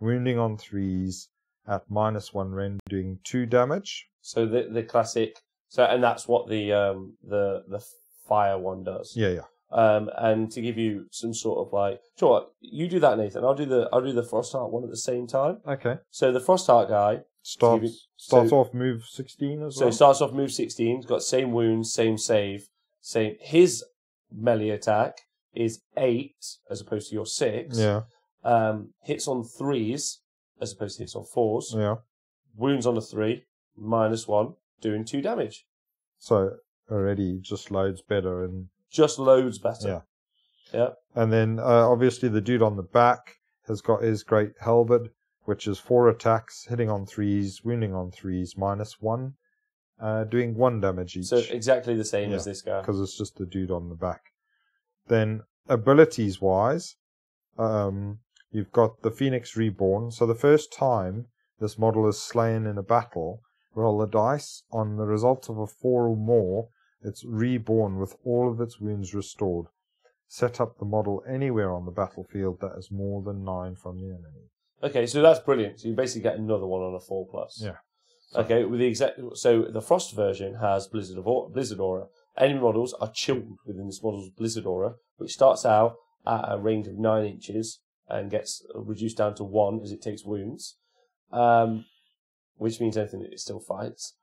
wounding on 3s, at -1 rend, doing 2 damage. So the classic. So and that's what the fire one does. Yeah. And to give you some sort of like, sure, you do that, Nathan. I'll do the Frostheart one at the same time. Okay. So the Frostheart guy starts off move 16 as well. So he starts off move 16. He's got same wounds, same save, same. His melee attack is 8 as opposed to your 6. Yeah. Hits on 3s as opposed to hits on 4s. Yeah. Wounds on a 3, -1, doing 2 damage. So already just loads better and just loads better. Yeah. And then obviously the dude on the back has got his Great Halberd, which is 4 attacks, hitting on 3s, wounding on 3s, -1, doing 1 damage each. So exactly the same as this guy. Because it's just the dude on the back. Then abilities wise, you've got the Phoenix Reborn. So the first time this model is slain in a battle, roll the dice. On the result of a 4 or more, it's reborn with all of its wounds restored. Set up the model anywhere on the battlefield that is more than 9 from the enemy. Okay, so that's brilliant. So you basically get another one on a 4+. Yeah. Okay, with the so the Frost version has Blizzard Aura. Enemy models are chilled within this model's Blizzard Aura, which starts out at a range of 9 inches and gets reduced down to 1 as it takes wounds, which means anything that it still fights.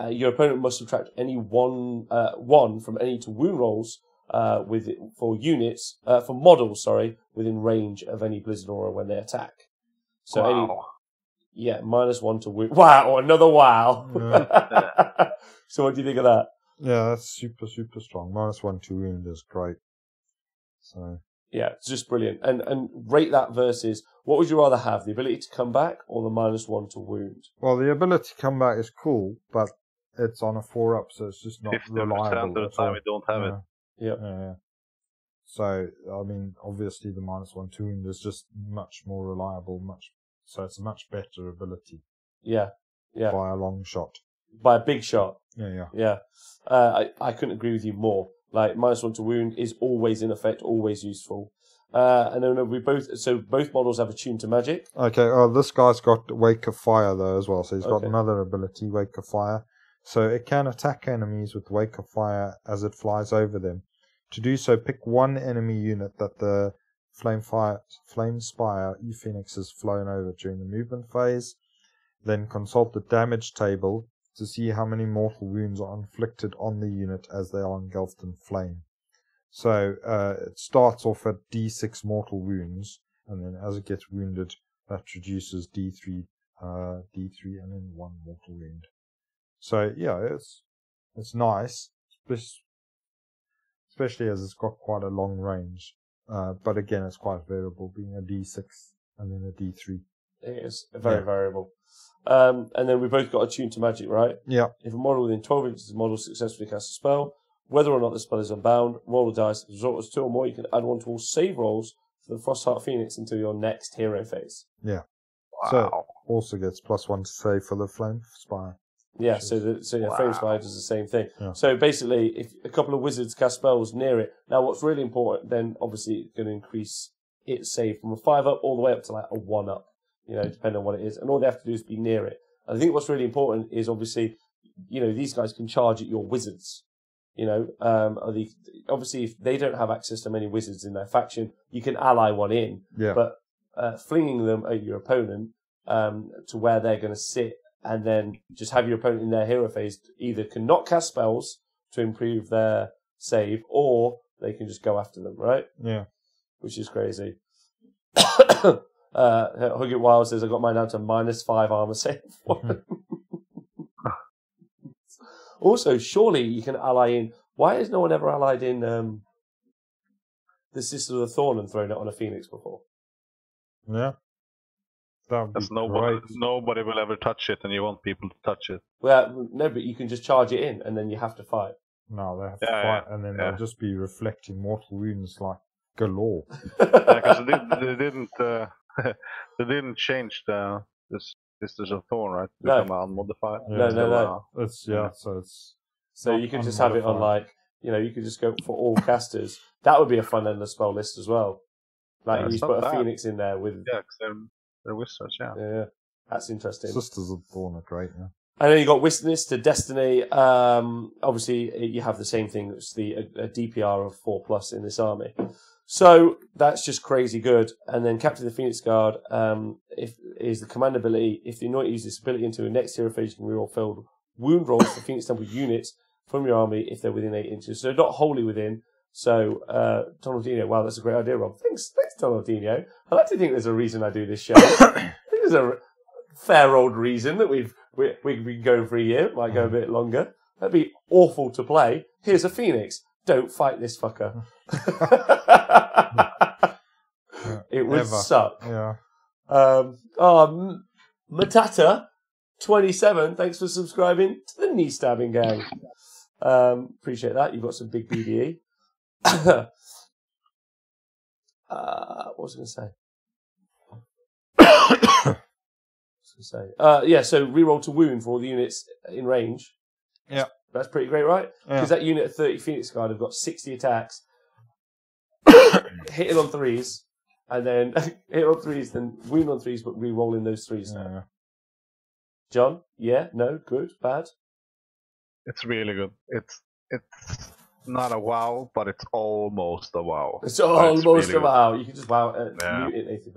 Your opponent must subtract any one from any to wound rolls for models within range of any Blizzard Aura when they attack. So -1 to wound. Wow, another wow. Yeah. So what do you think of that? Yeah, that's super, super strong. -1 to wound is great. So yeah, it's just brilliant. And rate that versus what would you rather have, the ability to come back or the -1 to wound? Well, the ability to come back is cool, but it's on a 4-up, so it's just not 50% reliable. of the time we don't have it. Yeah. So, I mean, obviously the -1 to wound is just much more reliable, so it's a much better ability. Yeah. By a long shot. By a big shot. Yeah. I couldn't agree with you more. Like, -1 to wound is always in effect, always useful. And then both models have attuned to magic. Okay, this guy's got Wake of Fire though as well, so he's got another ability, Wake of Fire. So it can attack enemies with Wake of Fire as it flies over them. To do so, pick one enemy unit that the Flame Spire E-Phoenix has flown over during the movement phase. Then consult the damage table to see how many mortal wounds are inflicted on the unit as they are engulfed in flame. So it starts off at D6 mortal wounds, and then as it gets wounded, that reduces D3, and then 1 mortal wound. So yeah, it's nice, especially as it's got quite a long range. But again, it's quite variable, being a D6 and then a D3. It is very variable. And then we both got attuned to magic, right? Yeah. If a model within 12 inches of the model successfully casts a spell, whether or not the spell is unbound, roll a dice. If the result is 2 or more, you can add 1 to all save rolls for the Frostheart Phoenix until your next hero phase. Yeah. Wow. So also gets +1 to save for the Flame Spire. Yeah, Flame Spire does the same thing. Yeah. So basically, if a couple of wizards cast spells near it, now what's really important, then obviously it's going to increase its save from a 5-up all the way up to like a 1-up, depending on what it is. And all they have to do is be near it. And I think what's really important is obviously, these guys can charge at your wizards. Obviously, if they don't have access to many wizards in their faction, you can ally one in. Yeah. But flinging them at your opponent to where they're going to sit, and then just have your opponent in their hero phase either cannot cast spells to improve their save, or they can just go after them, right? Yeah. Which is crazy. Hug It Wild says, I got mine down to -5 armor save. Also, surely you can ally in. Why has no one ever allied in the Sister of the Thorn and thrown it on a Phoenix before? Yeah. That would be Because great. nobody will ever touch it, and you want people to touch it. Well, no, but you can just charge it in, and then you have to fight. No, they have to fight, and then they'll just be reflecting mortal wounds like galore. Because they didn't change this Sisters of Thorn, right? To become unmodified. No. So you could just have it on like, you could just go for all casters. That would be a fun endless spell list as well. Like you just put a Phoenix in there with. Yeah, because they're wizards. Yeah, that's interesting. Sisters of Thorn are great. Yeah. I know you got Witness to Destiny. Obviously, you have the same thing. It's a DPR of 4+ in this army. So that's just crazy good. And then Captain of the Phoenix Guard is the command ability. If the anointed uses this ability into a next hero phase, you can reroll failed wound rolls for Phoenix Temple units from your army if they're within 8 inches. So not wholly within. So Donaldinho, wow, that's a great idea, Rob. Thanks, Donaldinho. I like to think there's a reason I do this show. I think there's a fair old reason that we've been going for a year. It might go a bit longer. That'd be awful to play. Here's a Phoenix. Don't fight this fucker. It would suck. Yeah. Matata 27. Thanks for subscribing to the Knee Stabbing Gang. Appreciate that. You've got some big BDE. What was I going to say? So reroll to wound for all the units in range. Yeah. That's pretty great, right? Yeah. Because that unit of 30 Phoenix Guard have got 60 attacks, hitting on 3s, and then hit on 3s, then wound on 3s, but re-rolling those 3s now. Yeah. John? Yeah? No? Good? Bad? It's really good. It's not a wow, but it's almost a wow. It's almost really a wow. You can just wow mute it, Nathan,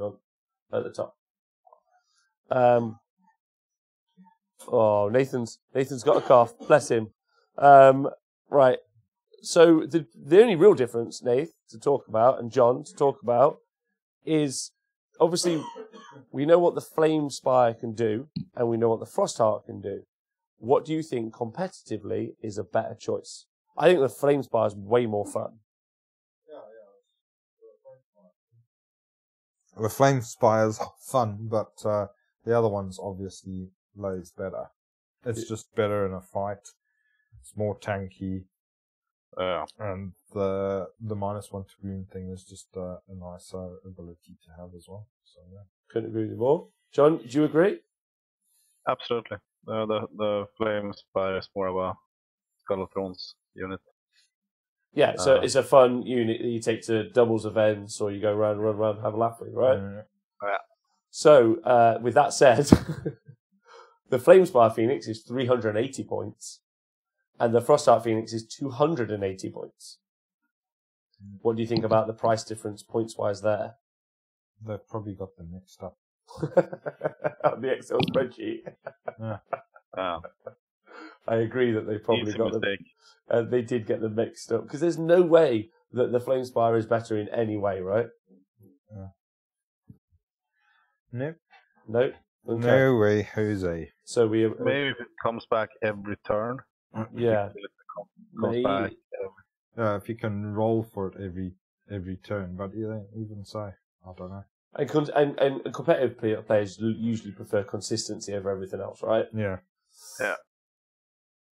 at the top. Nathan's got a cough. Bless him. Right. So the only real difference, Nath, to talk about, and John to talk about, is obviously we know what the Flame Spire can do, and we know what the Frostheart can do. What do you think competitively is a better choice? I think the Flame Spire is way more fun. The Flame Spire's fun, but the other one's obviously loads better. It's just better in a fight. It's more tanky. And the -1 to wound thing is just a nicer ability to have as well. So yeah. Couldn't agree with you more. John, do you agree? Absolutely. The Flame Spire is more of a Skull of Thrones unit. Yeah, so it's a fun unit that you take to doubles events, or you go run around, have a laugh with, right? Yeah. So, with that said, the Flamespire Phoenix is 380 points, and the Frostheart Phoenix is 280 points. What do you think about the price difference points-wise there? They've probably got them mixed up. On the Excel spreadsheet. Yeah. I agree that they probably Easy got mistake. them. They did get them mixed up, because there's no way that the Flamespire is better in any way, right? Yeah. Nope. Nope. Okay. No way, Jose. So we Maybe if it comes back every turn. Yeah. Comes back. If you can roll for it every turn, but even so, I don't know. And competitive players usually prefer consistency over everything else, right? Yeah. Yeah.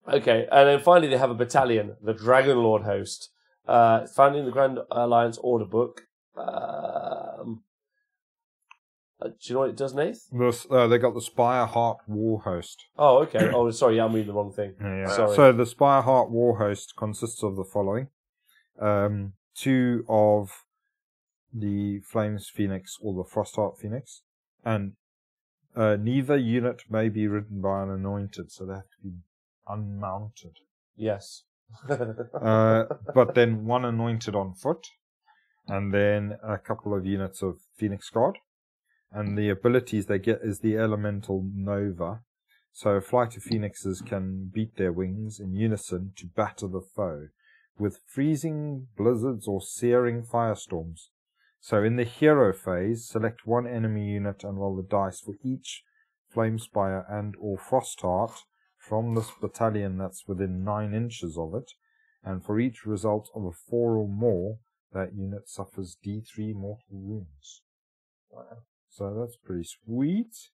Okay, and then finally they have a battalion, the Dragon Lord host, found in the Grand Alliance Order book. Do you know what it does, Nath? They got the Spireheart War Host. Oh, okay. Oh, sorry, I'm reading the wrong thing. Yeah. Sorry. So the Spireheart War Host consists of the following: 2 of the Flames Phoenix or the Frostheart Phoenix, and neither unit may be ridden by an anointed, so they have to be unmounted. Yes. But then 1 anointed on foot, and then a couple of units of Phoenix Guard. And the abilities they get is the Elemental Nova. So a flight of phoenixes can beat their wings in unison to batter the foe with freezing blizzards or searing firestorms. So in the hero phase, select 1 enemy unit and roll the dice for each Flamespire and or Frostheart from this battalion that's within 9 inches of it. And for each result of a 4 or more, that unit suffers D3 mortal wounds. Wow. So that's pretty sweet.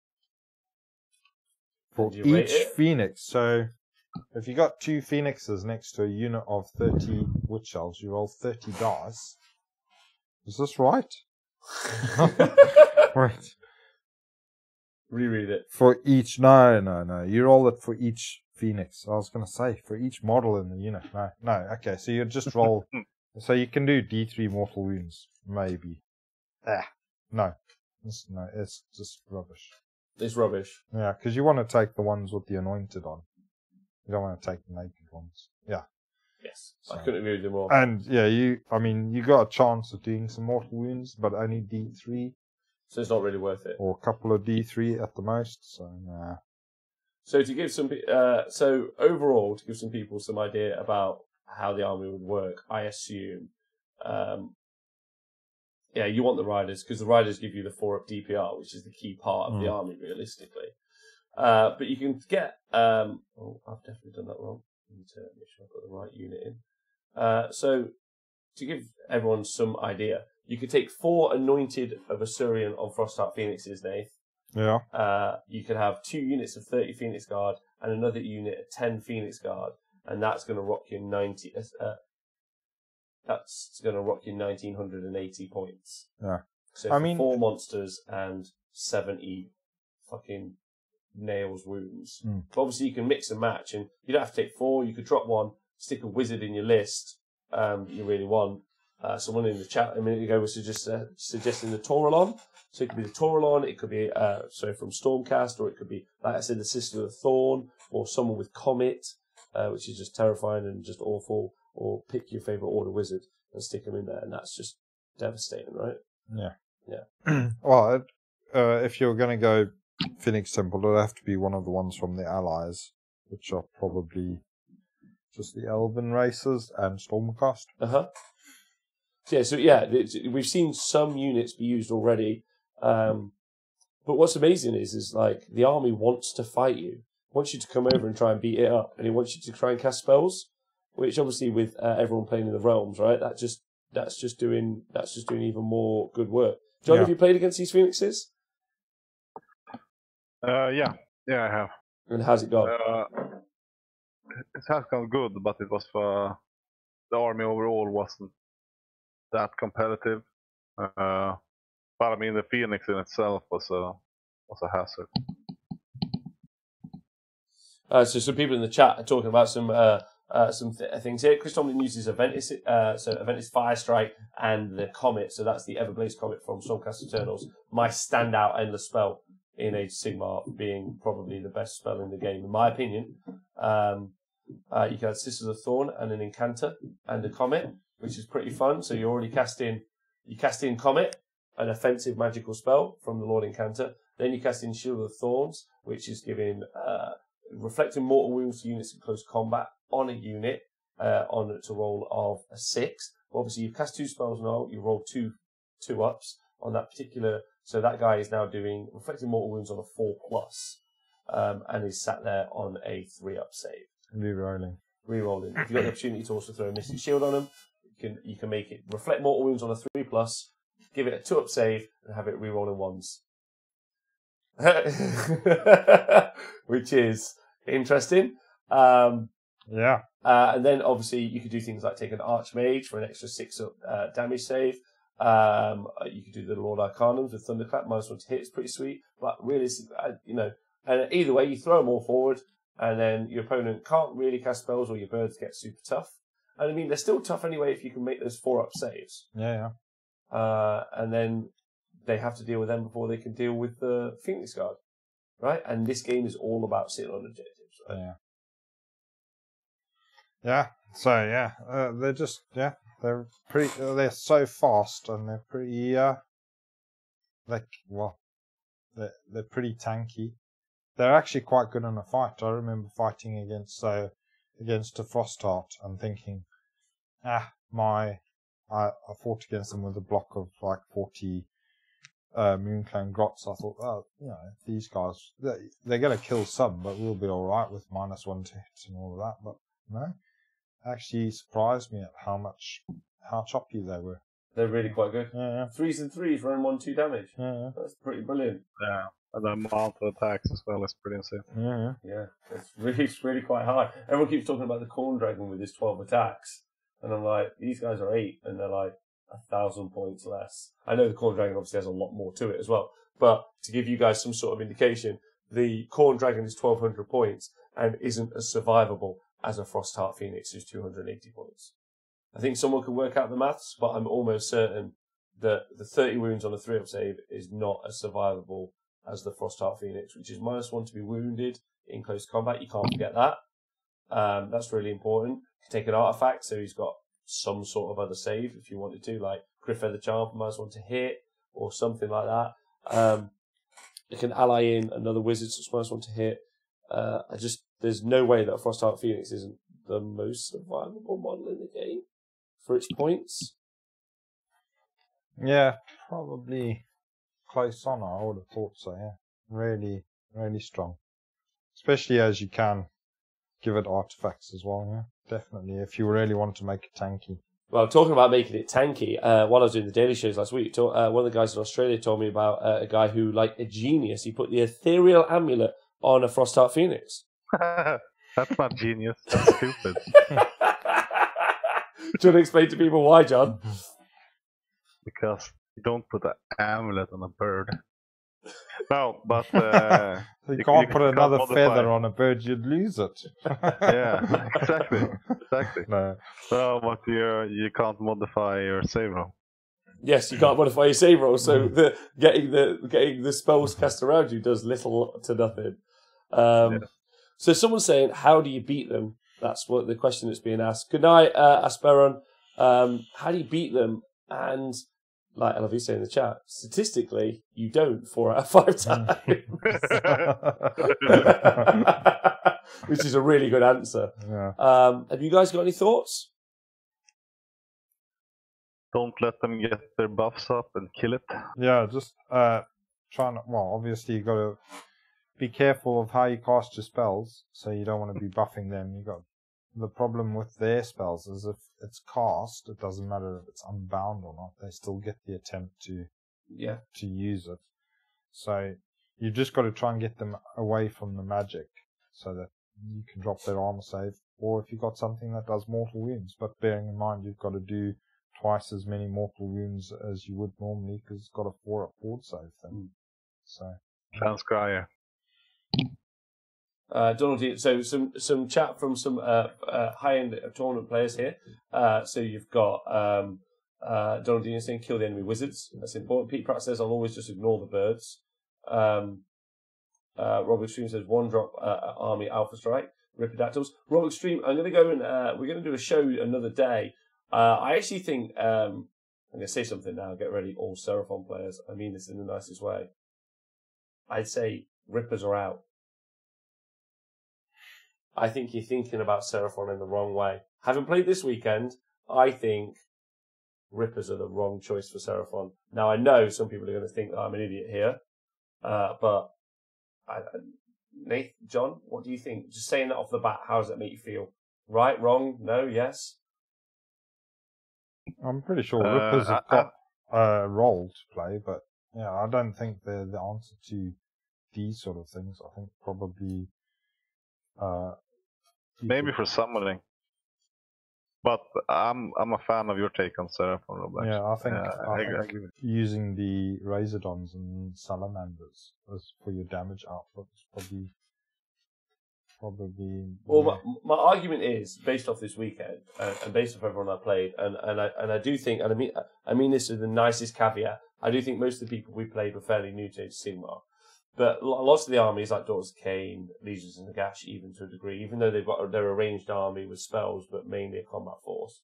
For each Phoenix. So If you got 2 phoenixes next to a unit of 30 witch elves, you roll 30 dice. Is this right? Right. Reread it. For each, no. You roll it for each phoenix. I was going to say, for each model in the unit. No. Okay, so you just roll. So you can do D3 mortal wounds, maybe. No. It's just rubbish. It's rubbish. Yeah, because you want to take the ones with the anointed on. You don't want to take the naked ones. Yeah. Yes, so. I couldn't agree with you more. And yeah, you got a chance of doing some mortal wounds, but only D3. So it's not really worth it. Or a couple of D3 at the most. So nah. So to give overall, to give some people some idea about how the army would work, I assume, you want the riders because the riders give you the 4-up DPR, which is the key part of the army, realistically. But you can get. I've definitely done that wrong. I need to make sure I've got the right unit in. So to give everyone some idea, you could take 4 anointed of Asuryan on Frostheart Phoenixes, Nath. Yeah. You could have 2 units of 30 Phoenix Guard and another unit of 10 Phoenix Guard, and that's going to rock you 90. That's going to rock you 1,980 points. Yeah. So for 4 monsters and 70 fucking nails wounds. But obviously you can mix and match, and you don't have to take 4. You could drop 1, stick a wizard in your list that you really want. Someone in the chat a minute ago was suggesting the Taurolon. So it could be the Taurolon, it could be from Stormcast, or it could be, like I said, the Sister of the Thorn, or someone with Comet, which is just terrifying and just awful. Or pick your favourite order wizard and stick them in there, and that's just devastating, right? Yeah. Well, if you're going to go Phoenix Temple, it'll have to be one of the ones from the Allies, which are probably just the Elven races and Stormcast. We've seen some units be used already, but what's amazing is like the army wants to fight you, wants you to come over and try and beat it up, and it wants you to try and cast spells. Which obviously with everyone playing in the realms, right? That's just doing even more good work. John, have you played against these Phoenixes? Yeah, I have. And how's it gone? It has gone good, but it was the army overall wasn't that competitive. But I mean, the Phoenix in itself was a hazard. So some people in the chat are talking about some things here. Chris Tomlin uses Aventus, Aventus Firestrike and the Comet. So that's the Everblaze Comet from Stormcast Eternals. My standout endless spell in Age of Sigmar, being probably the best spell in the game, in my opinion. You can have Sisters of Thorn and an Incanter and a Comet, which is pretty fun. So you're already casting Comet, an offensive magical spell from the Lord Incanter. Then you cast in Shield of Thorns, which is giving reflecting mortal wounds to units in close combat on a unit to roll of a 6. Obviously, you cast 2 spells now. You roll 2 ups on that particular. So that guy is now doing reflecting mortal wounds on a 4+, and is sat there on a 3-up save. Rerolling. If you got the opportunity to also throw a Mystic Shield on him, you can make it reflect mortal wounds on a 3+, give it a 2-up save, and have it rerolling 1s. Which is interesting. And then obviously you could do things like take an Archmage for an extra 6-up damage save. You could do the Lord Arcanums with Thunderclap, -1 to hit. It's pretty sweet. But realistically, and either way, you throw them all forward, and then your opponent can't really cast spells, or your birds get super tough. And I mean, they're still tough anyway if you can make those 4-up saves. And then they have to deal with them before they can deal with the Phoenix Guard, right? And this game is all about sitting on objectives, right? They're just they're pretty. They're so fast, and they're pretty. They're pretty tanky. They're actually quite good in a fight. I remember fighting against a Frostheart and thinking, I fought against them with a block of like 40 Moonclan Grots. I thought, these guys, they're going to kill some, but we'll be all right with -1 to hits and all of that. But no, actually surprised me at how choppy they were. They're really quite good. Yeah. 3s and 3s, running 1/2 damage. Yeah. That's pretty brilliant. Yeah, and the amount of attacks as well is pretty insane. Yeah. Yeah, it's really quite high. Everyone keeps talking about the Corn Dragon with his 12 attacks, and I'm like, these guys are 8, and they're like 1,000 points less. I know the Corn Dragon obviously has a lot more to it as well, but to give you guys some sort of indication, the Corn Dragon is 1,200 points and isn't as survivable as a Frostheart Phoenix, who's 280 points. I think someone can work out the maths, but I'm almost certain that the 30 wounds on a 3-up save is not as survivable as the Frostheart Phoenix, which is -1 to be wounded in close combat. You can't forget that. That's really important. You can take an artifact, so he's got some sort of other save if you wanted to, like Crit Feather Charm for -1 to hit, or something like that. You can ally in another wizard, so it's -1 to hit. There's no way that a Frostheart Phoenix isn't the most survivable model in the game for its points. Yeah, probably close on. I would have thought so. Yeah, really, really strong. Especially as you can give it artifacts as well. Yeah, definitely. If you really want to make it tanky. Well, talking about making it tanky, while I was doing the daily shows last week, one of the guys in Australia told me about a guy who, like a genius, he put the ethereal amulet on a Frostheart Phoenix. That's not genius. That's stupid. Do you want to explain to people why, John? Because you don't put an amulet on a bird. No, but you can't put another modify. feather on a bird; you'd lose it. Yeah, exactly. No. So, but you can't modify your save roll. Yes, you can't modify your save roll, so getting the spells cast around you does little to nothing. So someone's saying, how do you beat them? That's what the question that's being asked. Good night, Asperon. How do you beat them? And like LV said in the chat, statistically, you don't 4 out of 5 times. Which is a really good answer. Yeah. Have you guys got any thoughts? Don't let them get their buffs up and kill it. Yeah, just trying to. Well, obviously you got to be careful of how you cast your spells, so you don't want to be buffing them. You got the problem with their spells is if it's cast, it doesn't matter if it's unbound or not. They still get the attempt to use it. So you just got to try and get them away from the magic, so that you can drop their armor save. Or if you've got something that does mortal wounds, but bearing in mind you've got to do twice as many mortal wounds as you would normally because it's got a 4-up ward save thing. So Transcrier. Donald, so some chat from some high-end tournament players here. So you've got Donald Dean saying kill the enemy wizards. That's important. Pete Pratt says I'll always just ignore the birds. Rob Extreme says 1-drop army alpha strike. Ripidactyls. Rob Extreme, I'm going to go and we're going to do a show another day. I actually think I'm going to say something now. Get ready, all Seraphon players. I mean this in the nicest way. I'd say Rippers are out. I think you're thinking about Seraphon in the wrong way. Having played this weekend, I think Rippers are the wrong choice for Seraphon. Now, I know some people are going to think that I'm an idiot here, but Nate, John, what do you think? Just saying that off the bat, how does that make you feel? Right, wrong, no, yes? I'm pretty sure Rippers have got a role to play, but yeah, I don't think they're the answer to these sort of things. I think probably maybe for summoning. But I'm a fan of your take on Seraphon, Robert. Yeah, I think I agree with using the Razordons and Salamanders for your damage output is probably. Well, my argument is based off this weekend and based off everyone I played, and I do think, and I mean this with the nicest caveat. I do think most of the people we played were fairly new to Sigmar, but lots of the armies like Daughters of Cain, Legions of Nagash, even to a degree, even though they've got their arranged army with spells, but mainly a combat force.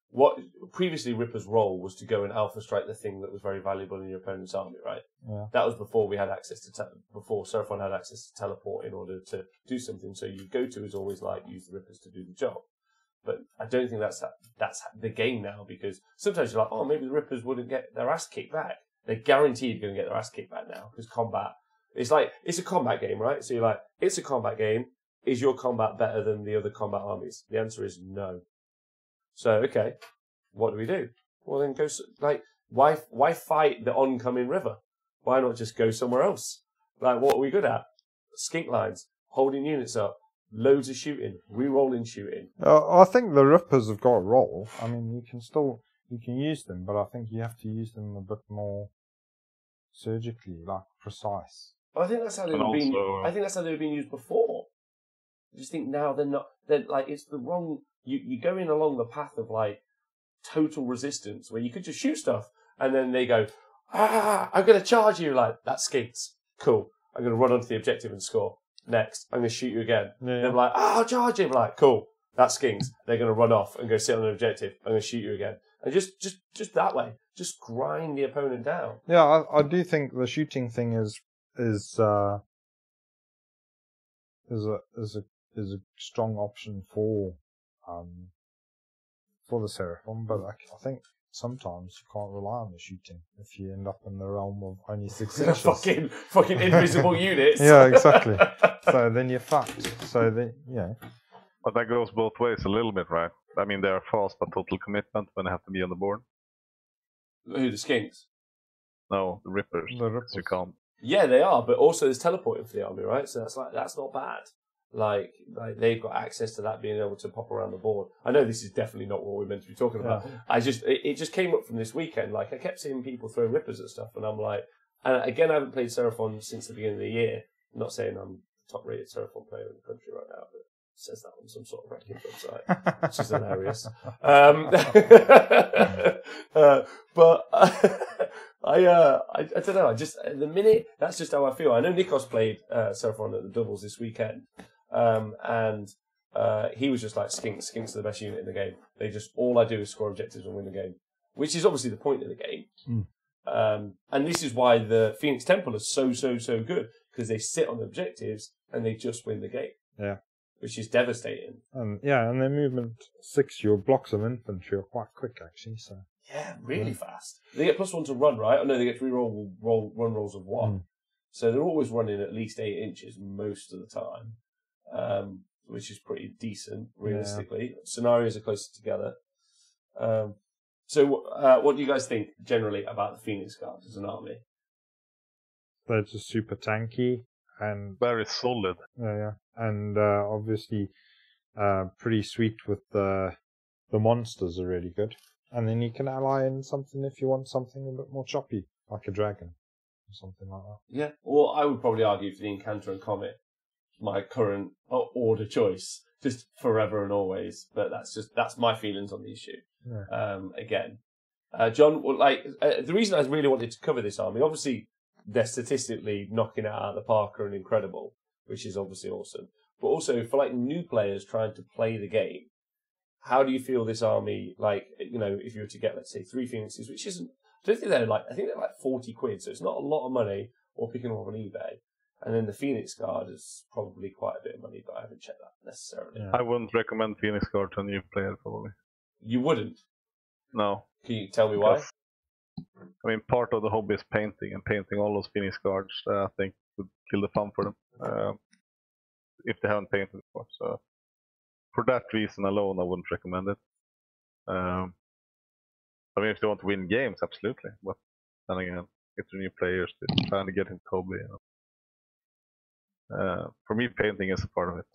What previously Ripper's role was to go and alpha strike the thing that was very valuable in your opponent's army, right? Yeah. That was before we had access to before Seraphon had access to teleport in order to do something. So your go-to is always like use the Rippers to do the job. But I don't think that's the game now, because sometimes you're like, oh, maybe the Rippers wouldn't get their ass kicked back. They're guaranteed going to get their ass kicked back now because combat. It's like it's a combat game, right? So you're like, it's a combat game. Is your combat better than the other combat armies? The answer is no. So, okay, what do we do? Well, then go, why fight the oncoming river? Why not just go somewhere else? Like, what are we good at? Skink lines, holding units up, loads of shooting, re-rolling shooting. I think the Rippers have got a role. I mean, you can use them, but I think you have to use them a bit more surgically, like precise. I think that's how they've been. I think that's how they've been used before. I just think now they're not. They're like, it's the wrong. You're going along the path of like total resistance, where you could just shoot stuff, and then they go, I'm going to charge you. Like, that skinks. Cool. I'm going to run onto the objective and score. Next, I'm going to shoot you again. Yeah. They're like, I'll charge you. I'm like, cool. That skinks. They're going to run off and go sit on an objective. I'm going to shoot you again. And just that way, just grind the opponent down. Yeah, I do think the shooting thing is a strong option for the Seraphon, but I think sometimes you can't rely on the shooting if you end up in the realm of only 6 inches. fucking invisible units. Yeah, exactly. So then you're fucked. So then, yeah. But that goes both ways a little bit, right? I mean, they are fast, but total commitment when they have to be on the board. Who, the skinks? No, the Rippers. The Rippers. You can't. Yeah, they are, but also there's teleporting for the army, right? So that's not bad. Like they've got access to that, being able to pop around the board. I know this is definitely not what we're meant to be talking about. Yeah. It just came up from this weekend. Like, I kept seeing people throw Rippers at stuff, and I'm like, and again, I haven't played Seraphon since the beginning of the year. I'm not saying I'm the top rated Seraphon player in the country right now, but it says that on some sort of ranking website, which is hilarious. But I don't know. I just, at the minute, that's just how I feel. I know Nikos played Seraphon at the doubles this weekend, and he was just like, Skinks are the best unit in the game. All I do is score objectives and win the game, which is obviously the point of the game. And this is why the Phoenix Temple is so good, because they sit on objectives and they just win the game. Yeah. Which is devastating. And their movement 6, your blocks of infantry are quite quick, actually. So yeah, really fast. They get +1 to run, right? Oh no, they get to run rolls of 1. So they're always running at least 8 inches most of the time, which is pretty decent, realistically. Yeah. Scenarios are closer together. So what do you guys think generally about the Phoenix Guard as an army? They're just super tanky and very solid. Yeah. And obviously pretty sweet with the monsters are really good. And then you can ally in something if you want something a bit more choppy, like a dragon or something like that. Yeah, or I would probably argue for the Incantor and Comet, my current order choice, just forever and always. But that's my feelings on the issue. Yeah. Again, John, the reason I really wanted to cover this army, obviously they're statistically knocking it out of the park and incredible, which is obviously awesome. But also for like new players trying to play the game, how do you feel this army, like, you know, if you were to get, let's say, 3 Phoenixes, which isn't, I think they're like 40 quid, so it's not a lot of money, or picking them up on eBay. And then the Phoenix Guard is probably quite a bit of money, but I haven't checked that necessarily. Yeah. I wouldn't recommend Phoenix Guard to a new player, probably. You wouldn't? No. Can you tell me why? I mean, part of the hobby is painting, and painting all those Phoenix Guards, I think, would kill the fun for them. If they haven't painted before. So for that reason alone, I wouldn't recommend it. I mean, if they want to win games, absolutely. But then again, if they're new players, they're trying to get into hobby. You know. For me, painting is a part of it.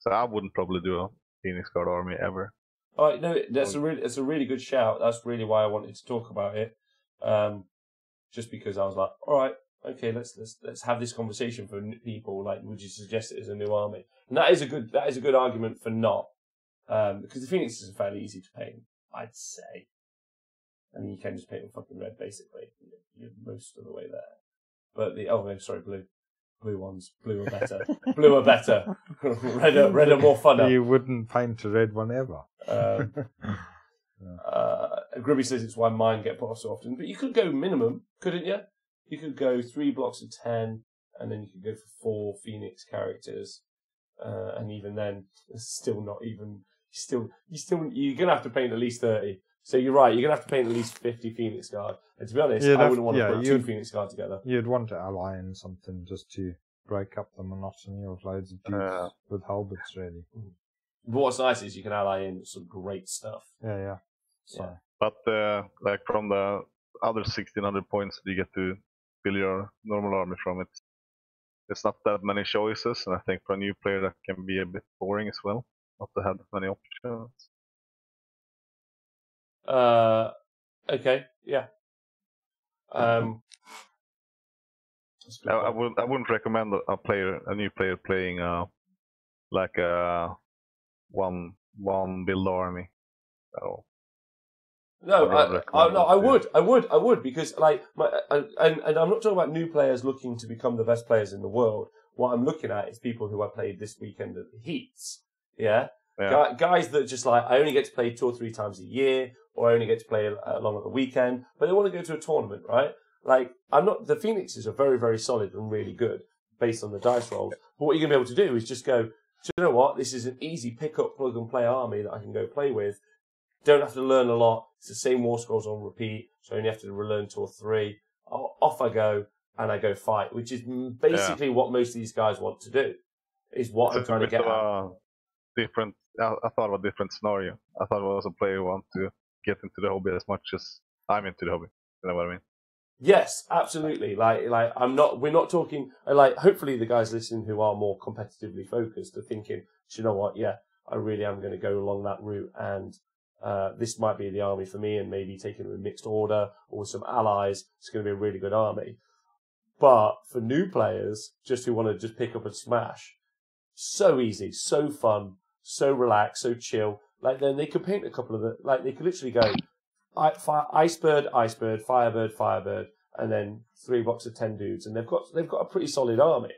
So I wouldn't probably do a Phoenix Guard army ever. All right, no, that's a really good shout. That's really why I wanted to talk about it. Just because I was like, all right, okay, let's have this conversation for people. Like, would you suggest it as a new army? And that is a good argument for not, because the Phoenixes are fairly easy to paint, I'd say. I mean, you can just paint them fucking red, basically. You're most of the way there. But blue ones. Blue are better. Blue are better. Red are more funner. You wouldn't paint a red one ever. Gribby says it's why mine get put off so often. But you could go minimum, couldn't you? You could go 3 blocks of 10, and then you could go for 4 Phoenix characters. And even then, it's still not even. You're gonna have to paint at least 30. So you're right. You're gonna have to paint at least 50 Phoenix Guard. And to be honest, I wouldn't want to put 2 Phoenix Guard together. You'd want to ally in something just to break up the monotony of loads of dudes with halberds, really. But what's nice is you can ally in some great stuff. Yeah. So. Yeah. But like from the other 1,600 points that you get to build your normal army from, it's not that many choices, and I think for a new player that can be a bit boring as well, not to have that many options. Okay, yeah. I wouldn't recommend a new player playing like a one build army at all. No, I would, because like, and I'm not talking about new players looking to become the best players in the world. What I'm looking at is people who I played this weekend at the Heats. Yeah, guys that just like, I only get to play 2 or 3 times a year, or I only get to play along at the weekend, but they want to go to a tournament, right? Like, the Phoenixes are very, very solid and really good based on the dice rolls. But what you're gonna be able to do is just go, do you know what? This is an easy pick up, plug and play army that I can go play with. Don't have to learn a lot. It's the same war scrolls on repeat, so I only have to relearn 2 or 3. Off I go, and I go fight, which is basically what most of these guys want to do. Is what I'm trying to get at. Different. I thought of a different scenario. I thought it was a player who wants to get into the hobby as much as I'm into the hobby. You know what I mean? Yes, absolutely. Like we're not talking, like, hopefully the guys listening who are more competitively focused are thinking, do you know what? Yeah, I really am going to go along that route, and this might be the army for me, and maybe taking them in mixed order or with some allies. It's going to be a really good army. But for new players, just who want to just pick up and smash, so easy, so fun, so relaxed, so chill. Like, then they could paint a couple of like, they could literally go, Icebird, Firebird, and then 3 blocks of 10 dudes, and they've got a pretty solid army,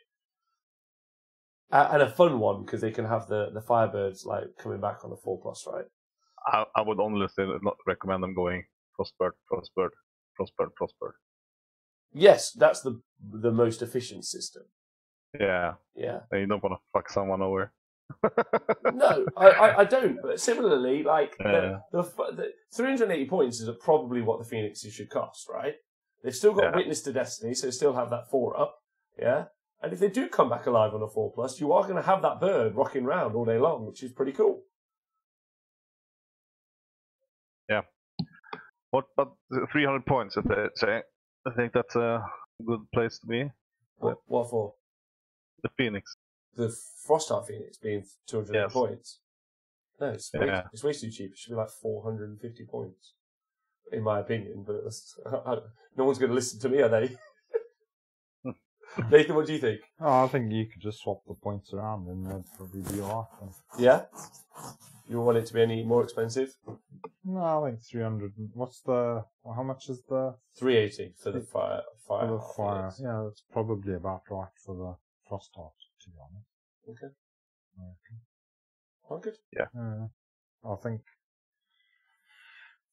and a fun one because they can have the Firebirds like coming back on the 4+, right? I would honestly not recommend them going Frostbird. Yes, that's the most efficient system. Yeah. Yeah. And you don't want to fuck someone over. No, I don't. But similarly, like, the 380 points is probably what the Phoenixes should cost, right? They've still got Witness to Destiny, so they still have that 4 up. Yeah. And if they do come back alive on a 4+, you are going to have that bird rocking around all day long, which is pretty cool. Yeah. But 300 points, if they say. I think that's a good place to be. What for? The Phoenix. The Frostheart Phoenix being 200 points. No, it's way too cheap. It should be like 450 points, in my opinion. But no one's going to listen to me, are they? Nathan, what do you think? Oh, I think you could just swap the points around and that'd probably be alright. Yeah? You want it to be any more expensive? No, I think 300. How much is the... 380 for the fire. For the fire. Yeah, that's probably about right for the Frostheart, to be honest. Okay. Oh, good. Yeah. I think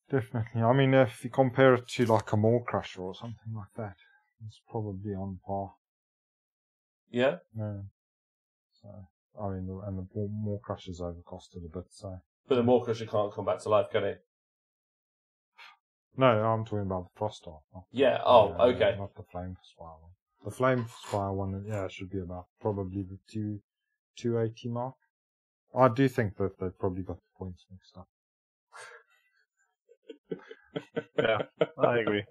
definitely. I mean, if you compare it to like a Maw Crusher or something like that, it's probably on par. Yeah? Yeah. So, I mean, and the Maw Crusher's overcosted a bit, so. But the Maw Crusher can't come back to life, can it? No, I'm talking about the Frostheart. Okay. Not the Flame Spire one. The Flame Spire one, it should be about probably the 280 mark. I do think that they've probably got the points mixed up. Yeah, I agree.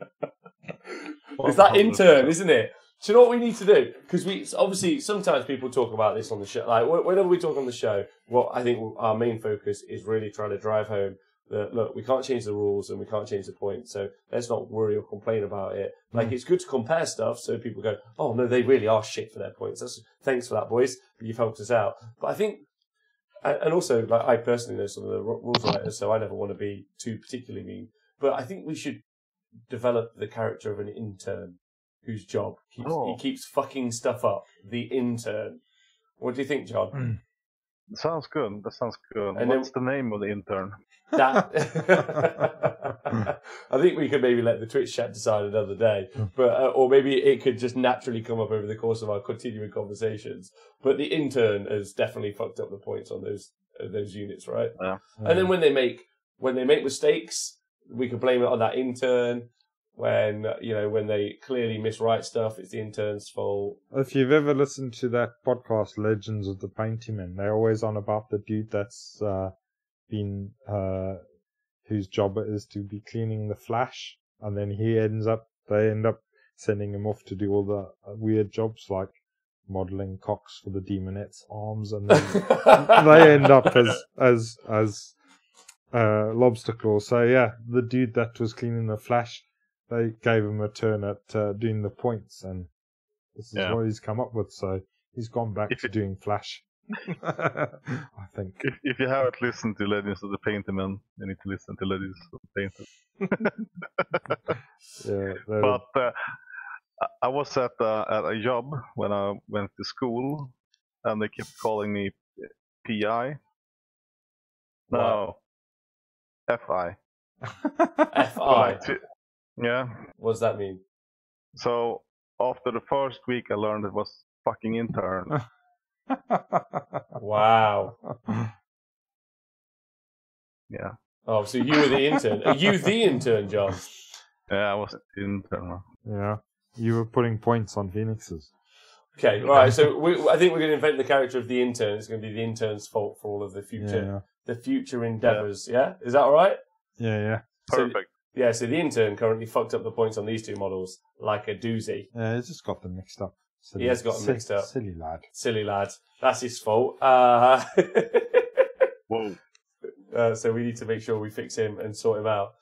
It's that intern, isn't it? Do you know what we need to do? Because obviously sometimes people talk about this on the show. Like, whenever we talk on the show, what I think our main focus is really trying to drive home that, look, we can't change the rules and we can't change the points, so let's not worry or complain about it. Like, it's good to compare stuff so people go, oh no, they really are shit for their points. Thanks for that, boys. You've helped us out. But I think, and also, like, I personally know some of the rules writers, so I never want to be too particularly mean. But I think we should develop the character of an intern whose job he keeps fucking stuff up. The intern. What do you think, John? Sounds good. That sounds good. And what's the name of the intern? That I think we could maybe let the Twitch chat decide another day, but or maybe it could just naturally come up over the course of our continuing conversations. But the intern has definitely fucked up the points on those units, right? Yeah. And then when they make mistakes, we could blame it on that intern. When they clearly miswrite stuff, it's the intern's fault. If you've ever listened to that podcast, Legends of the Painting Men, they're always on about the dude that's been whose job it is to be cleaning the Flash, and then they end up sending him off to do all the weird jobs like modeling cocks for the Demonette's arms, and then they end up as lobster claws. So yeah, the dude that was cleaning the Flash, they gave him a turn at doing the points, and this is what he's come up with. So he's gone back to doing Flash. I think. If you haven't listened to Legends of the Painterman, you need to listen to Legends of the Painter. But I was at a job when I went to school, and they kept calling me PI. No, FI. FI. Yeah. What does that mean? So after the first week, I learned it was fucking intern. Wow. Yeah. Oh, so you were the intern. Are you the intern, John? Yeah, I was the intern. Yeah. You were putting points on phoenixes. Okay, right. So I think we're going to invent the character of the intern. It's going to be the intern's fault for all of the future endeavours. Yeah, is that all right? Yeah. Perfect. So the intern currently fucked up the points on these two models like a doozy. Yeah, he's just got them mixed up. He has got them mixed up. Silly lad. Silly lad. That's his fault. Whoa. So we need to make sure we fix him and sort him out.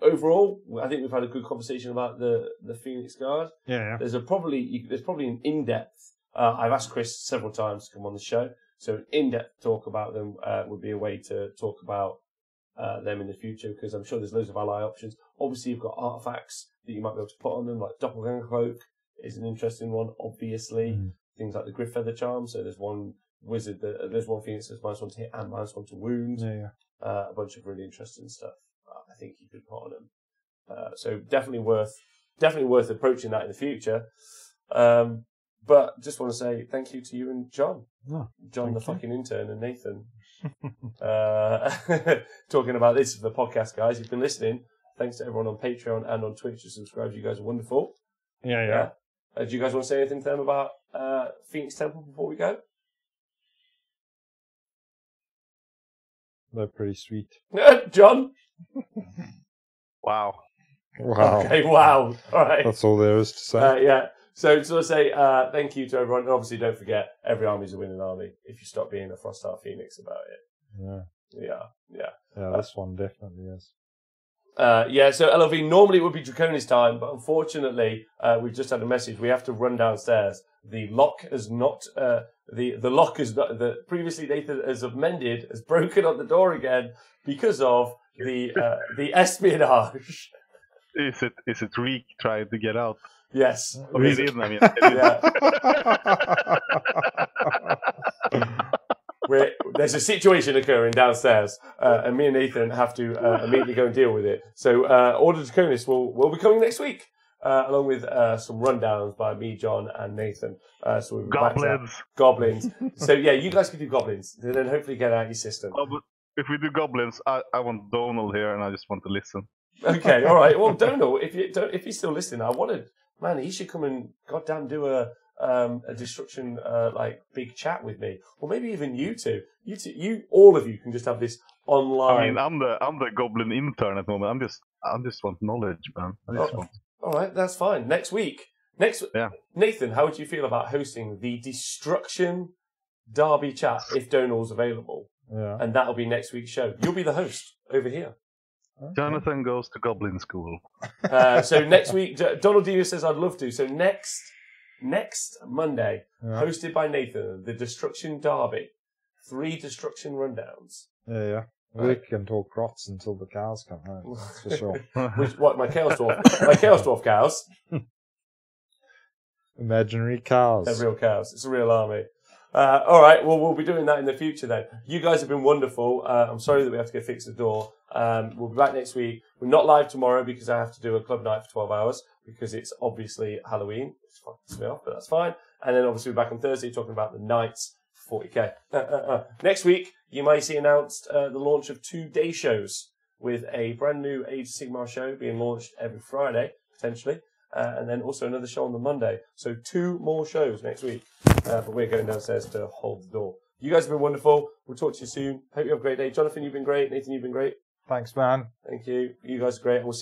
Overall, I think we've had a good conversation about the Phoenix Guard. Yeah. There's probably an in-depth. I've asked Chris several times to come on the show, so an in-depth talk about them would be a way to talk about them in the future, because I'm sure there's loads of ally options. Obviously, you've got artifacts that you might be able to put on them, like Doppelganger Cloak is an interesting one. Obviously, things like the Griff Feather Charm. So there's one wizard there's one Phoenix that's -1 to hit and -1 to wound. Yeah. A bunch of really interesting stuff. I think you could put on them. So definitely worth approaching that in the future. But just want to say thank you to you and John. Oh, John the fucking intern, and Nathan. Talking about this for the podcast, guys. You've been listening. Thanks to everyone on Patreon and on Twitch who subscribed. You guys are wonderful. Yeah. Do you guys want to say anything to them about Phoenix Temple before we go? They're pretty sweet. John? Wow. Okay, wow. All right. That's all there is to say. Yeah. So just want to say thank you to everyone. And obviously, don't forget, every army is a winning army if you stop being a Frostheart Phoenix about it. Yeah. Yeah, this one definitely is. So LOV, normally it would be Draconis time, but unfortunately, we've just had a message. We have to run downstairs. The lock has not, the lock is not, previously Nathan has amended, has broken on the door again because of the espionage. Is it Reek trying to get out? Yes. It is, I mean. There's a situation occurring downstairs, and me and Nathan have to immediately go and deal with it. So, Order Draconis will be coming next week, along with some rundowns by me, John, and Nathan. So we'll be goblins. So yeah, you guys can do goblins, and then hopefully get out your system. Oh, but if we do goblins, I want Donald here, and I just want to listen. Okay, all right. Well, Donald, if he's still listening, he should come and goddamn do a destruction big chat with me, or maybe even you two. All of you can just have this online. I mean, I'm the goblin intern at the moment. I just want knowledge, man. All right, that's fine. Next week. Nathan, how would you feel about hosting the Destruction Derby chat if Donald's available? Yeah, and that'll be next week's show. You'll be the host over here. Okay. Jonathan goes to Goblin School. So next week, Donald Dino says I'd love to. So next Monday, hosted by Nathan, the Destruction Derby, 3 destruction rundowns. Yeah. We can talk rots until the cows come home. That's for sure. My Chaos Dwarf? My Chaos Dwarf cows. Imaginary cows. They're real cows. It's a real army. All right. Well, we'll be doing that in the future then. You guys have been wonderful. I'm sorry that we have to go fix the door. We'll be back next week. We're not live tomorrow because I have to do a club night for 12 hours because it's obviously Halloween. It's fucking me off, but that's fine. And then obviously we're back on Thursday talking about the Knights for 40k. Next week, you may see announced the launch of 2 day shows with a brand new Age of Sigmar show being launched every Friday, potentially. And then also another show on the Monday. So 2 more shows next week. But we're going downstairs to hold the door. You guys have been wonderful. We'll talk to you soon. Hope you have a great day. Jonathan, you've been great. Nathan, you've been great. Thanks, man. Thank you. You guys are great. We'll see